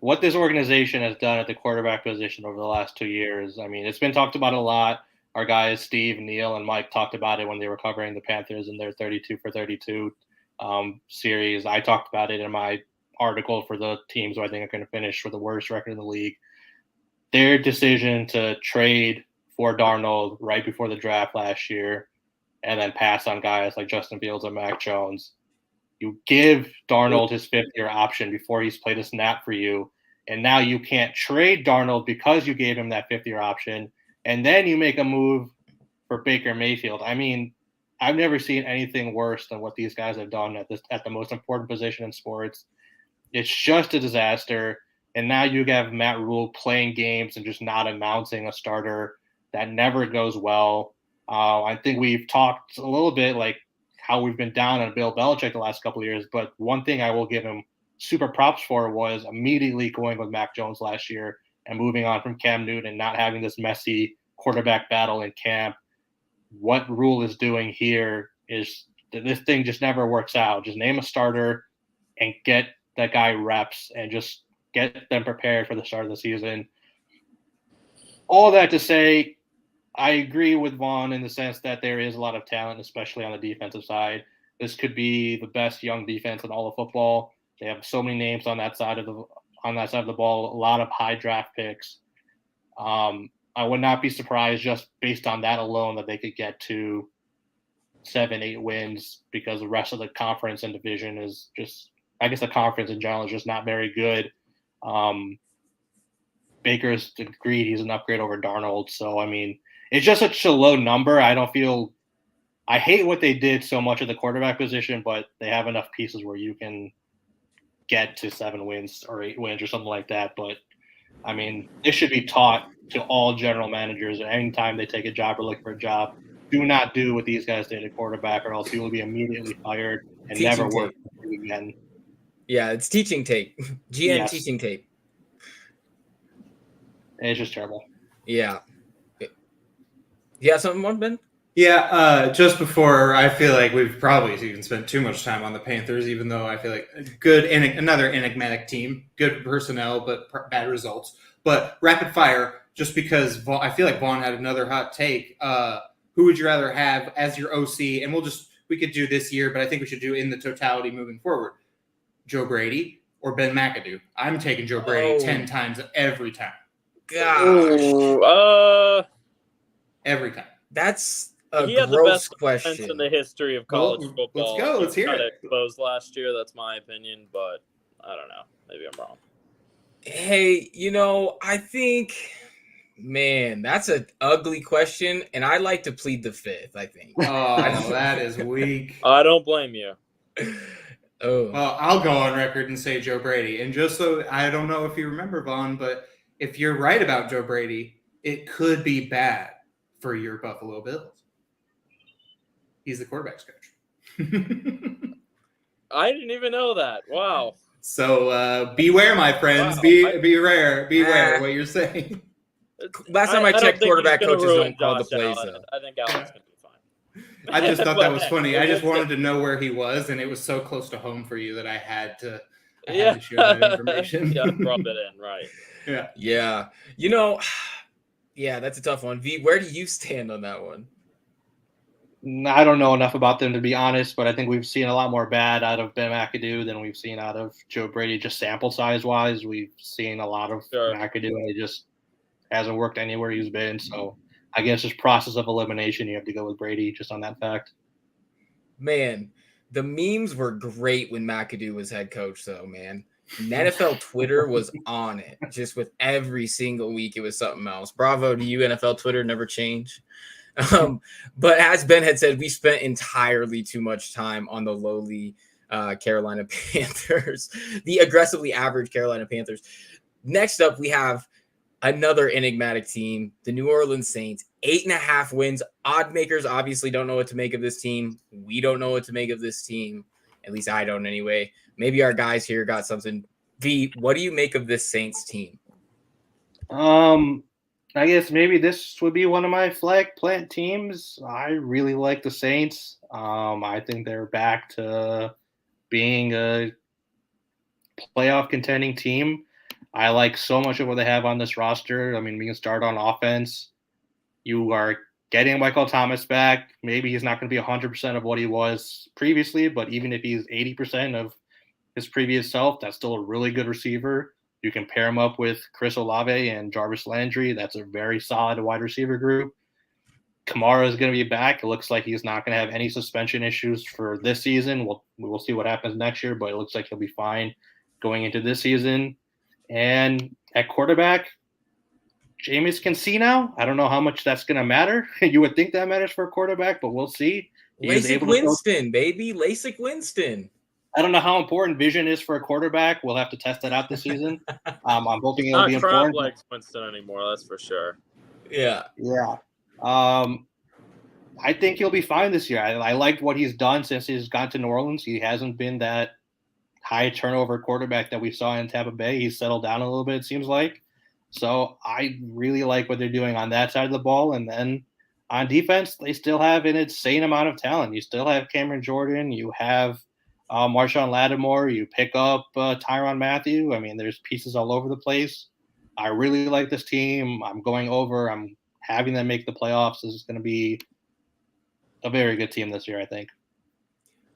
what this organization has done at the quarterback position over the last 2 years, I mean, it's been talked about a lot. Our guys, Steve, Neil, and Mike talked about it when they were covering the Panthers in their 32 for 32 series. I talked about it in my article for the teams who I think are going to finish with the worst record in the league. Their decision to trade for Darnold right before the draft last year and then pass on guys like Justin Fields and Mac Jones. You give Darnold his 5th-year option before he's played a snap for you, and now you can't trade Darnold because you gave him that 5th-year option, and then you make a move for Baker Mayfield. I mean, I've never seen anything worse than what these guys have done at the most important position in sports. It's just a disaster. And now you have Matt Rule playing games and just not announcing a starter. That never goes well. I think we've talked a little bit like how we've been down on Bill Belichick the last couple of years, but one thing I will give him super props for was immediately going with Mac Jones last year and moving on from Cam Newton and not having this messy quarterback battle in camp. What Rule is doing here is that this thing just never works out. Just name a starter and get that guy reps and just get them prepared for the start of the season. All that to say, I agree with Vaughan in the sense that there is a lot of talent, especially on the defensive side. This could be the best young defense in all of football. They have so many names on that side of the ball, a lot of high draft picks. I would not be surprised just based on that alone that they could get to 7-8 wins because the rest of the conference and division is just, I guess the conference in general is just not very good. Baker's agreed he's an upgrade over Darnold. So, I mean, it's just such a low number. I hate what they did so much at the quarterback position, but they have enough pieces where you can get to 7 wins or 8 wins or something like that. But, I mean, this should be taught to all general managers anytime they take a job or look for a job. Do not do what these guys did at quarterback or else you will be immediately fired and never work again. Yeah, it's teaching tape. GM teaching tape. It's just terrible. Yeah. You have something more, Ben? Yeah, just before, I feel like we've probably even spent too much time on the Panthers, even though I feel like another enigmatic team, good personnel, but bad results. But rapid fire, just because I feel like Vaughan had another hot take. Who would you rather have as your OC? And we could do this year, but I think we should do in the totality moving forward. Joe Brady or Ben McAdoo? I'm taking Joe Brady 10 times every time. Gosh. Every time. That's he had the best question in the history of college football. Let's go. Let's hear it. Exposed last year. That's my opinion, but I don't know. Maybe I'm wrong. Hey, I think, man, that's an ugly question, and I like to plead the fifth, I think. Oh, that is weak. I don't blame you. Oh. Well, I'll go on record and say Joe Brady. And just so I don't know if you remember, Vaughan, but if you're right about Joe Brady, it could be bad for your Buffalo Bills. He's the quarterback's coach. I didn't even know that. Wow. So beware, my friends. Wow. Beware what you're saying. Last time I checked, quarterback coaches don't call the plays. I think Allen's going to be fine. I just thought that was funny. I just wanted to know where he was, and it was so close to home for you that I had to share that information. Yeah, rub it in, right. Yeah. Yeah, that's a tough one. V, where do you stand on that one? I don't know enough about them, to be honest, but I think we've seen a lot more bad out of Ben McAdoo than we've seen out of Joe Brady, just sample size-wise. We've seen a lot of McAdoo, and it just hasn't worked anywhere he's been. So I guess just process of elimination, you have to go with Brady just on that fact. Man, the memes were great when McAdoo was head coach, though, man. And NFL Twitter was on it. Just with every single week, it was something else. Bravo to you, NFL Twitter, never change. But as Ben had said, we spent entirely too much time on the lowly Carolina Panthers, the aggressively average Carolina Panthers. Next up, we have another enigmatic team, the New Orleans Saints, 8.5 wins. Odd makers obviously don't know what to make of this team. We don't know what to make of this team. At least I don't anyway. Maybe our guys here got something. V, what do you make of this Saints team? I guess maybe this would be one of my flag plant teams. I really like the Saints. I think they're back to being a playoff contending team. I like so much of what they have on this roster. I mean, we can start on offense. You are getting Michael Thomas back. Maybe he's not going to be 100% of what he was previously, but even if he's 80% of his previous self, that's still a really good receiver. You can pair him up with Chris Olave and Jarvis Landry. That's a very solid wide receiver group. Kamara is going to be back. It looks like he's not going to have any suspension issues for this season. We'll see what happens next year, but it looks like he'll be fine going into this season. And at quarterback, Jameis can see now. I don't know how much that's going to matter. You would think that matters for a quarterback, but we'll see. LASIK Winston, baby. LASIK Winston. I don't know how important vision is for a quarterback. We'll have to test that out this season. I'm hoping it'll Not be crab important. legs Winston anymore, that's for sure. Yeah. Yeah. I think he'll be fine this year. I liked what he's done since he's gone to New Orleans. He hasn't been that high turnover quarterback that we saw in Tampa Bay. He's settled down a little bit, it seems like. So I really like what they're doing on that side of the ball. And then on defense, they still have an insane amount of talent. You still have Cameron Jordan. You have Marshawn Lattimore. You pick up Tyrann Mathieu. I mean, there's pieces all over the place. I really like this team. I'm going over. I'm having them make the playoffs. This is going to be a very good team this year, I think.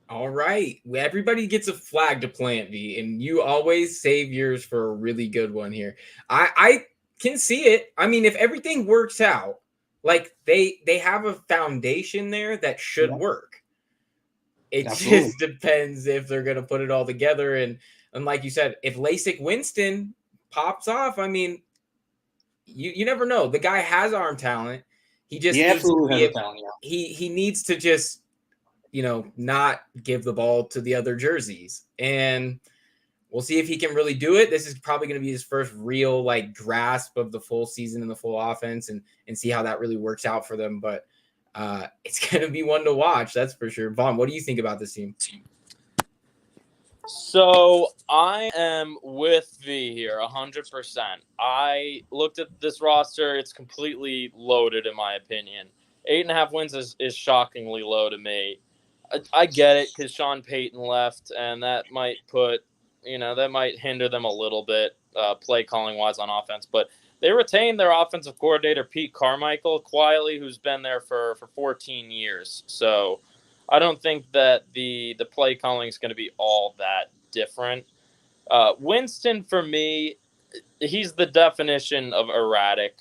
All right. Everybody gets a flag to plant, V, and you always save yours for a really good one here. I can see it. I mean, if everything works out, like they have a foundation there that should work. It Absolutely. just depends if they're going to put it all together. And like you said, if LASIK Winston pops off, I mean, you never know. The guy has arm talent. He just absolutely has talent. Yeah. He needs to just, not give the ball to the other jerseys. And we'll see if he can really do it. This is probably going to be his first real grasp of the full season and the full offense and see how that really works out for them. But it's going to be one to watch. That's for sure. Vaughan, what do you think about this team? So I am with V here 100%. I looked at this roster. It's completely loaded in my opinion. 8.5 wins is shockingly low to me. I get it because Sean Payton left, and that might hinder them a little bit play calling wise on offense. But they retained their offensive coordinator Pete Carmichael quietly, who's been there for 14 years. So I don't think that the play calling is going to be all that different. Winston, for me, he's the definition of erratic.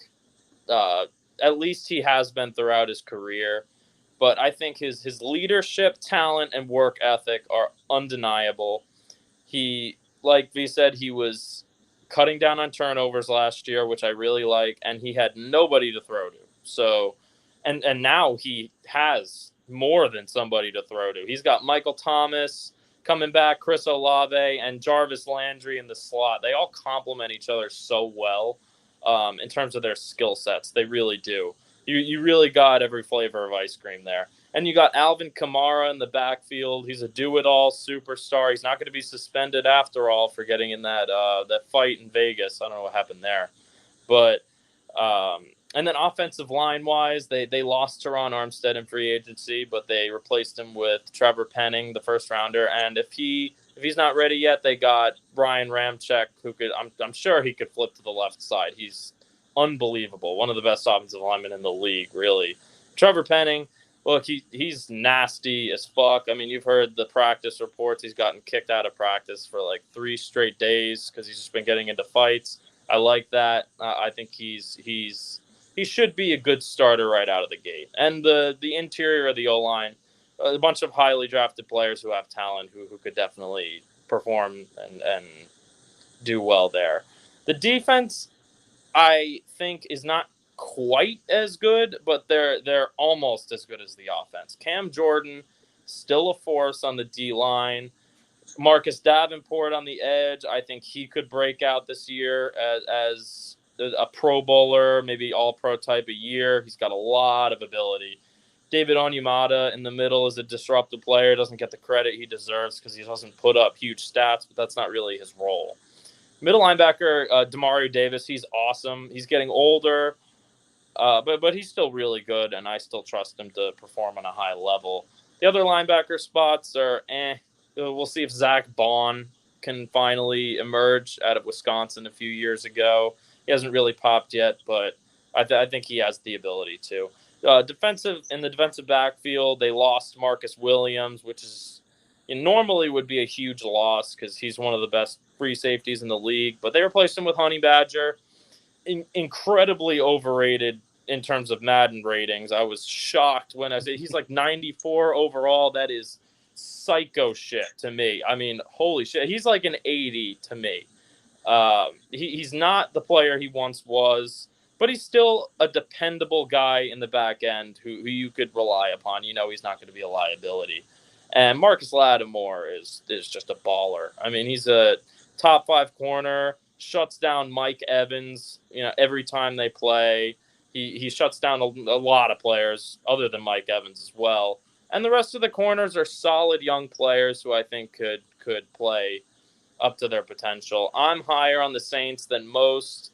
At least he has been throughout his career. But I think his leadership, talent, and work ethic are undeniable. He, like V said, he was cutting down on turnovers last year, which I really like, and he had nobody to throw to. So, and now he has more than somebody to throw to. He's got Michael Thomas coming back, Chris Olave, and Jarvis Landry in the slot. They all complement each other so well in terms of their skill sets. They really do. You really got every flavor of ice cream there. And you got Alvin Kamara in the backfield. He's a do-it-all superstar. He's not going to be suspended after all for getting in that fight in Vegas. I don't know what happened there. But and then offensive line-wise, they lost Teron Armstead in free agency, but they replaced him with Trevor Penning, the first-rounder. And if he's not ready yet, they got Brian Ramczyk, who I'm sure he could flip to the left side. He's unbelievable. One of the best offensive linemen in the league, really. Trevor Penning, look, he's nasty as fuck. I mean, you've heard the practice reports. He's gotten kicked out of practice for 3 straight days because he's just been getting into fights. I like that. I think he should be a good starter right out of the gate. And the interior of the O-line, a bunch of highly drafted players who have talent who could definitely perform and do well there. The defense, I think, is not quite as good, but they're almost as good as the offense. Cam Jordan, still a force on the D-line. Marcus Davenport on the edge. I think he could break out this year as a Pro Bowler, maybe All-Pro type a year. He's got a lot of ability. David Onyemata in the middle is a disruptive player. Doesn't get the credit he deserves because he doesn't put up huge stats, but that's not really his role. Middle linebacker, Demario Davis, he's awesome. He's getting older, but he's still really good, and I still trust him to perform on a high level. The other linebacker spots are We'll see if Zach Vaughan can finally emerge out of Wisconsin a few years ago. He hasn't really popped yet, but I think he has the ability to. In the defensive backfield, they lost Marcus Williams, which is normally would be a huge loss because he's one of the best free safeties in the league. But they replaced him with Honey Badger. Incredibly overrated in terms of Madden ratings. I was shocked when I said he's 94 overall. That is psycho shit to me. I mean, holy shit. He's an 80 to me. He's not the player he once was, but he's still a dependable guy in the back end who you could rely upon. He's not going to be a liability. And Marcus Lattimore is just a baller. I mean, he's a top 5 corner, shuts down Mike Evans, every time they play. He shuts down a lot of players other than Mike Evans as well. And the rest of the corners are solid young players who I think could play up to their potential. I'm higher on the Saints than most.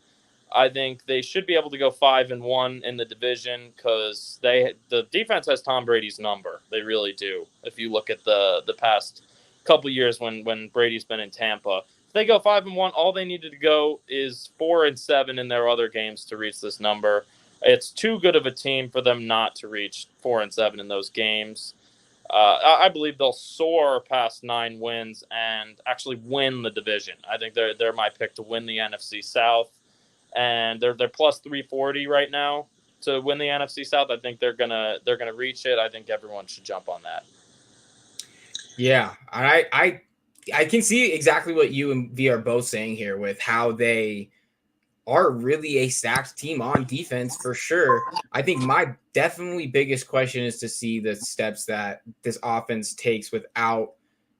I think they should be able to go 5-1 in the division because the defense has Tom Brady's number. They really do. If you look at the past couple years when Brady's been in Tampa, if they go 5-1, all they needed to go is 4-7 in their other games to reach this number. It's too good of a team for them not to reach 4-7 in those games. I believe they'll soar past 9 wins and actually win the division. I think they're my pick to win the NFC South, and they're plus 340 right now to win the NFC South. I think they're gonna reach it. I think everyone should jump on that. Yeah, I can see exactly what you and V are both saying here with how they are really a stacked team on defense for sure. I think my definitely biggest question is to see the steps that this offense takes without,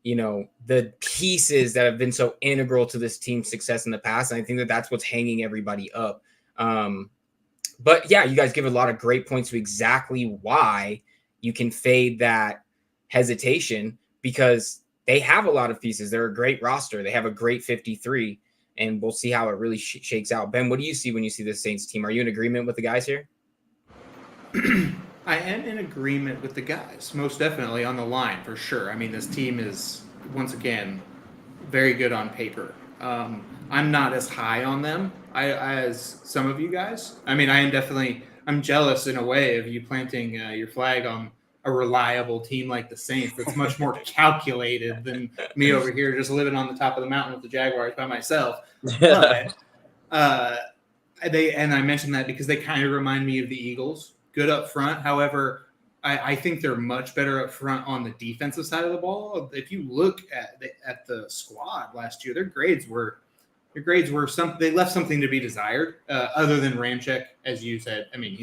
the pieces that have been so integral to this team's success in the past. And I think that that's what's hanging everybody up. But yeah, you guys give a lot of great points to exactly why you can fade that hesitation because they have a lot of pieces. They're a great roster. They have a great 53. And we'll see how it really shakes out. Ben, what do you see when you see the Saints team? Are you in agreement with the guys here? I am in agreement with the guys, most definitely on the line for sure. I mean, this team is, once again, very good on paper. I'm not as high on them as some of you guys. I mean, I'm jealous in a way of you planting your flag on a reliable team like the Saints that's much more calculated than me over here just living on the top of the mountain with the Jaguars by myself. But I mentioned that because they kind of remind me of the Eagles. Good up front. However, I think they're much better up front on the defensive side of the ball. If you look at the squad last year, their grades were they left something to be desired. Other than Ramczyk, as you said. I mean,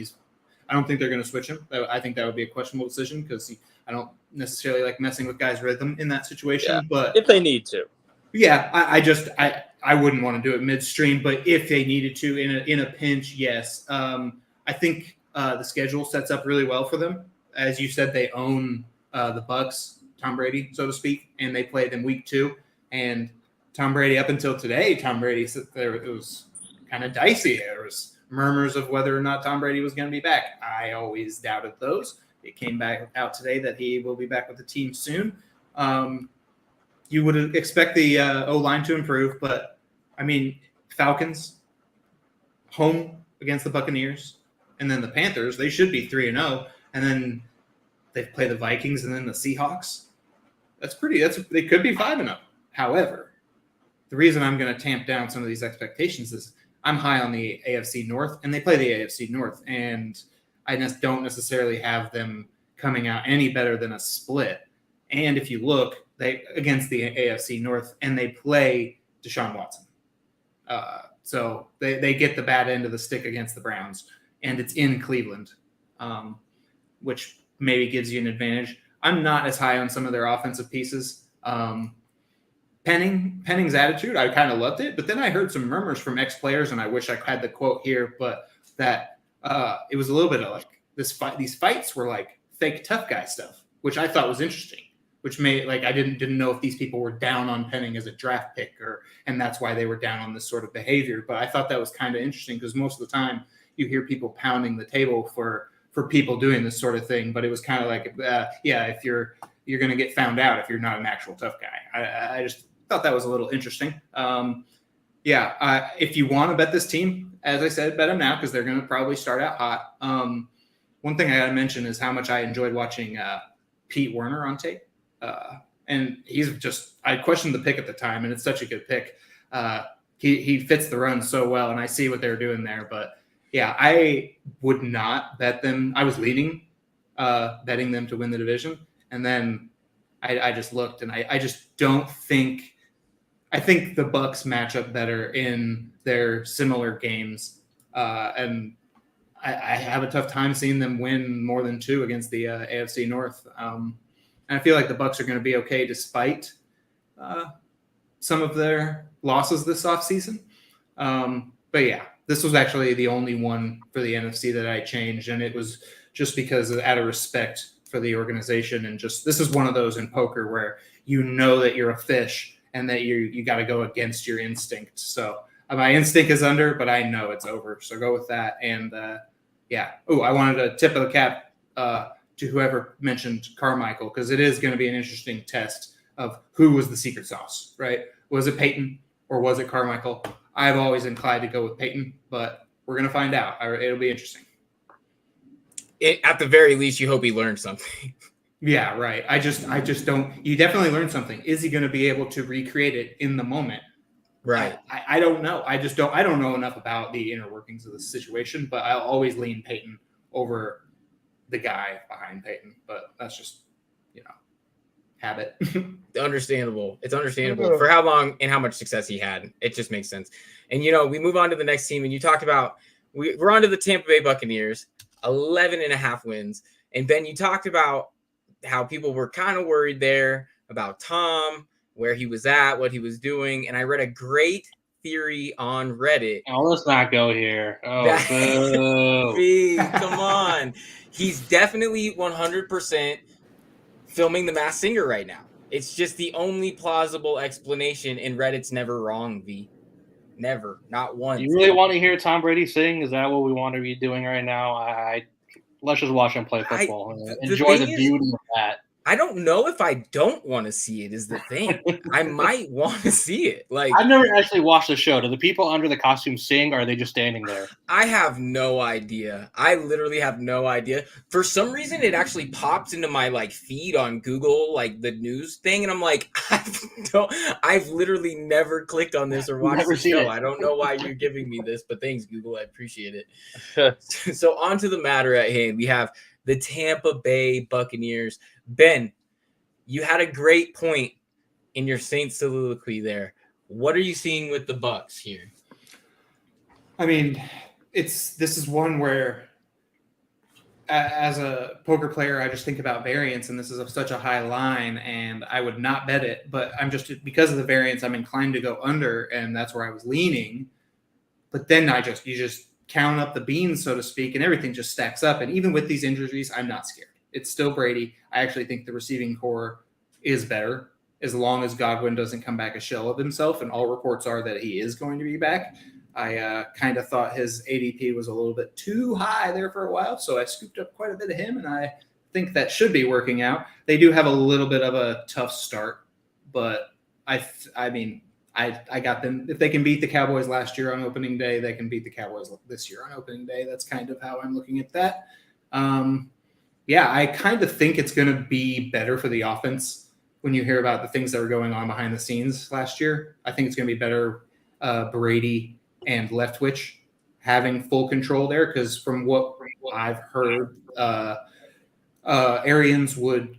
I don't think they're going to switch him. I think that would be a questionable decision because I don't necessarily like messing with guys' rhythm in that situation. Yeah, but if they need to, yeah, I wouldn't want to do it midstream. But if they needed to in a pinch, yes. I think the schedule sets up really well for them. As you said, they own the Bucs, Tom Brady, so to speak, and they play them week 2. And Tom Brady, up until today, it was kind of dicey. There was murmurs of whether or not Tom Brady was going to be back. I always doubted those. It came back out today that he will be back with the team soon. You would expect the O-line to improve, but, I mean, Falcons, home against the Buccaneers, and then the Panthers, they should be 3-0, and then they play the Vikings and then the Seahawks. They could be 5-0. However, the reason I'm going to tamp down some of these expectations is I'm high on the AFC North, and they play the AFC North, and I don't necessarily have them coming out any better than a split. And if you look, they against the AFC North, and they play Deshaun Watson. So they get the bad end of the stick against the Browns, and it's in Cleveland, which maybe gives you an advantage. I'm not as high on some of their offensive pieces. Penning's attitude, I kind of loved it, but then I heard some murmurs from ex-players, and I wish I had the quote here, but that it was a little bit of like these fights were like fake tough guy stuff, which I thought was interesting, which made I didn't know if these people were down on Penning as a draft pick and that's why they were down on this sort of behavior. But I thought that was kind of interesting because most of the time you hear people pounding the table for people doing this sort of thing, but it was kind of like, if you're going to get found out if you're not an actual tough guy. I just thought that was a little interesting. If you want to bet this team, as I said, bet them now because they're going to probably start out hot. One thing I got to mention is how much I enjoyed watching Pete Werner on tape. And I questioned the pick at the time, and it's such a good pick. He fits the run so well, and I see what they're doing there. But, yeah, I would not bet them. I was leaning betting them to win the division. And then I just looked, and I just don't think – I think the Bucs match up better in their similar games. And I have a tough time seeing them win more than 2 against the AFC North. And I feel like the Bucs are going to be okay despite some of their losses this offseason. But yeah, this was actually the only one for the NFC that I changed, and it was just because out of respect for the organization, and just this is one of those in poker where you know that you're a fish and that you got to go against your instinct. So my instinct is under, but I know it's over. So go with that. And yeah. Oh, I wanted a tip of the cap to whoever mentioned Carmichael, because it is going to be an interesting test of who was the secret sauce, right? Was it Peyton or was it Carmichael? I've always inclined to go with Peyton, but we're going to find out. It'll be interesting. At the very least, you hope he learned something. Yeah, right. I just don't. You definitely learned something. Is he going to be able to recreate it in the moment? Right. I don't know. I don't know enough about the inner workings of the situation, but I'll always lean Peyton over the guy behind Peyton. But that's just, habit. Understandable. It's understandable for how long and how much success he had. It just makes sense. And, we move on to the next team, and you talked about we're on to the Tampa Bay Buccaneers, 11.5 wins. And Ben, you talked about how people were kind of worried there about Tom, where he was at, what he was doing. And I read a great theory on Reddit. Oh, let's not go here. Oh, come on. He's definitely 100% filming The Masked Singer right now. It's just the only plausible explanation, and Reddit's never wrong, V. Never. Not once. You really want to hear Tom Brady sing? Is that what we want to be doing right now? Let's just watch him play football. Enjoy the beauty of that. I don't know if I don't want to see it is the thing. I might want to see it. I've never actually watched the show. Do the people under the costume sing, or are they just standing there? I have no idea. I literally have no idea. For some reason, it actually pops into my feed on Google, the news thing, and I'm like, I've literally never clicked on this or watched the show. I don't know why you're giving me this, but thanks, Google. I appreciate it. So on to the matter at hand. We have the Tampa Bay Buccaneers. Ben, you had a great point in your Saints soliloquy there. What are you seeing with the Bucs here? I mean, this is one where, as a poker player, I just think about variance, and this is such a high line, and I would not bet it. But because of the variance, I'm inclined to go under, and that's where I was leaning. But then you just count up the beans, so to speak, and everything just stacks up. And even with these injuries, I'm not scared. It's still Brady. I actually think the receiving core is better as long as Godwin doesn't come back a shell of himself, and all reports are that he is going to be back. I kind of thought his ADP was a little bit too high there for a while, so I scooped up quite a bit of him, and I think that should be working out. They do have a little bit of a tough start, but I got them. If they can beat the Cowboys last year on opening day, they can beat the Cowboys this year on opening day. That's kind of how I'm looking at that. Yeah, I kind of think it's going to be better for the offense when you hear about the things that were going on behind the scenes last year. I think it's going to be better Brady and Leftwich having full control there, because from what I've heard, Arians would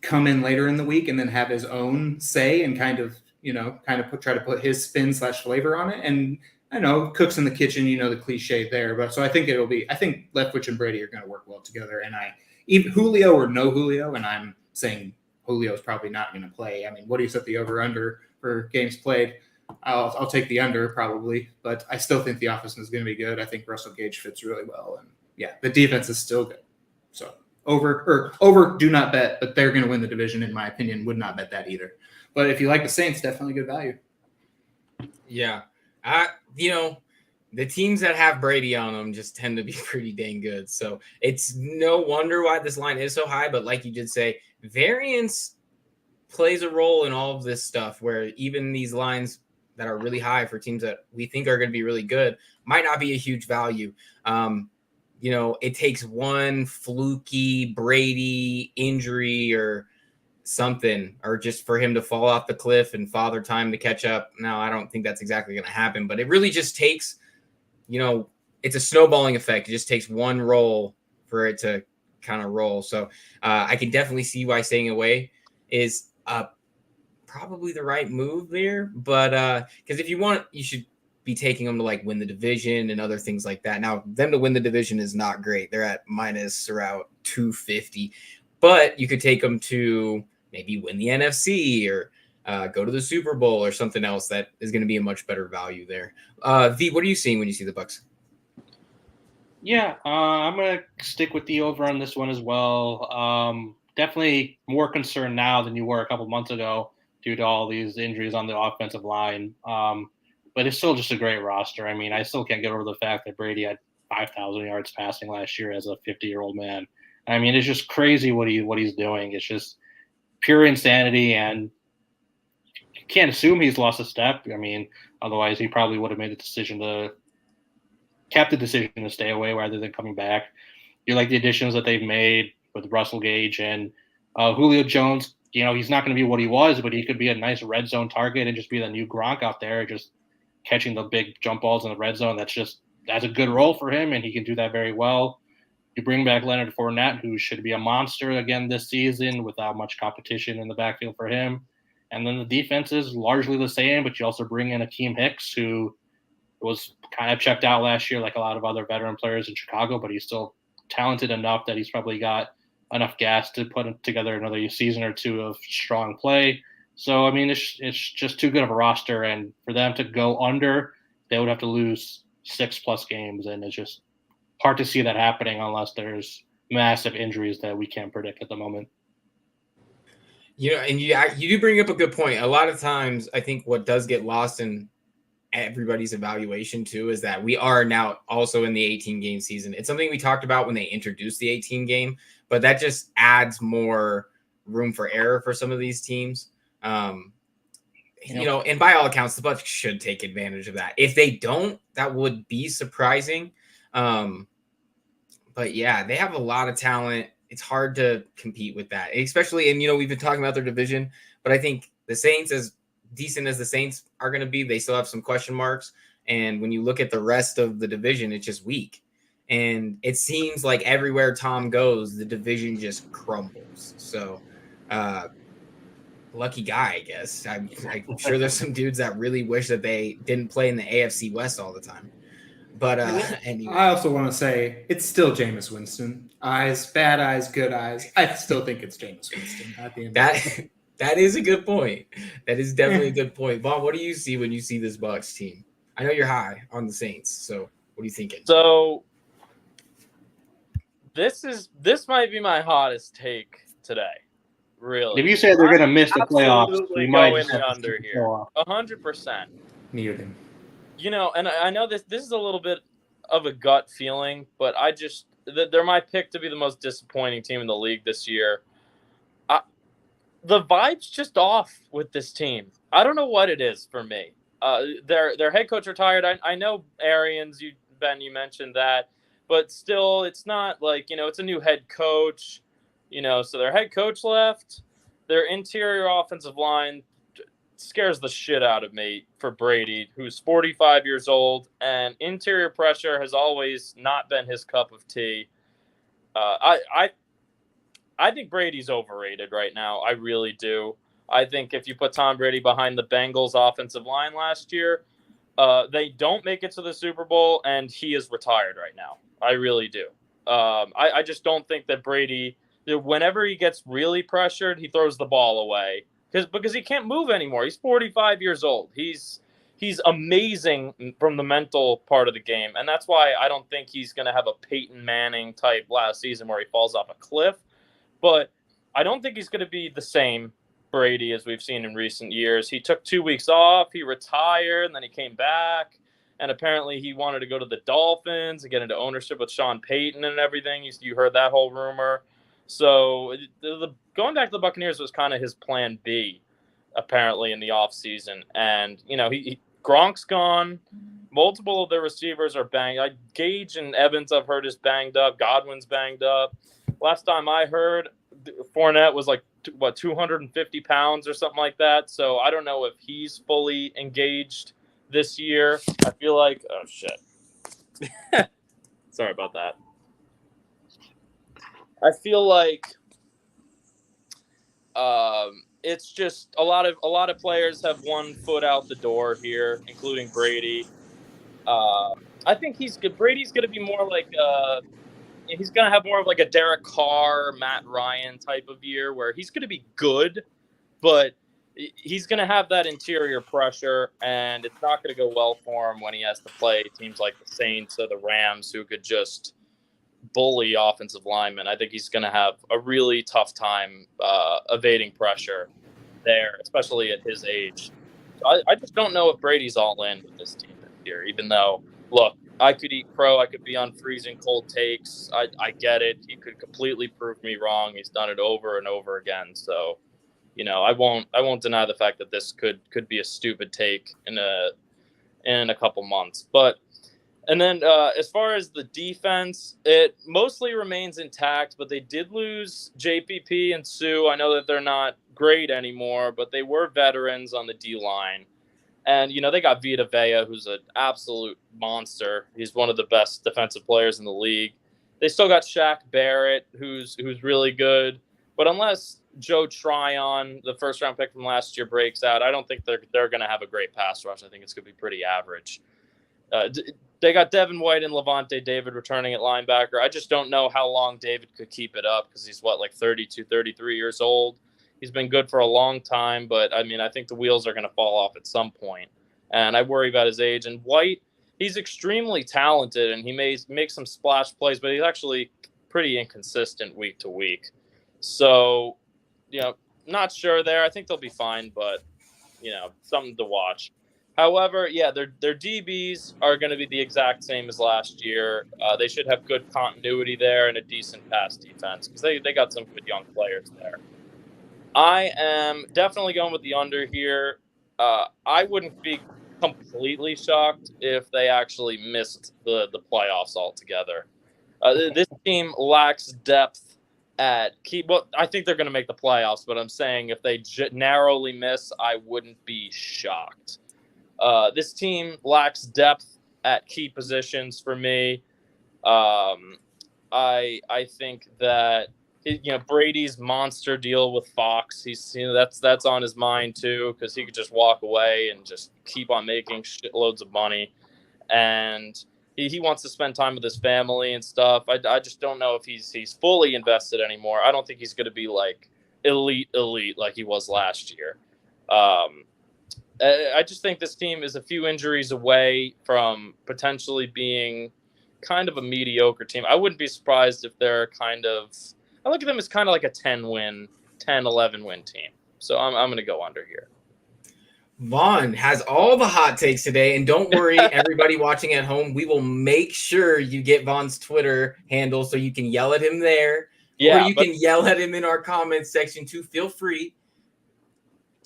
come in later in the week and then have his own say and try to put his spin / flavor on it. And I know cooks in the kitchen, the cliche there, but so I think I think Leftwich and Brady are going to work well together. And even Julio or no Julio, and I'm saying Julio is probably not going to play. I mean, what do you set the over under for games played? I'll take the under probably, but I still think the offense is going to be good. I think Russell Gage fits really well, and yeah, the defense is still good. So over, do not bet, but they're going to win the division in my opinion. Would not bet that either. But if you like the Saints, definitely good value. Yeah, the teams that have Brady on them just tend to be pretty dang good. So it's no wonder why this line is so high. But like you did say, variance plays a role in all of this stuff, where even these lines that are really high for teams that we think are going to be really good might not be a huge value. It takes one fluky Brady injury or something, or just for him to fall off the cliff and father time to catch up. Now, I don't think that's exactly going to happen, but it really just takes, it's a snowballing effect. It just takes one roll for it to kind of roll. So I can definitely see why staying away is probably the right move there. But because if you want, you should be taking them to win the division and other things like that. Now, them to win the division is not great. They're at minus around 250, but you could take them to maybe win the NFC or go to the Super Bowl or something else that is going to be a much better value there. V, what are you seeing when you see the Bucs? Yeah, I'm going to stick with the over on this one as well. Definitely more concerned now than you were a couple months ago due to all these injuries on the offensive line. But it's still just a great roster. I mean, I still can't get over the fact that Brady had 5,000 yards passing last year as a 50-year-old man. I mean, it's just crazy what he's doing. It's just pure insanity, and you can't assume he's lost a step. I mean, otherwise he probably would have made the decision to stay away rather than coming back. You like the additions that they've made with Russell Gage and Julio Jones. You know, he's not going to be what he was, but he could be a nice red zone target and just be the new Gronk out there, just catching the big jump balls in the red zone. That's a good role for him, and he can do that very well. You bring back Leonard Fournette, who should be a monster again this season without much competition in the backfield for him. And then the defense is largely the same, but you also bring in Akeem Hicks, who was kind of checked out last year like a lot of other veteran players in Chicago, but he's still talented enough that he's probably got enough gas to put together another season or two of strong play. So, I mean, it's just too good of a roster, and for them to go under, they would have to lose 6+ games, and it's just hard to see that happening unless there's massive injuries that we can't predict at the moment. You know, and you do bring up a good point. A lot of times, I think what does get lost in everybody's evaluation too is that we are now also in the 18-game season. It's something we talked about when they introduced the 18 game, but that just adds more room for error for some of these teams. You know, and by all accounts, the Bucs should take advantage of that. If they don't, that would be surprising. But yeah, they have a lot of talent. It's hard to compete with that, especially, and you know, we've been talking about their division, but I think the Saints, as decent as the Saints are going to be, they still have some question marks. And when you look at the rest of the division, it's just weak. And it seems like everywhere Tom goes, the division just crumbles. So, lucky guy, I guess. I'm sure there's some dudes that really wish that they didn't play in the AFC West all the time. But anyway. I also want to say it's still Jameis Winston. Eyes, bad eyes, good eyes. I still think it's Jameis Winston at the end. That is a good point. That is definitely a good point. Vaughn, what do you see when you see this Bucs team? I know you're high on the Saints, so what are you thinking? So this might be my hottest take today. Really. If you say they're going to miss the playoffs, we might go just in have under to here. 100%. Mute him. You know, and I know this is a little bit of a gut feeling, but they're my pick to be the most disappointing team in the league this year. The vibe's just off with this team. I don't know what it is for me. Their head coach retired. I know Arians, Ben, you mentioned that, but still, it's not like, you know, it's a new head coach, you know, so their head coach left. Their interior offensive line scares the shit out of me for Brady, who's 45 years old, and interior pressure has always not been his cup of tea. I think Brady's overrated right now. I really do. I think if you put Tom Brady behind the Bengals offensive line last year, they don't make it to the Super Bowl, and he is retired right now. I really do. I just don't think that Brady, whenever he gets really pressured, he throws the ball away because he can't move anymore. He's 45 years old. He's amazing from the mental part of the game, and that's why I don't think he's going to have a Peyton Manning type last season where he falls off a cliff. But I don't think he's going to be the same Brady as we've seen in recent years. He took 2 weeks off, he retired, and then he came back. And apparently he wanted to go to the Dolphins and get into ownership with Sean Payton and everything. You heard that whole rumor. So going back to the Buccaneers was kind of his plan B, apparently, in the offseason. And, you know, Gronk's gone. Multiple of their receivers are banged. Gage and Evans, I've heard, is banged up. Godwin's banged up. Last time I heard, Fournette was like, 250 pounds or something like that. So I don't know if he's fully engaged this year. I feel like, oh, shit. Sorry about that. I feel like it's just a lot of players have one foot out the door here, including Brady. I think Brady's going to be more like he's going to have more of like a Derek Carr, Matt Ryan type of year where he's going to be good, but he's going to have that interior pressure, and it's not going to go well for him when he has to play teams like the Saints or the Rams who could just bully offensive linemen. I think he's going to have a really tough time evading pressure there, especially at his age. I just don't know if Brady's all in with this team this year, even though, look, I could eat crow. I could be on freezing cold takes. I get it. He could completely prove me wrong. He's done it over and over again. So, I won't deny the fact that this could be a stupid take in a couple months. And then as far as the defense, it mostly remains intact, but they did lose JPP and Sue. I know that they're not great anymore, but they were veterans on the D-line. And, they got Vita Vea, who's an absolute monster. He's one of the best defensive players in the league. They still got Shaq Barrett, who's really good. But unless Joe Tryon, the first-round pick from last year, breaks out, I don't think they're going to have a great pass rush. I think it's going to be pretty average. They got Devin White and Levante David returning at linebacker. I just don't know how long David could keep it up because he's, 32, 33 years old. He's been good for a long time, but, I think the wheels are going to fall off at some point. And I worry about his age. And White, he's extremely talented, and he may make some splash plays, but he's actually pretty inconsistent week to week. So, not sure there. I think they'll be fine, but, something to watch. However, yeah, their DBs are going to be the exact same as last year. They should have good continuity there and a decent pass defense because they got some good young players there. I am definitely going with the under here. I wouldn't be completely shocked if they actually missed the playoffs altogether. This team lacks depth at key. Well, I think they're going to make the playoffs, but I'm saying if they narrowly miss, I wouldn't be shocked. This team lacks depth at key positions for me. I think that Brady's monster deal with Fox. He's that's on his mind too because he could just walk away and just keep on making shitloads of money, and he wants to spend time with his family and stuff. I just don't know if he's fully invested anymore. I don't think he's going to be like elite like he was last year. I just think this team is a few injuries away from potentially being kind of a mediocre team. I wouldn't be surprised if they're I look at them as kind of like a 10, 11 win team. So I'm going to go under here. Vaughn has all the hot takes today. And don't worry, everybody watching at home, we will make sure you get Vaughn's Twitter handle so you can yell at him there. Yeah, or you can yell at him in our comments section too. Feel free.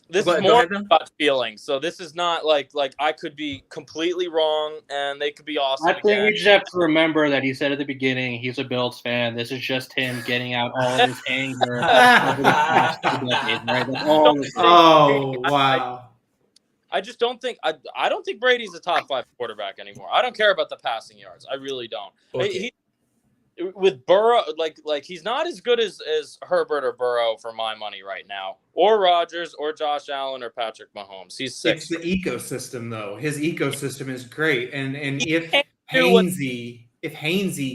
This is more about feeling. So this is not like I could be completely wrong and they could be awesome. I think we just have to remember that he said at the beginning he's a Bills fan. This is just him getting out all of his anger over the past 2 decades, right? That's all wow. I just don't think I don't think Brady's a top 5 quarterback anymore. I don't care about the passing yards. I really don't. Okay. With Burrow, like he's not as good as Herbert or Burrow for my money right now, or Rodgers, or Josh Allen, or Patrick Mahomes. He's 6. It's the ecosystem, though. His ecosystem is great, and if Hainsey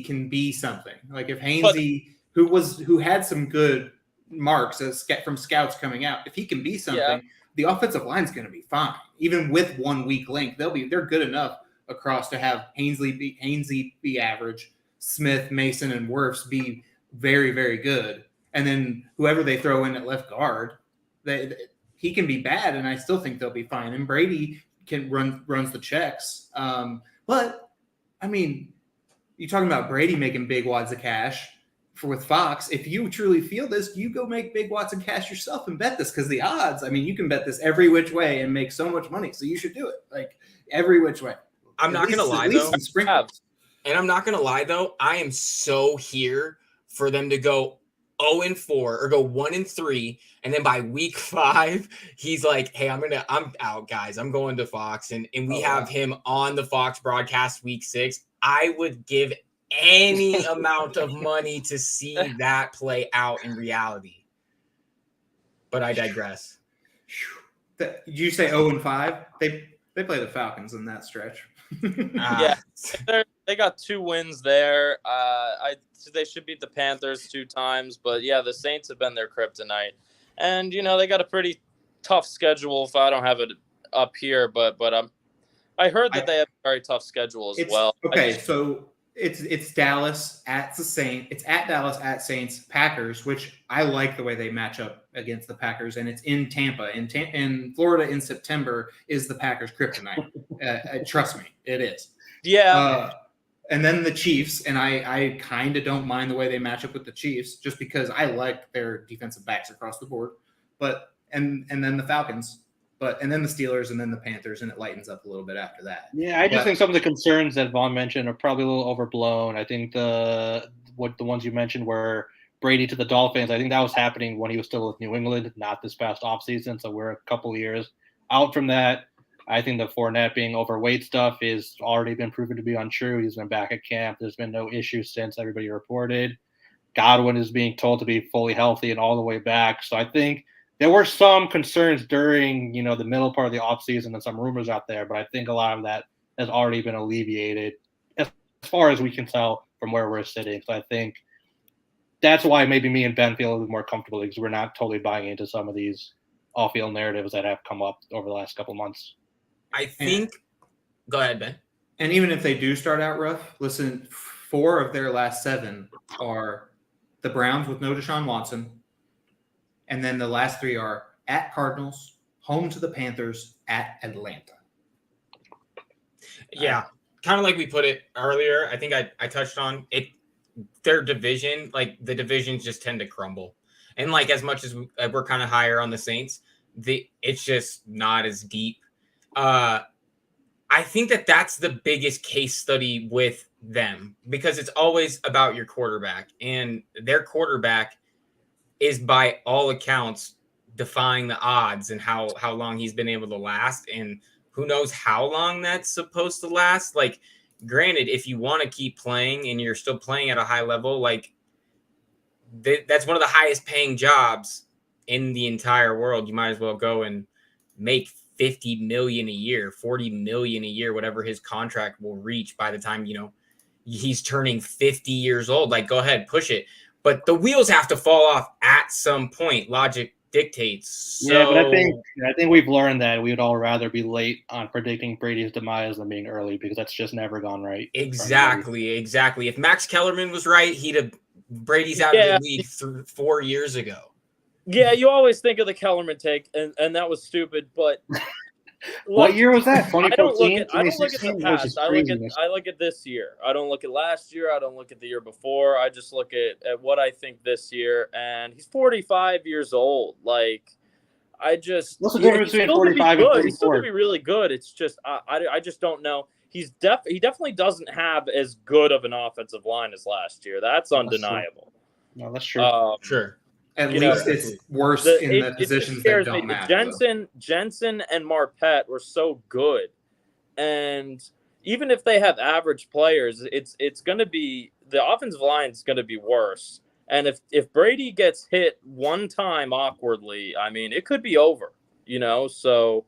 can be something, like if Hainsey, who had some good marks from scouts coming out, if he can be something, the offensive line is going to be fine. Even with 1 weak link, they're good enough across to have Hainsey be average. Smith, Mason, and Wirfs be very, very good. And then whoever they throw in at left guard, he can be bad, and I still think they'll be fine. And Brady runs the checks. But, you're talking about Brady making big wads of cash with Fox. If you truly feel this, you go make big wads of cash yourself and bet this because the odds, you can bet this every which way and make so much money. So you should do it, like every which way. I'm not going to lie, though. And I'm not going to lie, though, I am so here for them to go 0-4 or go 1-3. And then by week 5, he's like, hey, I'm out, guys. I'm going to Fox. And we have him on the Fox broadcast week 6. I would give any amount of money to see that play out in reality. But I digress. Did you say 0-5? They play the Falcons in that stretch. Yeah. they got 2 wins there. They should beat the Panthers 2 times, but yeah, the Saints have been their kryptonite, and they got a pretty tough schedule. If I don't have it up here, but I heard that they have a very tough schedule as well. Okay, so it's Dallas at the Saints. It's at Dallas at Saints, Packers, which I like the way they match up against the Packers, and it's in Tampa. In Florida in September is the Packers' kryptonite. Trust me, it is. Yeah. And then the Chiefs, and I kind of don't mind the way they match up with the Chiefs, just because I like their defensive backs across the board. But and then the Falcons. And then the Steelers, and then the Panthers, and it lightens up a little bit after that. Yeah, I just think some of the concerns that Vaughan mentioned are probably a little overblown. I think the ones you mentioned were Brady to the Dolphins. I think that was happening when he was still with New England, not this past offseason. So we're a couple of years out from that. I think the Fournette being overweight stuff is already been proven to be untrue. He's been back at camp. There's been no issues since everybody reported. Godwin is being told to be fully healthy and all the way back. So I think there were some concerns during, the middle part of the offseason and some rumors out there, but I think a lot of that has already been alleviated as far as we can tell from where we're sitting. So I think that's why maybe me and Ben feel a little more comfortable, because we're not totally buying into some of these off-field narratives that have come up over the last couple of months. I think – go ahead, Ben. And even if they do start out rough, listen, 4 of their last 7 are the Browns with no Deshaun Watson. And then the last 3 are at Cardinals, home to the Panthers, at Atlanta. Yeah, kind of like we put it earlier. I think I touched on it. Their division, like the divisions just tend to crumble. And like as much as we're kind of higher on the Saints, it's just not as deep. I think that's the biggest case study with them, because it's always about your quarterback. And their quarterback is by all accounts defying the odds, and how long he's been able to last, and who knows how long that's supposed to last. Like, granted, if you want to keep playing and you're still playing at a high level, like that's one of the highest paying jobs in the entire world. You might as well go and make $50 million a year, $40 million a year, whatever his contract will reach by the time, he's turning 50 years old. Like, go ahead, push it. But the wheels have to fall off at some point. Logic dictates. So, yeah, but I think we've learned that we would all rather be late on predicting Brady's demise than being early, because that's just never gone right. Exactly. If Max Kellerman was right, he'd have Brady's out of the league 4 years ago. Yeah, you always think of the Kellerman take, and that was stupid. But what year was that? 2014? I don't look at the past. I look at this year. I don't look at last year. I don't look at the year before. I just look at what I think this year. And he's 45 years old. Like, what's the difference between 45 and 44? He's still gonna be really good. It's just I just don't know. He definitely doesn't have as good of an offensive line as last year. That's undeniable. No, that's true. Sure. At least it's worse in the positions that don't matter. Jensen and Marpet were so good, and even if they have average players, it's going to be, the offensive line is going to be worse. And if Brady gets hit one time awkwardly, I mean, it could be over. So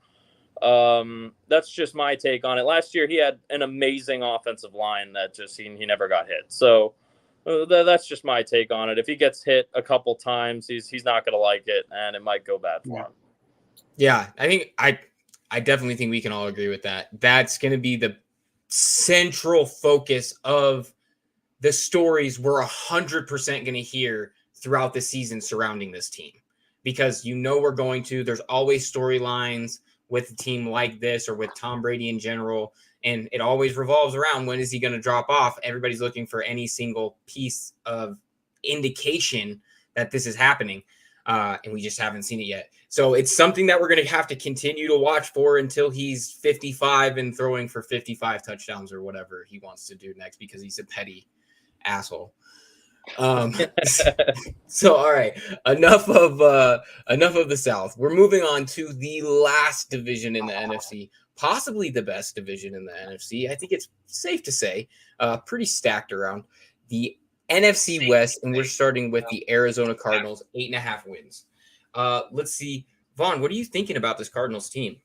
that's just my take on it. Last year he had an amazing offensive line that just he never got hit. So. That's just my take on it. If he gets hit a couple times, he's not going to like it, and it might go bad for him. Yeah, I think I definitely think we can all agree with that. That's going to be the central focus of the stories we're 100% going to hear throughout the season surrounding this team, because there's always storylines with a team like this or with Tom Brady in general. And it always revolves around, when is he going to drop off? Everybody's looking for any single piece of indication that this is happening. And we just haven't seen it yet. So it's something that we're going to have to continue to watch for until he's 55 and throwing for 55 touchdowns or whatever he wants to do next, because he's a petty asshole. So, all right, enough of the South. We're moving on to the last division in the NFC. Possibly the best division in the NFC. I think it's safe to say, pretty stacked around the NFC West, and we're starting with the Arizona Cardinals, 8.5 wins. Let's see, Vaughan, what are you thinking about this Cardinals team?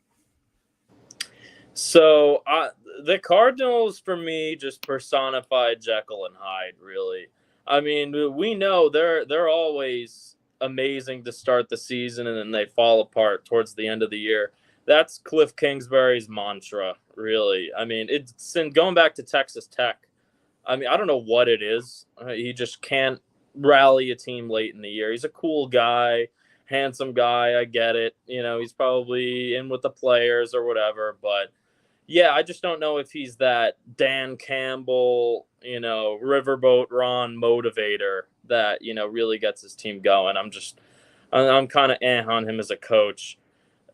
So the Cardinals, for me, just personified Jekyll and Hyde, really. I mean, we know they're always amazing to start the season, and then they fall apart towards the end of the year. That's Cliff Kingsbury's mantra, really. I mean, it's going back to Texas Tech. I mean, I don't know what it is. He just can't rally a team late in the year. He's a cool guy, handsome guy. I get it. He's probably in with the players or whatever, but yeah, I just don't know if he's that Dan Campbell, riverboat Ron motivator that, really gets his team going. I'm kind of on him as a coach.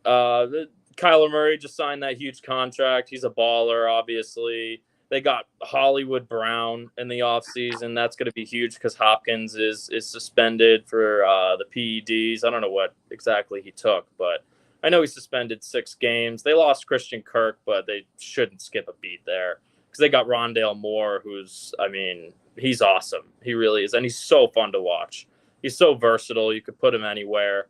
Kyler Murray just signed that huge contract. He's a baller, obviously. They got Hollywood Brown in the offseason. That's going to be huge because Hopkins is suspended for the PEDs. I don't know what exactly he took, but I know he's suspended 6 games. They lost Christian Kirk, but they shouldn't skip a beat there because they got Rondale Moore, he's awesome. He really is, and he's so fun to watch. He's so versatile. You could put him anywhere.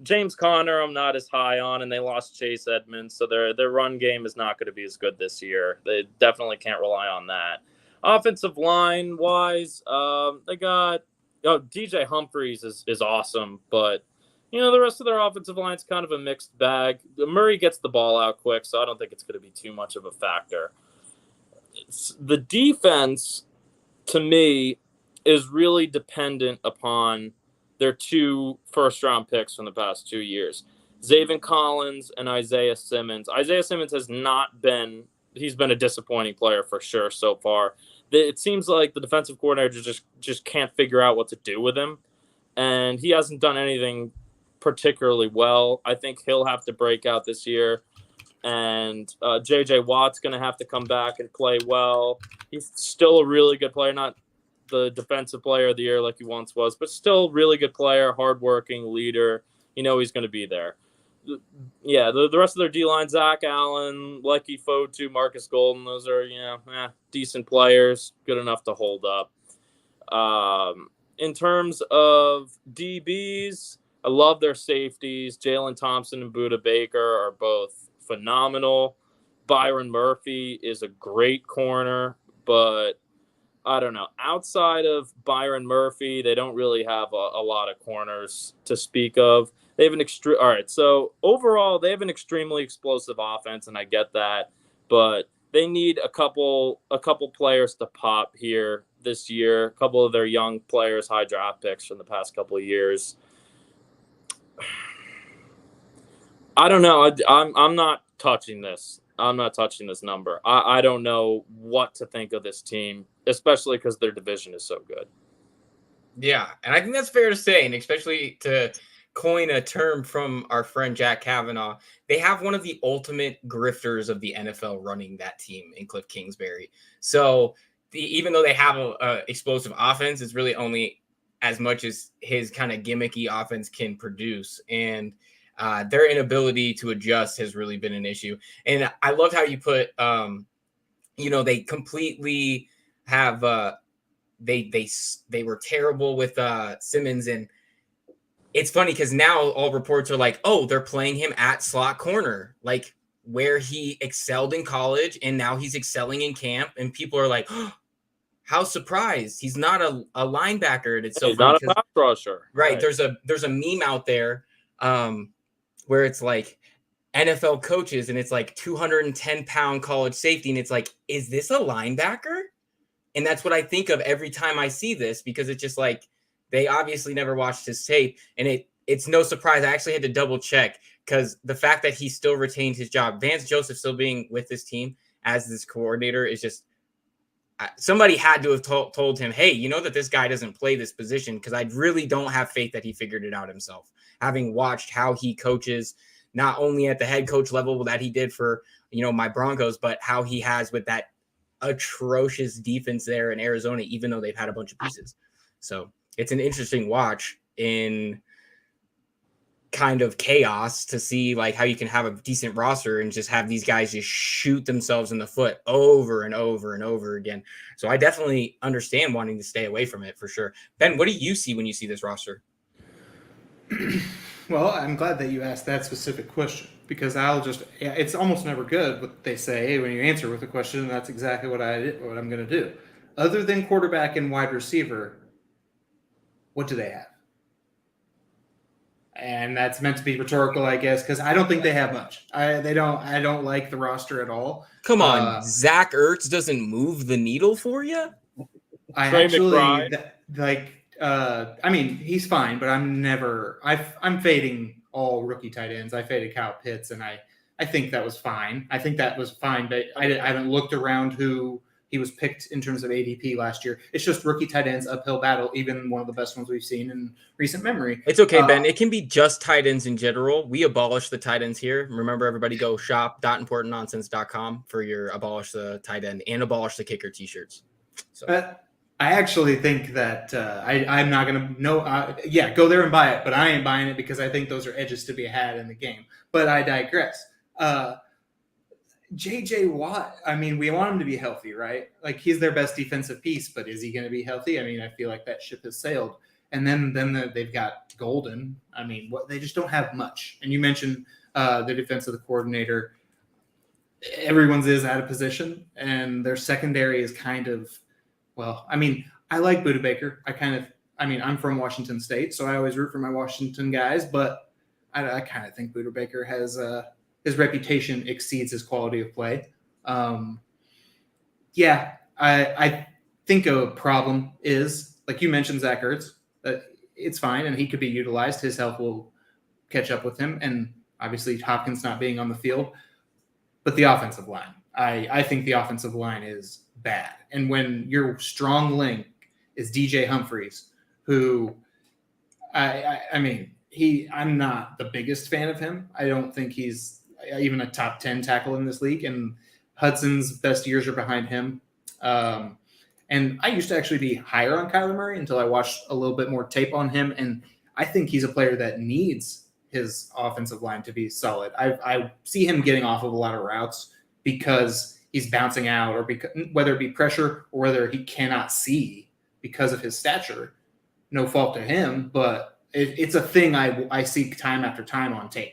James Conner, I'm not as high on, and they lost Chase Edmonds, so their run game is not going to be as good this year. They definitely can't rely on that. Offensive line-wise, they got DJ Humphries is awesome, but the rest of their offensive line is kind of a mixed bag. Murray gets the ball out quick, so I don't think it's going to be too much of a factor. The defense, to me, is really dependent upon their 2 first-round picks from the past 2 years, Zaven Collins and Isaiah Simmons. Isaiah Simmons he's been a disappointing player for sure so far. It seems like the defensive coordinator just can't figure out what to do with him, and he hasn't done anything particularly well. I think he'll have to break out this year, and J.J. Watt's going to have to come back and play well. He's still a really good player, not the defensive player of the year like he once was, but still really good player, hardworking leader. He's going to be there. Yeah, the rest of their D-line, Zach Allen, Lecky Fotu, Marcus Golden, those are, decent players, good enough to hold up. In terms of DBs, I love their safeties. Jalen Thompson and Budda Baker are both phenomenal. Byron Murphy is a great corner, but I don't know. Outside of Byron Murphy, they don't really have a lot of corners to speak of. They have all right. So overall, they have an extremely explosive offense, and I get that, but they need a couple players to pop here this year. A couple of their young players, high draft picks from the past couple of years. I don't know. I'm not touching this. I'm not touching this number. I don't know what to think of this team, especially because their division is so good. Yeah, and I think that's fair to say, and especially to coin a term from our friend Jack Kavanaugh, they have one of the ultimate grifters of the NFL running that team in Cliff Kingsbury. So even though they have a explosive offense, it's really only as much as his kind of gimmicky offense can produce, and their inability to adjust has really been an issue. And I loved how you put, they completely have they were terrible with Simmons, and it's funny because now all reports are like, oh, they're playing him at slot corner, like where he excelled in college, and now he's excelling in camp, and people are like, oh, how surprised he's not a linebacker. And it's so he's not a pass rusher, right? There's a meme out there where it's like NFL coaches, and it's like 210-pound college safety, and it's like, is this a linebacker? And that's what I think of every time I see this, because it's just like they obviously never watched his tape, and it's no surprise. I actually had to double check because the fact that he still retained his job, Vance Joseph still being with this team as this coordinator, is just somebody had to have told him, hey, you know that this guy doesn't play this position, because I really don't have faith that he figured it out himself, having watched how he coaches, not only at the head coach level that he did for, my Broncos, but how he has with that atrocious defense there in Arizona, even though they've had a bunch of pieces. So it's an interesting watch in kind of chaos to see like how you can have a decent roster and just have these guys just shoot themselves in the foot over and over and over again. So I definitely understand wanting to stay away from it for sure. Ben, what do you see when you see this roster? Well, I'm glad that you asked that specific question. because it's almost never good what they say when you answer with a question, and that's exactly what I'm going to do. Other than quarterback and wide receiver, what do they have? And that's meant to be rhetorical, I guess, because I don't think they have much. I don't like the roster at all. Come on, Zach Ertz doesn't move the needle for you? I mean, he's fine, but I'm fading all rookie tight ends. I faded Kyle Pitts, and I think that was fine. I think that was fine, but I haven't looked around who he was picked in terms of ADP last year. It's just rookie tight ends, uphill battle, even one of the best ones we've seen in recent memory. It's okay, Ben. It can be just tight ends in general. We abolish the tight ends here. Remember, everybody go shop.importantnonsense.com for your abolish the tight end and abolish the kicker t-shirts. So. I actually think that I'm not going to know. Go there and buy it, but I ain't buying it because I think those are edges to be had in the game. But I digress. J.J. Watt, I mean, we want him to be healthy, right? Like, he's their best defensive piece, but is he going to be healthy? I mean, I feel like that ship has sailed. And then they've got Golden. I mean, they just don't have much. And you mentioned the defensive coordinator. Everyone's is out of position, and their secondary is kind of, well, I mean, I like Budda Baker. I'm from Washington State, so I always root for my Washington guys, but I kind of think Budda Baker has his reputation exceeds his quality of play. I think a problem is, like you mentioned, Zach Ertz. It's fine, and he could be utilized. His health will catch up with him, and obviously Hopkins not being on the field. But the offensive line, I think the offensive line is bad. And when your strong link is DJ Humphries, who I'm not the biggest fan of him. I don't think he's even a top 10 tackle in this league, and Hudson's best years are behind him. And I used to actually be higher on Kyler Murray until I watched a little bit more tape on him. And I think he's a player that needs his offensive line to be solid. I see him getting off of a lot of routes because he's bouncing out, or because, whether it be pressure or whether he cannot see because of his stature. No fault to him, but it's a thing I see time after time on tape.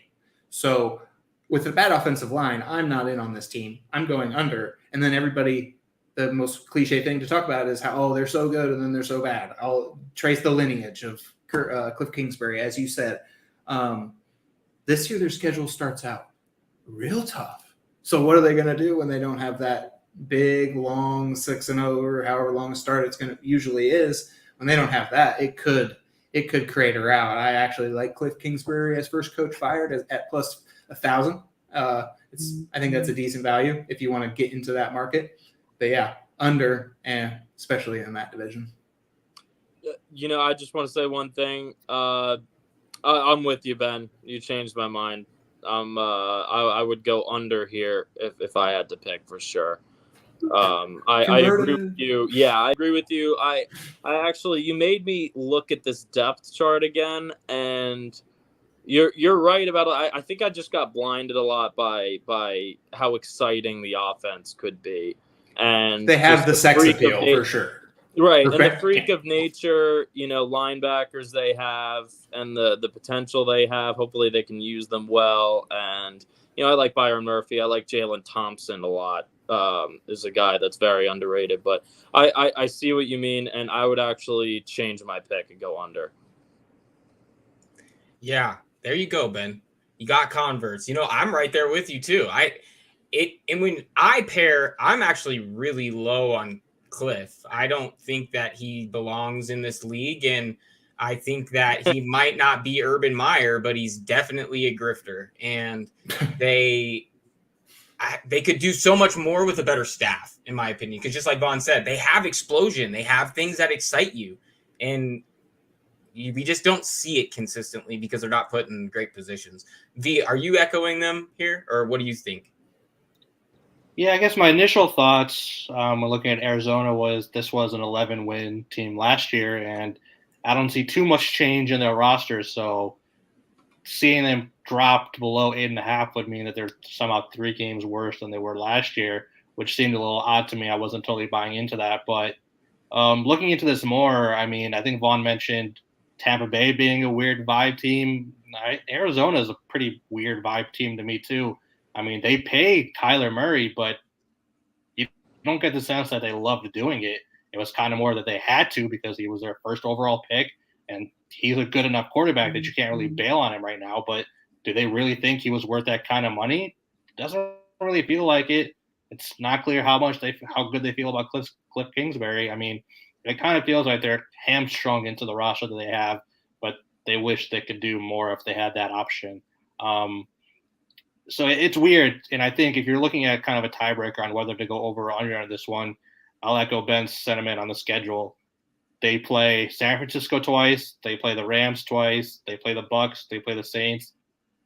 So with a bad offensive line, I'm not in on this team. I'm going under. And then everybody, the most cliche thing to talk about is how, they're so good and then they're so bad. I'll trace the lineage of Cliff Kingsbury, as you said. This year their schedule starts out real tough. So what are they going to do when they don't have that big, long 6-0 or however long a start it's going to usually is? When they don't have that, it could create a rout. I actually like Cliff Kingsbury as first coach fired at plus 1,000. I think that's a decent value if you want to get into that market. But yeah, under, and especially in that division. I just want to say one thing. I'm with you, Ben. You changed my mind. I would go under here if I had to pick for sure. I agree with you. Yeah, I agree with you. I actually, you made me look at this depth chart again, and you're right about it. I think I just got blinded a lot by how exciting the offense could be, and they have the sex appeal for sure. Right, and the freak of nature, linebackers they have, and the potential they have. Hopefully, they can use them well. And I like Byron Murphy. I like Jalen Thompson a lot. Is a guy that's very underrated. But I see what you mean, and I would actually change my pick and go under. Yeah, there you go, Ben. You got converts. I'm right there with you too. When I pair, I'm actually really low on Cliff. I don't think that he belongs in this league, and I think that he might not be Urban Meyer, but he's definitely a grifter, and they could do so much more with a better staff, in my opinion, because just like Vaughan said, they have explosion, they have things that excite you, and we just don't see it consistently because they're not put in great positions. V, are you echoing them here, or what do you think? Yeah, I guess my initial thoughts when looking at Arizona was this was an 11-win team last year, and I don't see too much change in their roster. So seeing them dropped below 8.5 would mean that they're somehow 3 games worse than they were last year, which seemed a little odd to me. I wasn't totally buying into that. But looking into this more, I mean, I think Vaughan mentioned Tampa Bay being a weird vibe team. Arizona is a pretty weird vibe team to me too. I mean, they pay Kyler Murray, but you don't get the sense that they loved doing it. It was kind of more that they had to because he was their first overall pick, and he's a good enough quarterback that you can't really bail on him right now. But do they really think he was worth that kind of money? Doesn't really feel like it. It's not clear how good they feel about Cliff Kingsbury. I mean, it kind of feels like they're hamstrung into the roster that they have, but they wish they could do more if they had that option. So it's weird. And I think if you're looking at kind of a tiebreaker on whether to go over or under on this one, I'll echo Ben's sentiment on the schedule. They play San Francisco twice. They play the Rams twice. They play the Bucs. They play the Saints.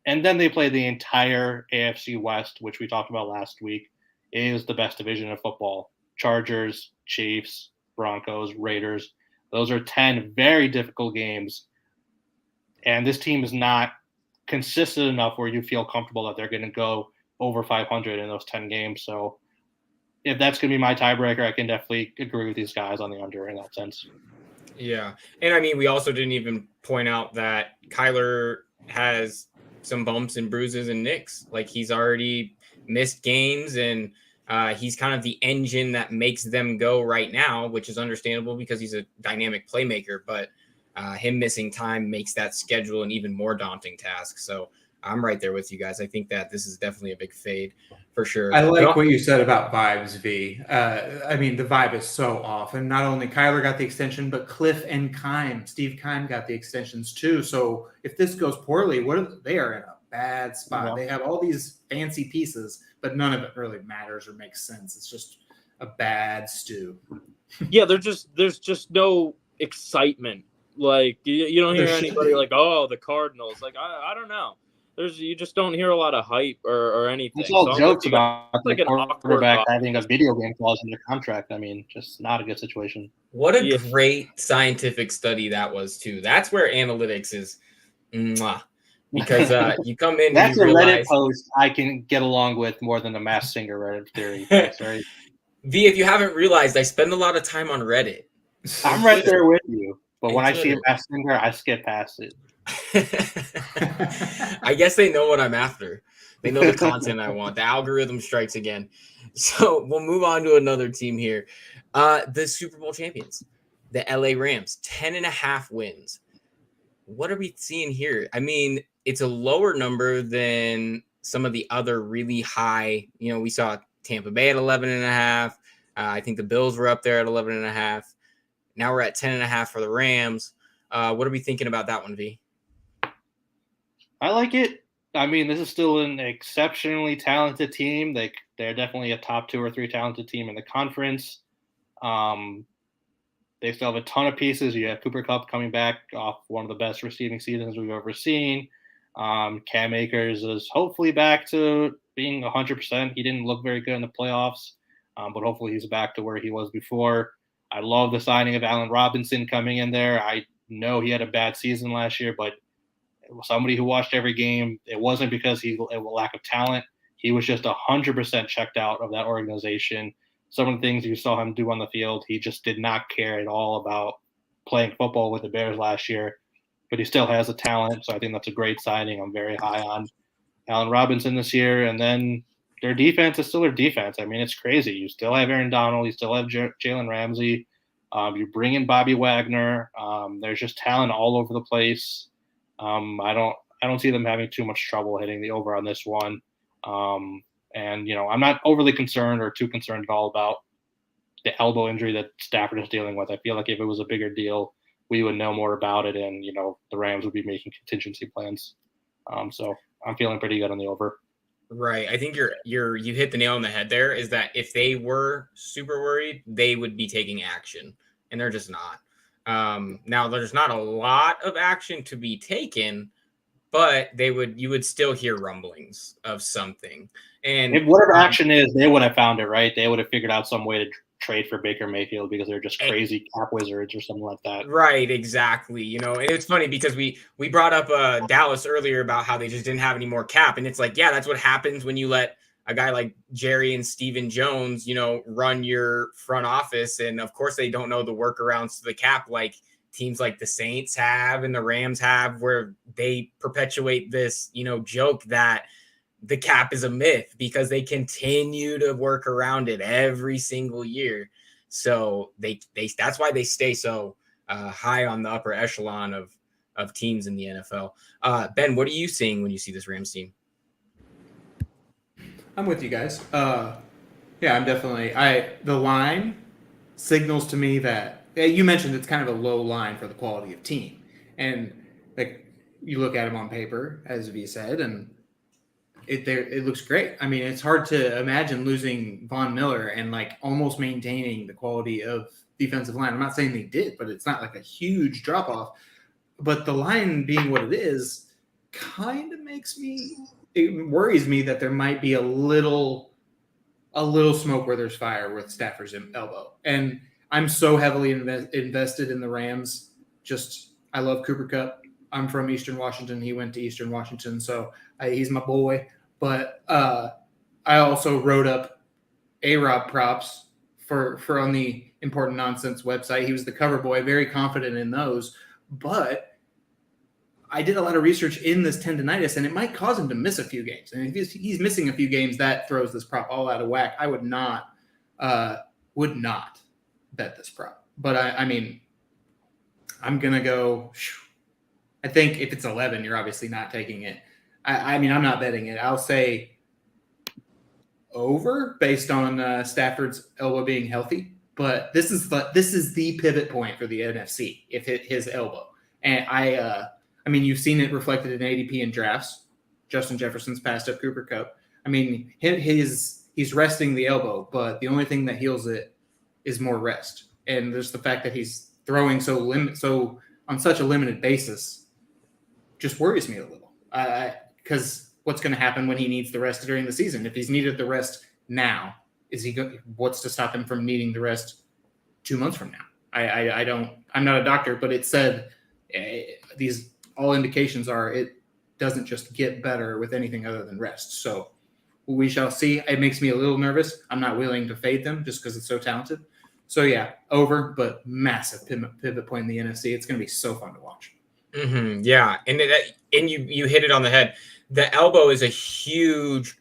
And then they play the entire AFC West, which we talked about last week, is the best division of football. Chargers, Chiefs, Broncos, Raiders. Those are 10 very difficult games. And this team is not consistent enough where you feel comfortable that they're going to go over 500 in those 10 games. So if that's going to be my tiebreaker, I can definitely agree with these guys on the under in that sense. Yeah. And I mean, we also didn't even point out that Kyler has some bumps and bruises and nicks. Like, he's already missed games, and he's kind of the engine that makes them go right now, which is understandable because he's a dynamic playmaker. But him missing time makes that schedule an even more daunting task. So I'm right there with you guys. I think that this is definitely a big fade for sure. I like what you said about vibes, V. I mean, the vibe is so off. And not only Kyler got the extension, but Cliff and Steve Keim got the extensions too. So if this goes poorly, they are in a bad spot. Yeah. They have all these fancy pieces, but none of it really matters or makes sense. It's just a bad stew. Yeah, there's just no excitement. Like, you don't hear anybody like, oh, the Cardinals. Like, I don't know. You just don't hear a lot of hype or anything. It's all jokes about like the quarterback having a video game clause in their contract. I mean, just not a good situation. What a great scientific study that was, too. That's where analytics is. Because you come in That's and you a realize, Reddit post I can get along with more than the Masked Singer Reddit theory. That's right. V, if you haven't realized, I spend a lot of time on Reddit. I'm right there with you. But when I see a Masked Singer, I skip past it. I guess they know what I'm after. They know the content I want. The algorithm strikes again. So we'll move on to another team here. The Super Bowl champions, the LA Rams, 10.5 wins. What are we seeing here? I mean, it's a lower number than some of the other really high. You know, we saw Tampa Bay at 11.5. I think the Bills were up there at 11.5. Now we're at 10.5 for the Rams. What are we thinking about that one, V? I like it. I mean, this is still an exceptionally talented team. They're definitely a top 2 or 3 talented team in the conference. They still have a ton of pieces. You have Cooper Kupp coming back off one of the best receiving seasons we've ever seen. Cam Akers is hopefully back to being 100%. He didn't look very good in the playoffs, but hopefully he's back to where he was before. I love the signing of Allen Robinson coming in there. I know he had a bad season last year, but somebody who watched every game, it wasn't because he had a lack of talent. He was just 100% checked out of that organization. Some of the things you saw him do on the field, he just did not care at all about playing football with the Bears last year, but he still has the talent. So I think that's a great signing. I'm very high on Allen Robinson this year. And then their defense is still their defense. I mean, it's crazy. You still have Aaron Donald. You still have Jalen Ramsey. You bring in Bobby Wagner. There's just talent all over the place. I don't see them having too much trouble hitting the over on this one. And, you know, I'm not overly concerned or too concerned at all about the elbow injury that Stafford is dealing with. I feel like if it was a bigger deal, we would know more about it, and, you know, the Rams would be making contingency plans. So I'm feeling pretty good on the over. Right. I think you hit the nail on the head there, is that if they were super worried, they would be taking action, and they're just not. Now there's not a lot of action to be taken, but you would still hear rumblings of something. And if whatever action is, they would have found it, right? They would have figured out some way to trade for Baker Mayfield because they're just crazy cap wizards or something like that. Right, exactly. You know, and it's funny because we brought up Dallas earlier about how they just didn't have any more cap. And it's like, yeah, that's what happens when you let a guy like Jerry and Stephen Jones, you know, run your front office. And of course they don't know the workarounds to the cap like teams like the Saints have and the Rams have, where they perpetuate this, joke that the cap is a myth because they continue to work around it every single year. So that's why they stay so high on the upper echelon of teams in the NFL. Ben, what are you seeing when you see this Rams team? I'm with you guys. Yeah, I'm definitely. The line signals to me that you mentioned it's kind of a low line for the quality of team, and like you look at them on paper, as V said, and it looks great. I mean, it's hard to imagine losing Von Miller and like almost maintaining the quality of defensive line. I'm not saying they did, but it's not like a huge drop off. But the line being what it is, kind of it worries me that there might be a little smoke where there's fire with Stafford's elbow. And I'm so heavily invested in the Rams. I love Cooper Kupp. I'm from Eastern Washington. He went to Eastern Washington, so he's my boy. But I also wrote up A-Rob props for on the Important Nonsense website. He was the cover boy, very confident in those. But I did a lot of research in this tendonitis, and it might cause him to miss a few games. And if he's missing a few games, that throws this prop all out of whack. I would not bet this prop. But I mean, I'm gonna go. I think if it's 11, you're obviously not taking it. I mean, I'm not betting it. I'll say over based on Stafford's elbow being healthy. But this is the pivot point for the NFC if his elbow. And I mean, you've seen it reflected in ADP and drafts. Justin Jefferson's passed up Cooper Kupp. I mean, he's resting the elbow, but the only thing that heals it is more rest. And there's the fact that he's throwing so on such a limited basis just worries me a little. Because what's going to happen when he needs the rest during the season? If he's needed the rest now, what's to stop him from needing the rest 2 months from now? I'm not a doctor, but it said these all indications are it doesn't just get better with anything other than rest. So we shall see. It makes me a little nervous. I'm not willing to fade them just because it's so talented. So yeah, over, but massive pivot point in the NFC. It's going to be so fun to watch. Mm-hmm, yeah, and you hit it on the head. The elbow is a huge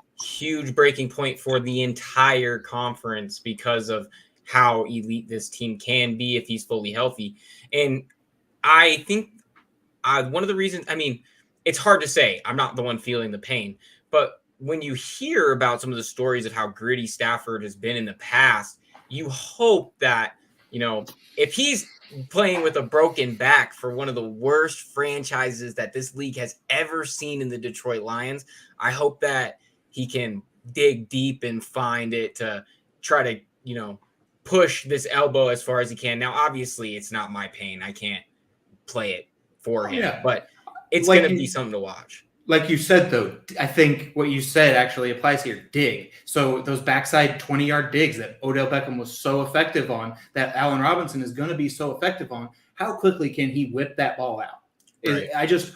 breaking point for the entire conference because of how elite this team can be if he's fully healthy. And I think one of the reasons, I mean, it's hard to say. I'm not the one feeling the pain. But when you hear about some of the stories of how gritty Stafford has been in the past, you hope that, if he's playing with a broken back for one of the worst franchises that this league has ever seen in the Detroit Lions, I hope that he can dig deep and find it to try to, push this elbow as far as he can. Now, obviously, it's not my pain. I can't play it for him, but it's going to be something to watch. Like you said, though, I think what you said actually applies here. Dig. So those backside 20-yard digs that Odell Beckham was so effective on, that Allen Robinson is going to be so effective on, how quickly can he whip that ball out? Right. I just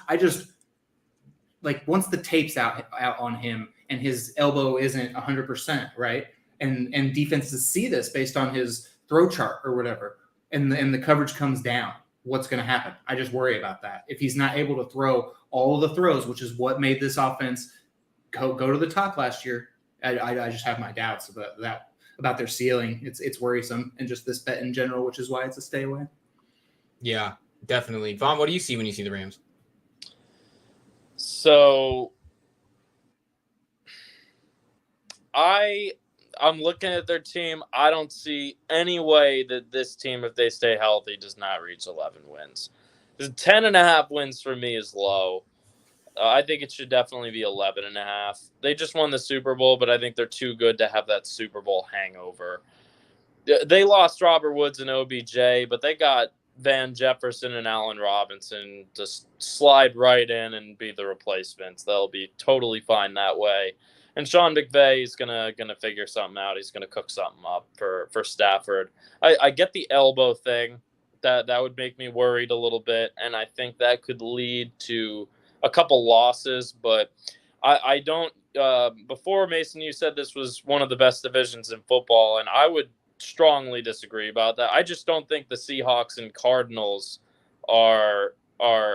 like once the tape's out on him and his elbow isn't 100%, right? And defenses see this based on his throw chart or whatever, and the coverage comes down. What's going to happen? I just worry about that. If he's not able to throw all of the throws, which is what made this offense go to the top last year, I just have my doubts about their ceiling. It's worrisome, and just this bet in general, which is why it's a stay away. Yeah, definitely. Vaughan, what do you see when you see the Rams? So I'm looking at their team. I don't see any way that this team, if they stay healthy, does not reach 11 wins. 10.5 wins for me is low. I think it should definitely be 11.5. They just won the Super Bowl, but I think they're too good to have that Super Bowl hangover. They lost Robert Woods and OBJ, but they got Van Jefferson and Allen Robinson to slide right in and be the replacements. They'll be totally fine that way. And Sean McVay is gonna figure something out. He's gonna cook something up for Stafford. I get the elbow thing. That would make me worried a little bit, and I think that could lead to a couple losses. But I don't. Before, Mason, you said this was one of the best divisions in football, and I would strongly disagree about that. I just don't think the Seahawks and Cardinals are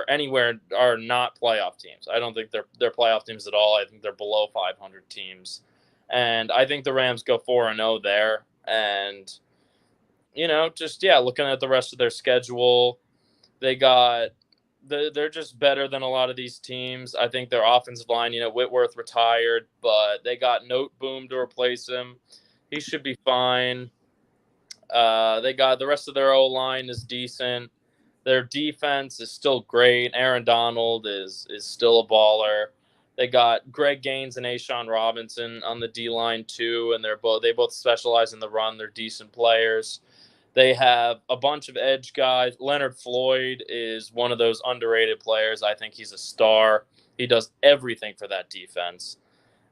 not playoff teams. I don't think they're playoff teams at all. I think they're below 500 teams, and I think the Rams go 4-0 there. And looking at the rest of their schedule, they're just better than a lot of these teams. I think their offensive line, Whitworth retired, but they got Note Boom to replace him. He should be fine. They got the rest of their O-line is decent. Their defense is still great. Aaron Donald is still a baller. They got Greg Gaines and Ashawn Robinson on the D-line too, and they both specialize in the run. They're decent players. They have a bunch of edge guys. Leonard Floyd is one of those underrated players. I think he's a star. He does everything for that defense.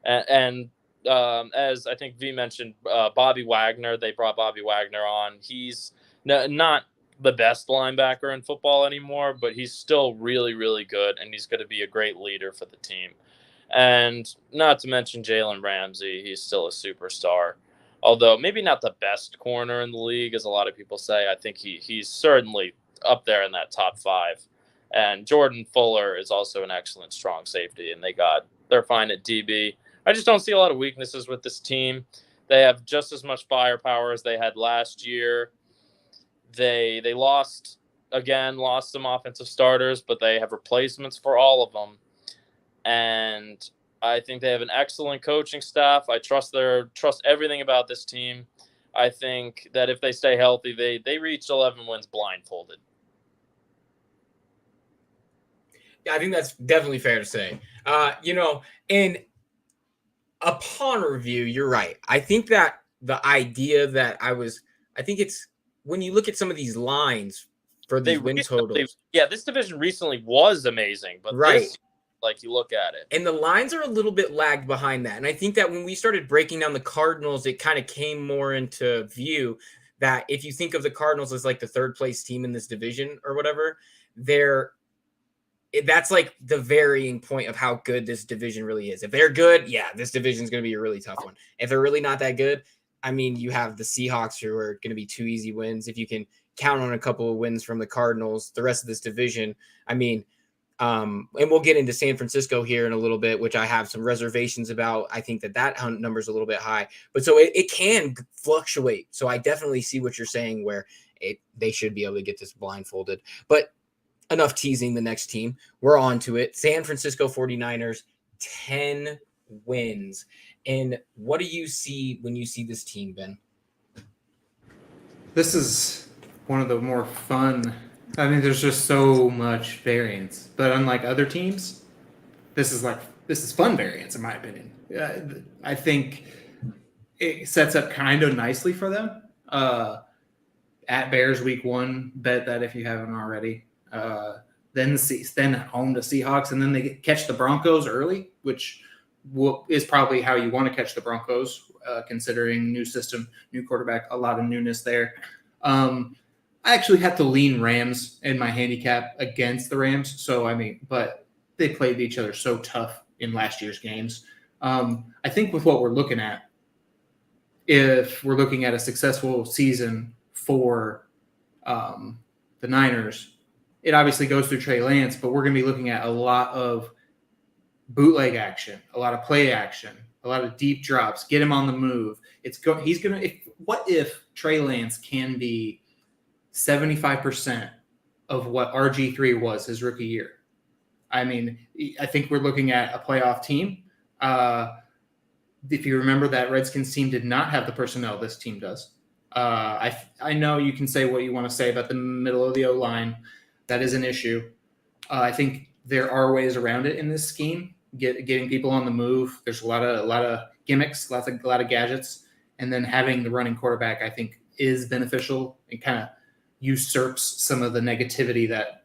And as I think V mentioned, Bobby Wagner, they brought Bobby Wagner on. He's not the best linebacker in football anymore, but he's still really, really good, and he's going to be a great leader for the team. And not to mention Jalen Ramsey, he's still a superstar. Although maybe not the best corner in the league, as a lot of people say. I think he's certainly up there in that top 5. And Jordan Fuller is also an excellent strong safety, and they're fine at DB. I just don't see a lot of weaknesses with this team. They have just as much firepower as they had last year. They lost some offensive starters, but they have replacements for all of them. And I think they have an excellent coaching staff. I trust everything about this team. I think that if they stay healthy, they reach 11 wins blindfolded. Yeah, I think that's definitely fair to say. And upon review, you're right. I think that the idea that I think it's when you look at some of these lines for these win totals. Yeah, this division recently was amazing, but right. You look at it. And the lines are a little bit lagged behind that. And I think that when we started breaking down the Cardinals, it kind of came more into view that if you think of the Cardinals as like the third place team in this division or whatever, that's like the varying point of how good this division really is. If they're good, yeah, this division is going to be a really tough one. If they're really not that good, I mean, you have the Seahawks who are going to be 2 easy wins. If you can count on a couple of wins from the Cardinals, the rest of this division, I mean, and we'll get into San Francisco here in a little bit, which I have some reservations about. I think that number is a little bit high, but so it can fluctuate. So I definitely see what you're saying where they should be able to get this blindfolded, but enough teasing the next team. We're on to it. San Francisco 49ers, 10 wins. And what do you see when you see this team, Ben? This is one of the more fun. I mean, there's just so much variance. But unlike other teams, this is fun variance, in my opinion. I think it sets up kind of nicely for them. At Bears week 1, bet that if you haven't already. Then home to Seahawks, and then they catch the Broncos early, which is probably how you want to catch the Broncos, considering new system, new quarterback, a lot of newness there. I actually had to lean Rams in my handicap against the Rams. So, I mean, but they played each other so tough in last year's games. I think with what we're looking at, if we're looking at a successful season for the Niners, it obviously goes through Trey Lance, but we're going to be looking at a lot of bootleg action, a lot of play action, a lot of deep drops, get him on the move. What if Trey Lance can be 75% of what RG3 was his rookie year? I mean, I think we're looking at a playoff team. If you remember, that Redskins team did not have the personnel this team does. I know you can say what you want to say about the middle of the O-line. That is an issue. I think there are ways around it in this scheme, getting people on the move. There's a lot of gimmicks, a lot of gadgets, and then having the running quarterback, I think, is beneficial and kind of usurps some of the negativity that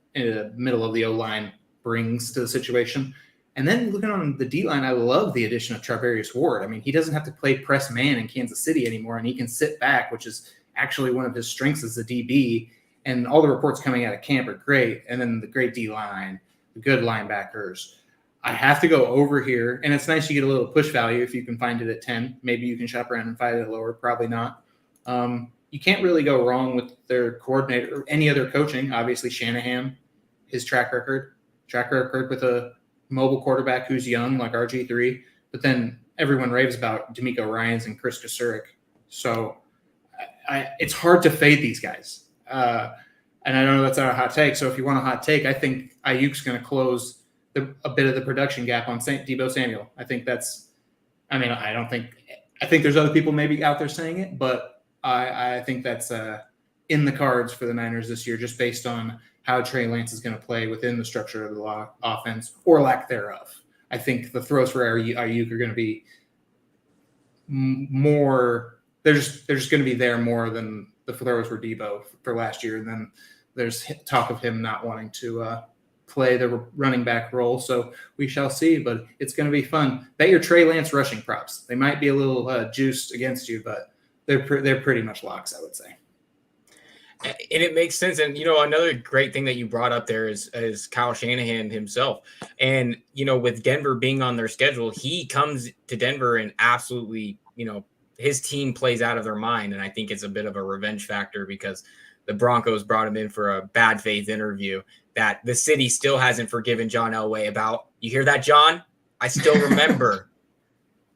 middle of the O-line brings to the situation. And then looking on the D-line, I love the addition of Charvarius Ward. I mean, he doesn't have to play press man in Kansas City anymore, and he can sit back, which is actually one of his strengths as a DB. And all the reports coming out of camp are great. And then the great D-line, the good linebackers. I have to go over here, and it's nice you get a little push value if you can find it at 10. Maybe you can shop around and find it lower. Probably not. You can't really go wrong with their coordinator or any other coaching. Obviously, Shanahan his track record with a mobile quarterback who's young like RG3, but then everyone raves about D'Amico Ryans and Chris Kasurik. So it's hard to fade these guys. And I know that's not a hot take. So if you want a hot take, I think Ayuk's going to close a bit of the production gap on Deebo Samuel. I think I think there's other people maybe out there saying it, but I think that's in the cards for the Niners this year, just based on how Trey Lance is going to play within the structure of the offense or lack thereof. I think the throws for Ayuk are going to be more. They're just going to be there more than the throws for Deebo for last year. And then there's talk of him not wanting to play the running back role. So we shall see, but it's going to be fun. Bet your Trey Lance rushing props. They might be a little juiced against you, but they're pretty much locks, I would say. And it makes sense. And, another great thing that you brought up there is Kyle Shanahan himself. And, with Denver being on their schedule, he comes to Denver and absolutely, his team plays out of their mind. And I think it's a bit of a revenge factor because the Broncos brought him in for a bad faith interview that the city still hasn't forgiven John Elway about. You hear that, John? I still remember.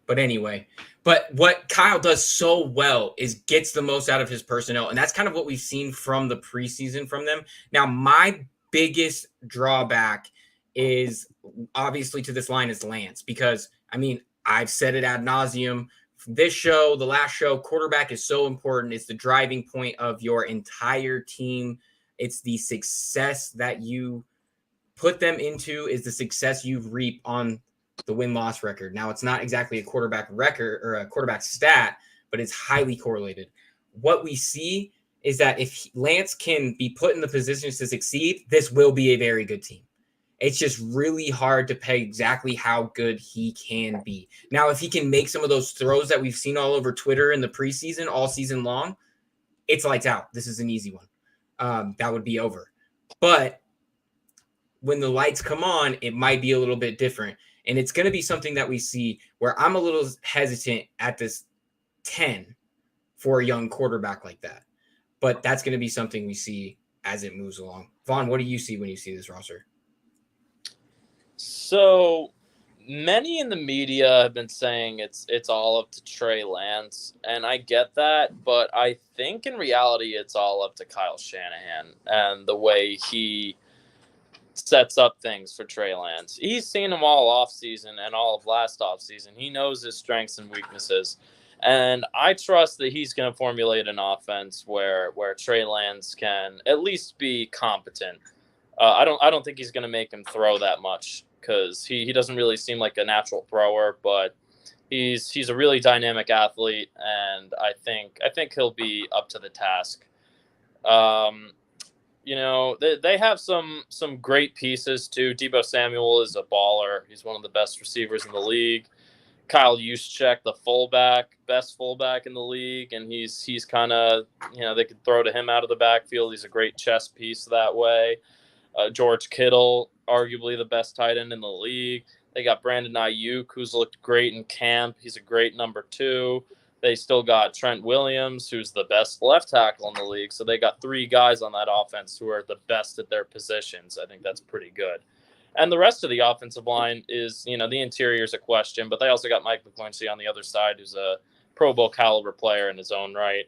But anyway, what Kyle does so well is gets the most out of his personnel. And that's kind of what we've seen from the preseason from them. Now, my biggest drawback is obviously to this line is Lance, because I've said it ad nauseum. This show, the last show, quarterback is so important. It's the driving point of your entire team. It's the success that you put them into is the success you reap on the win-loss record. Now, it's not exactly a quarterback record or a quarterback stat, but it's highly correlated. What we see is that if Lance can be put in the positions to succeed, this will be a very good team. It's just really hard to peg exactly how good he can be. Now, if he can make some of those throws that we've seen all over Twitter in the preseason, all season long, it's lights out. This is an easy one. That would be over. But when the lights come on, it might be a little bit different. And it's going to be something that we see where I'm a little hesitant at this 10 for a young quarterback like that. But that's going to be something we see as it moves along. Vaughan, what do you see when you see this roster? So many in the media have been saying it's all up to Trey Lance, and I get that, but I think in reality it's all up to Kyle Shanahan and the way he sets up things for Trey Lance. He's seen them all offseason and all of last offseason. He knows his strengths and weaknesses, and I trust that he's going to formulate an offense where Trey Lance can at least be competent. I don't think he's going to make him throw that much because he doesn't really seem like a natural thrower, but he's a really dynamic athlete, and I think he'll be up to the task. They have some great pieces too. Deebo Samuel is a baller. He's one of the best receivers in the league. Kyle Juszczyk, the best fullback in the league, and he's kind of, they could throw to him out of the backfield. He's a great chess piece that way. George Kittle, arguably the best tight end in the league. They got Brandon Ayuk, who's looked great in camp. He's a great number 2. They still got Trent Williams, who's the best left tackle in the league. So they got 3 guys on that offense who are the best at their positions. I think that's pretty good. And the rest of the offensive line is, the interior is a question, but they also got Mike McGlinchey on the other side, who's a Pro Bowl caliber player in his own right.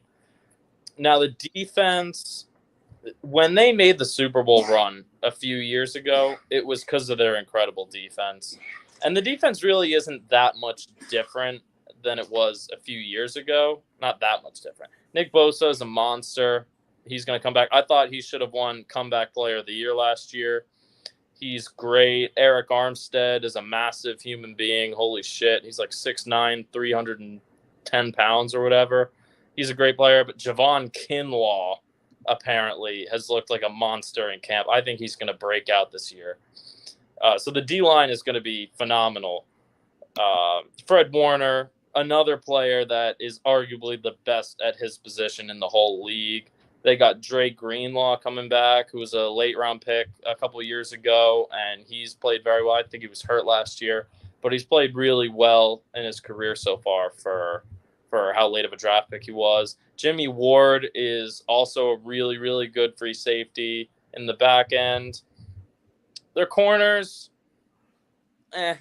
Now, the defense, when they made the Super Bowl run a few years ago, it was because of their incredible defense. And the defense really isn't that much different than it was a few years ago. Not that much different. Nick Bosa is a monster. He's going to come back. I thought he should have won Comeback Player of the Year last year. He's great. Eric Armstead is a massive human being. Holy shit. He's like 6'9", 310 pounds or whatever. He's a great player. But Javon Kinlaw apparently has looked like a monster in camp. I think he's going to break out this year. So the D-line is going to be phenomenal. Fred Warner, another player that is arguably the best at his position in the whole league. They got Drake Greenlaw coming back, who was a late-round pick a couple of years ago, and he's played very well. I think he was hurt last year, but he's played really well in his career so far for how late of a draft pick he was. Jimmy Ward is also a really, really good free safety in the back end. Their corners, they're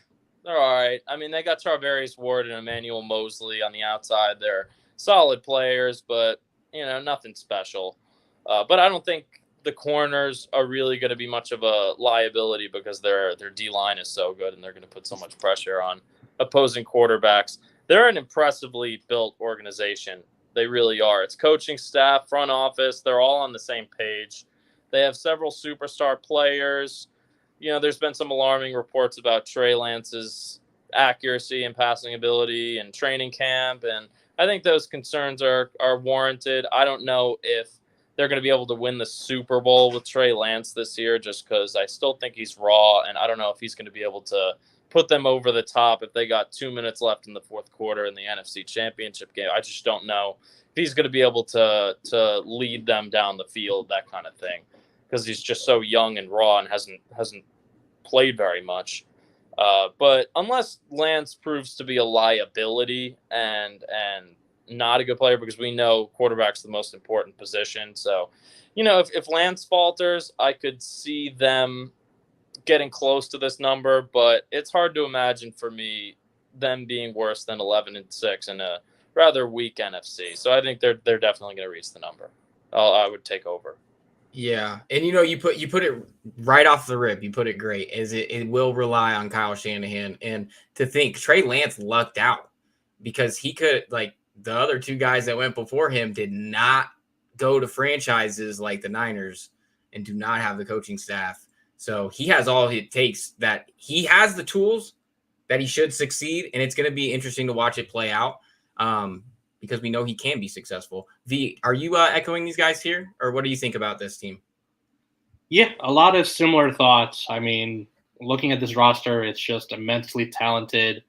all right. I mean, they got Tarvarius Ward and Emmanuel Mosley on the outside. They're solid players, but, nothing special. But I don't think the corners are really going to be much of a liability because their D-line is so good and they're going to put so much pressure on opposing quarterbacks. They're an impressively built organization. They really are. It's coaching staff, front office. They're all on the same page. They have several superstar players. There's been some alarming reports about Trey Lance's accuracy and passing ability and training camp, and I think those concerns are warranted. I don't know if they're going to be able to win the Super Bowl with Trey Lance this year just because I still think he's raw, and I don't know if he's going to be able to put them over the top if they got 2 minutes left in the fourth quarter in the NFC Championship game. I just don't know if he's going to be able to lead them down the field, that kind of thing, because he's just so young and raw and hasn't played very much. But unless Lance proves to be a liability and not a good player, because we know quarterback's the most important position. So, if Lance falters, I could see them getting close to this number, but it's hard to imagine for me them being worse than 11-6 in a rather weak NFC. So I think they're definitely going to reach the number. I would take over. Yeah, and you put it right off the rip. You put it great. It will rely on Kyle Shanahan, and to think Trey Lance lucked out because he could, like the other two guys that went before him, did not go to franchises like the Niners and do not have the coaching staff. So he has all it takes. That he has the tools that he should succeed, and it's going to be interesting to watch it play out. Because we know he can be successful. Are you echoing these guys here, or what do you think about this team? Yeah, a lot of similar thoughts. I mean, looking at this roster, it's just immensely talented.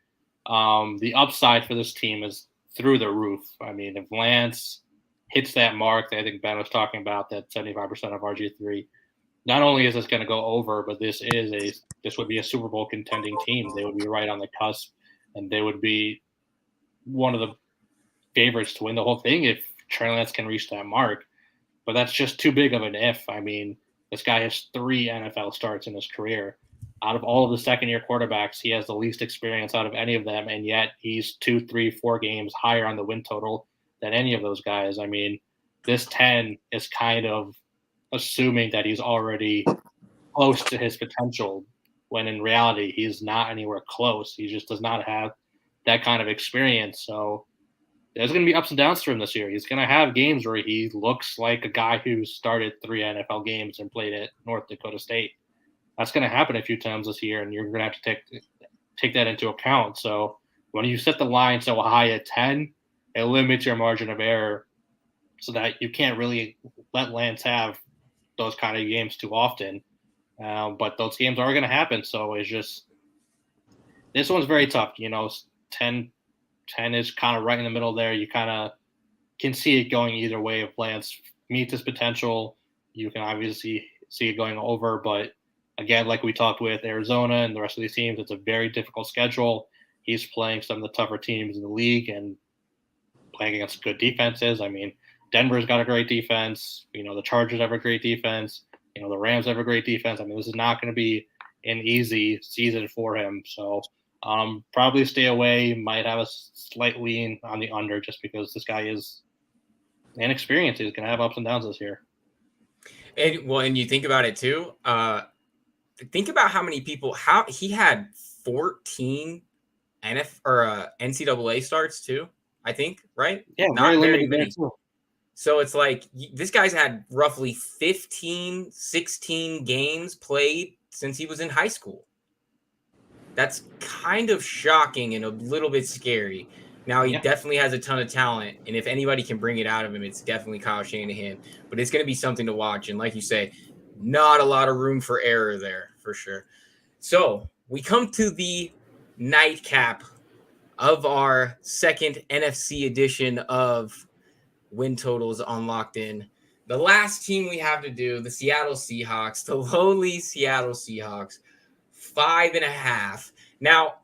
The upside for this team is through the roof. I mean, if Lance hits that mark that I think Ben was talking about, that 75% of RG3, not only is this going to go over, but this would be a Super Bowl contending team. They would be right on the cusp, and they would be one of the favorites to win the whole thing if Trey Lance can reach that mark. But that's just too big of an if. I mean, this guy has 3 NFL starts in his career. Out of all of the second-year quarterbacks, he has the least experience out of any of them, and yet he's 2, 3, 4 games higher on the win total than any of those guys. I mean, this 10 is kind of assuming that he's already close to his potential, when in reality, he's not anywhere close. He just does not have that kind of experience. So there's going to be ups and downs for him this year. He's going to have games where he looks like a guy who started 3 NFL games and played at North Dakota State. That's going to happen a few times this year, and you're going to have to take that into account. So when you set the line so high at 10, it limits your margin of error so that you can't really let Lance have those kind of games too often. But those games are going to happen. So it's just – this one's very tough. 10 is kind of right in the middle there. You kind of can see it going either way. If Lance meets his potential, you can obviously see it going over. But again, like we talked with Arizona and the rest of these teams, it's a very difficult schedule. He's playing some of the tougher teams in the league and playing against good defenses. I mean, Denver's got a great defense. The Chargers have a great defense. The Rams have a great defense. I mean, this is not going to be an easy season for him. So probably stay away. Might have a slight lean on the under just because this guy is inexperienced. He's going to have ups and downs this year. And you think about it too. Think about how many people. How he had 14 NCAA starts too. I think, right? Yeah, not very many. too. So it's like this guy's had roughly 15, 16 games played since he was in high school. That's kind of shocking and a little bit scary. Now, he definitely has a ton of talent, and if anybody can bring it out of him, it's definitely Kyle Shanahan. But it's going to be something to watch, and like you say, not a lot of room for error there, for sure. So we come to the nightcap of our second NFC edition of Win Totals on Locked In. The last team we have to do, the Seattle Seahawks, the lowly Seattle Seahawks, 5.5. Now,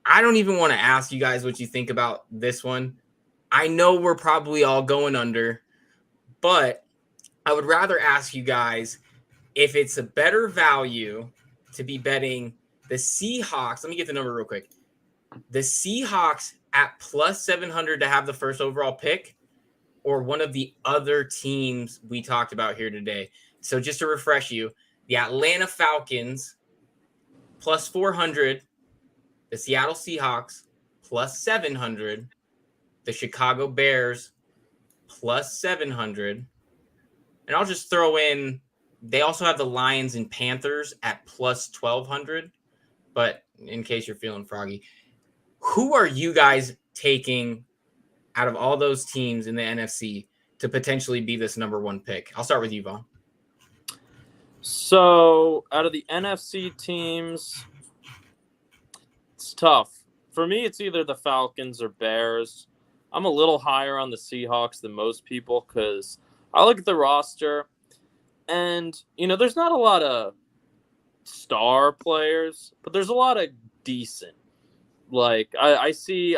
I don't even want to ask you guys what you think about this one. I know we're probably all going under, but I would rather ask you guys if it's a better value to be betting the Seahawks. Let me get the number real quick. The Seahawks at plus 700 to have the first overall pick, or one of the other teams we talked about here today. So just to refresh you, the Atlanta Falcons plus 400, the Seattle Seahawks plus 700, the Chicago Bears plus 700. And I'll just throw in, they also have the Lions and Panthers at plus 1,200. But in case you're feeling froggy, who are you guys taking out of all those teams in the NFC to potentially be this number one pick? I'll start with you, Vaughan. So out of the NFC teams, it's tough. For me, it's either the Falcons or Bears. I'm a little higher on the Seahawks than most people because I look at the roster and, there's not a lot of star players, but there's a lot of decent. Like, I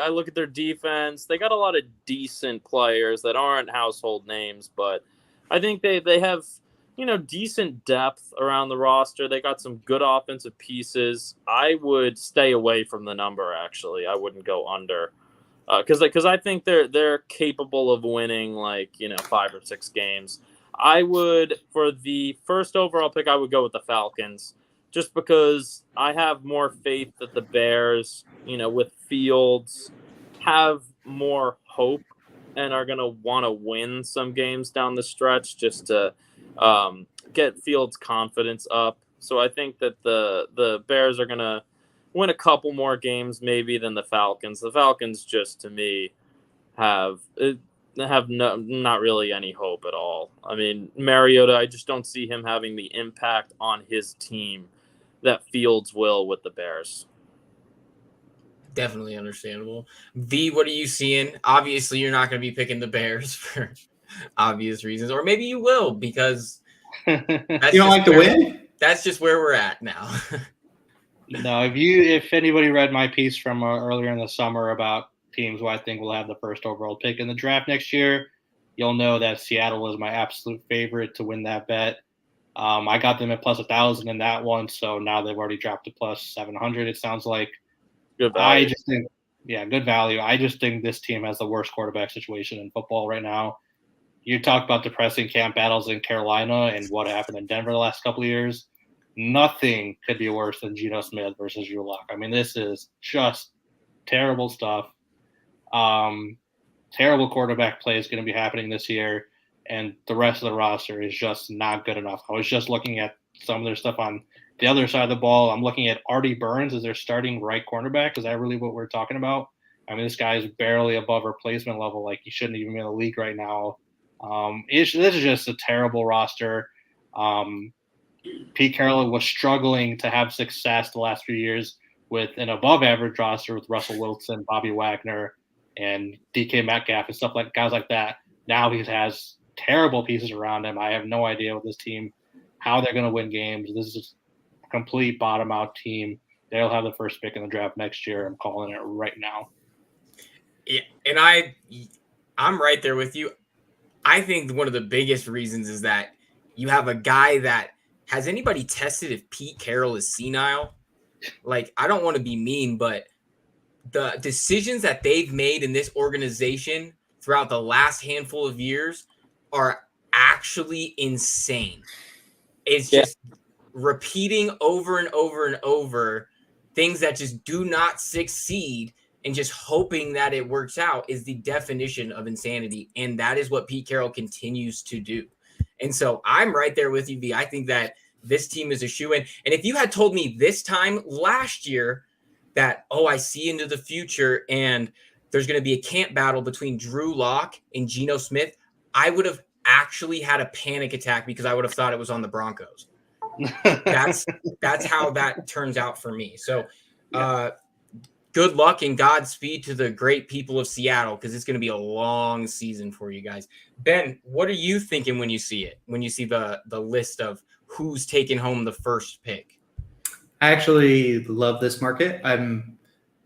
look at their defense. They got a lot of decent players that aren't household names, but I think they have, decent depth around the roster. They got some good offensive pieces. I would stay away from the number, actually. I wouldn't go under. Because I think they're capable of winning, 5 or 6 games. I would, for the first overall pick, I would go with the Falcons. Just because I have more faith that the Bears, with Fields, have more hope and are going to want to win some games down the stretch just to get Fields' confidence up. So I think that the Bears are going to win a couple more games maybe than the Falcons. The Falcons just, to me, have not really any hope at all. I mean, Mariota, I just don't see him having the impact on his team that Fields will with the Bears. Definitely understandable. V, what are you seeing? Obviously, you're not going to be picking the Bears for obvious reasons, or maybe you will because you don't like to win. That's just where we're at now. No, if anybody read my piece from earlier in the summer about teams who I think will have the first overall pick in the draft next year, you'll know that Seattle is my absolute favorite to win that bet. I got them at plus 1,000 in that one, so now they've already dropped to plus 700. It sounds like Good value. I just think, good value. I just think this team has the worst quarterback situation in football right now. You talk about depressing camp battles in Carolina and what happened in Denver the last couple of years. Nothing could be worse than Geno Smith versus Drew Lock. I mean, this is just terrible stuff. Terrible quarterback play is going to be happening this year, and the rest of the roster is just not good enough. I was just looking at some of their stuff on the other side of the ball. I'm looking at Artie Burns as their starting right cornerback. Is that really what we're talking about? I mean, this guy is barely above replacement level. Like, he shouldn't even be in the league right now. This is just a terrible roster. Pete Carroll was struggling to have success the last few years with an above-average roster with Russell Wilson, Bobby Wagner, and DK Metcalf and stuff like guys like that. Now he has terrible pieces around him. I have no idea with this team how they're going to win games. This is a complete bottom-out team. They'll have the first pick in the draft next year. I'm calling it right now. Yeah, and I'm right there with you. I think one of the biggest reasons is that you have a guy that has anybody tested if Pete Carroll is senile? Like, I don't want to be mean, but the decisions that they've made in this organization throughout the last handful of years are actually insane. It's just repeating over and over and over things that just do not succeed and just hoping that it works out is the definition of insanity. And that is what Pete Carroll continues to do. And so I'm right there with you, V. I think that this team is a shoo-in. And if you had told me this time last year that, I see into the future and there's going to be a camp battle between Drew Lock and Geno Smith, I would have actually had a panic attack because I would have thought it was on the Broncos. That's how that turns out for me. So good luck and Godspeed to the great people of Seattle, because it's going to be a long season for you guys. Ben, what are you thinking when you see it? When you see the list of who's taking home the first pick? I actually love this market. I'm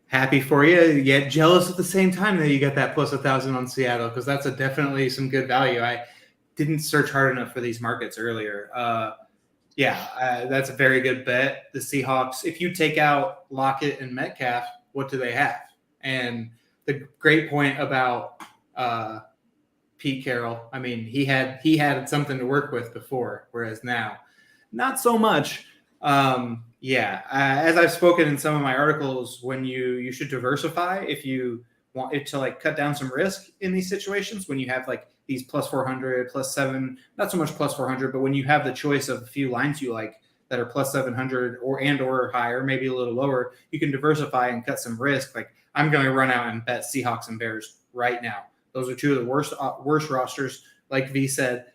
happy for you, yet jealous at the same time that you got that plus 1,000 on Seattle, because that's definitely some good value. I didn't search hard enough for these markets earlier. Yeah, that's a very good bet. The Seahawks, if you take out Lockett and Metcalf, what do they have? And the great point about Pete Carroll, I mean, he had something to work with before, whereas now, not so much. As I've spoken in some of my articles, when you should diversify if you want it to like cut down some risk in these situations. When you have like these plus 400, plus 7, not so much plus 400, but when you have the choice of a few lines you like that are plus 700 or higher, maybe a little lower, you can diversify and cut some risk. Like I'm going to run out and bet Seahawks and Bears right now. Those are two of the worst rosters. Like V said,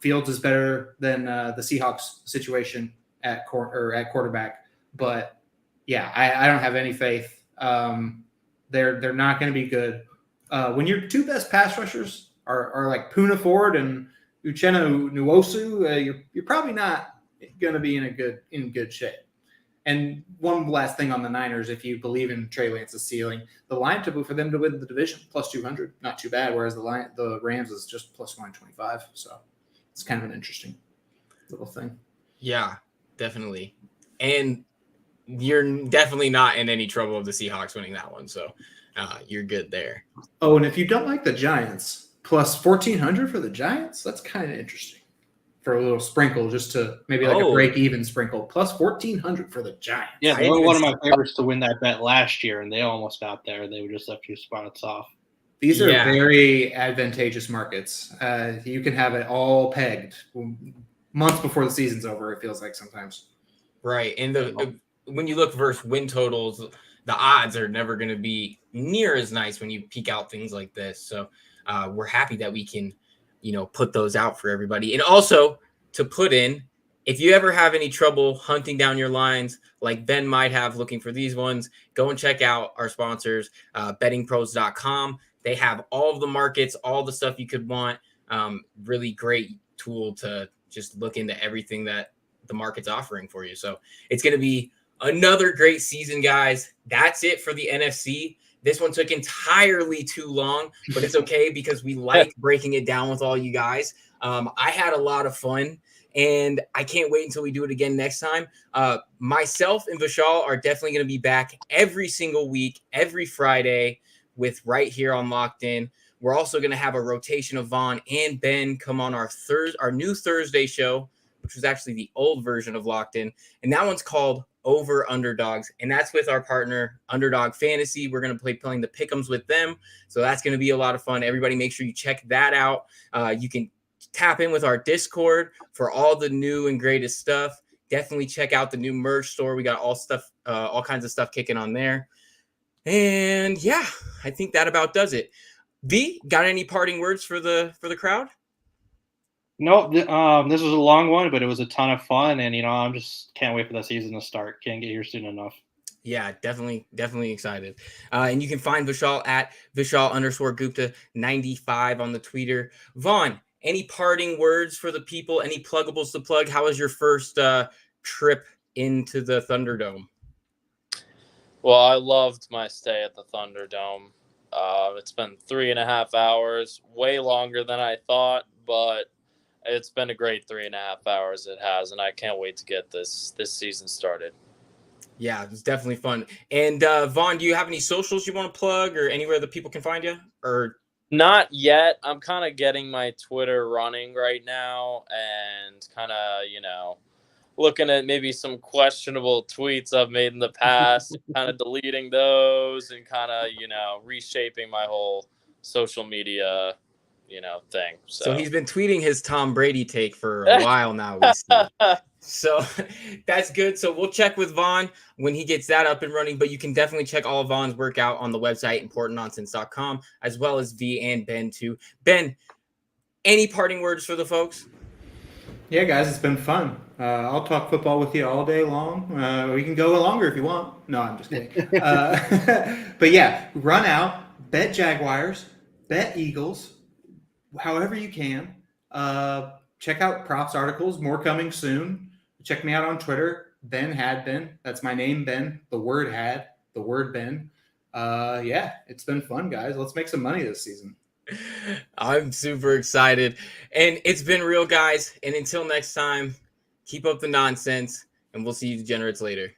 Fields is better than the Seahawks situation at quarterback. But yeah, I don't have any faith. They're not going to be good. When your two best pass rushers are like Poona Ford and Uchenna Nwosu, you're probably not going to be in good shape. And one last thing on the Niners, if you believe in Trey Lance's ceiling, the line took for them to win the division plus 200, not too bad. Whereas the Rams is just plus 125. So it's kind of an interesting little thing. Yeah, definitely. And you're definitely not in any trouble of the Seahawks winning that one. So you're good there. Oh, and if you don't like the Giants, plus 1,400 for the Giants, that's kind of interesting. For a little sprinkle, just to maybe like a break-even sprinkle, plus 1,400 for the Giants. Yeah, they were one of my favorites to win that bet last year, and they almost got there. They were just a few spots off. These are very advantageous markets. You can have it all pegged months before the season's over, it feels like sometimes. Right, and when you look versus win totals, the odds are never going to be near as nice when you peek out things like this. So we're happy that we can put those out for everybody. And also to put in, if you ever have any trouble hunting down your lines, like Ben might have looking for these ones, go and check out our sponsors, bettingpros.com. They have all of the markets, all the stuff you could want. Really great tool to just look into everything that the market's offering for you. So it's going to be another great season, guys. That's it for the NFC. This one took entirely too long, but it's okay because we like breaking it down with all you guys. I had a lot of fun, and I can't wait until we do it again next time. Myself and Vishaal are definitely going to be back every single week, every Friday, with right here on Locked In. We're also going to have a rotation of Vaughan and Ben come on our new Thursday show, which was actually the old version of Locked In, and that one's called Over Underdogs, and that's with our partner Underdog Fantasy. We're going to be playing the pick'ems with them, so that's going to be a lot of fun. Everybody make sure you check that out. You can tap in with our Discord for all the new and greatest stuff. Definitely check out the new merch store. We got all kinds of stuff kicking on there. And yeah, I think that about does it. V, got any parting words for the crowd? No, this was a long one, but it was a ton of fun, and I'm just can't wait for the season to start. Can't get here soon enough. Yeah, definitely excited. And you can find Vishaal at Vishaal_Gupta 95 on the Twitter. Vaughan, any parting words for the people? Any pluggables to plug? How was your first trip into the Thunderdome? Well, I loved my stay at the Thunderdome. It's been 3.5 hours, way longer than I thought, but it's been a great 3.5 hours. It has, and I can't wait to get this season started. Yeah, it was definitely fun. And Vaughan, do you have any socials you want to plug or anywhere that people can find you? Or not yet. I'm kind of getting my Twitter running right now and kind of, looking at maybe some questionable tweets I've made in the past, kind of deleting those and kind of, reshaping my whole social media thing. So he's been tweeting his Tom Brady take for a while now. We see. So that's good. So we'll check with Vaughan when he gets that up and running, but you can definitely check all of Vaughan's work out on the website, importantnonsense.com, as well as V and Ben too. Ben, any parting words for the folks? Yeah, guys, it's been fun. I'll talk football with you all day long. We can go longer if you want. No, I'm just kidding. But yeah, run out, bet Jaguars, bet Eagles, however you can. Check out props articles, more coming soon. Check me out on Twitter, Ben Had Been. That's my name, Ben. The word had, the word Ben. Yeah, it's been fun, guys. Let's make some money this season. I'm super excited. And it's been real, guys. And until next time, Keep up the nonsense, and we'll see you degenerates later.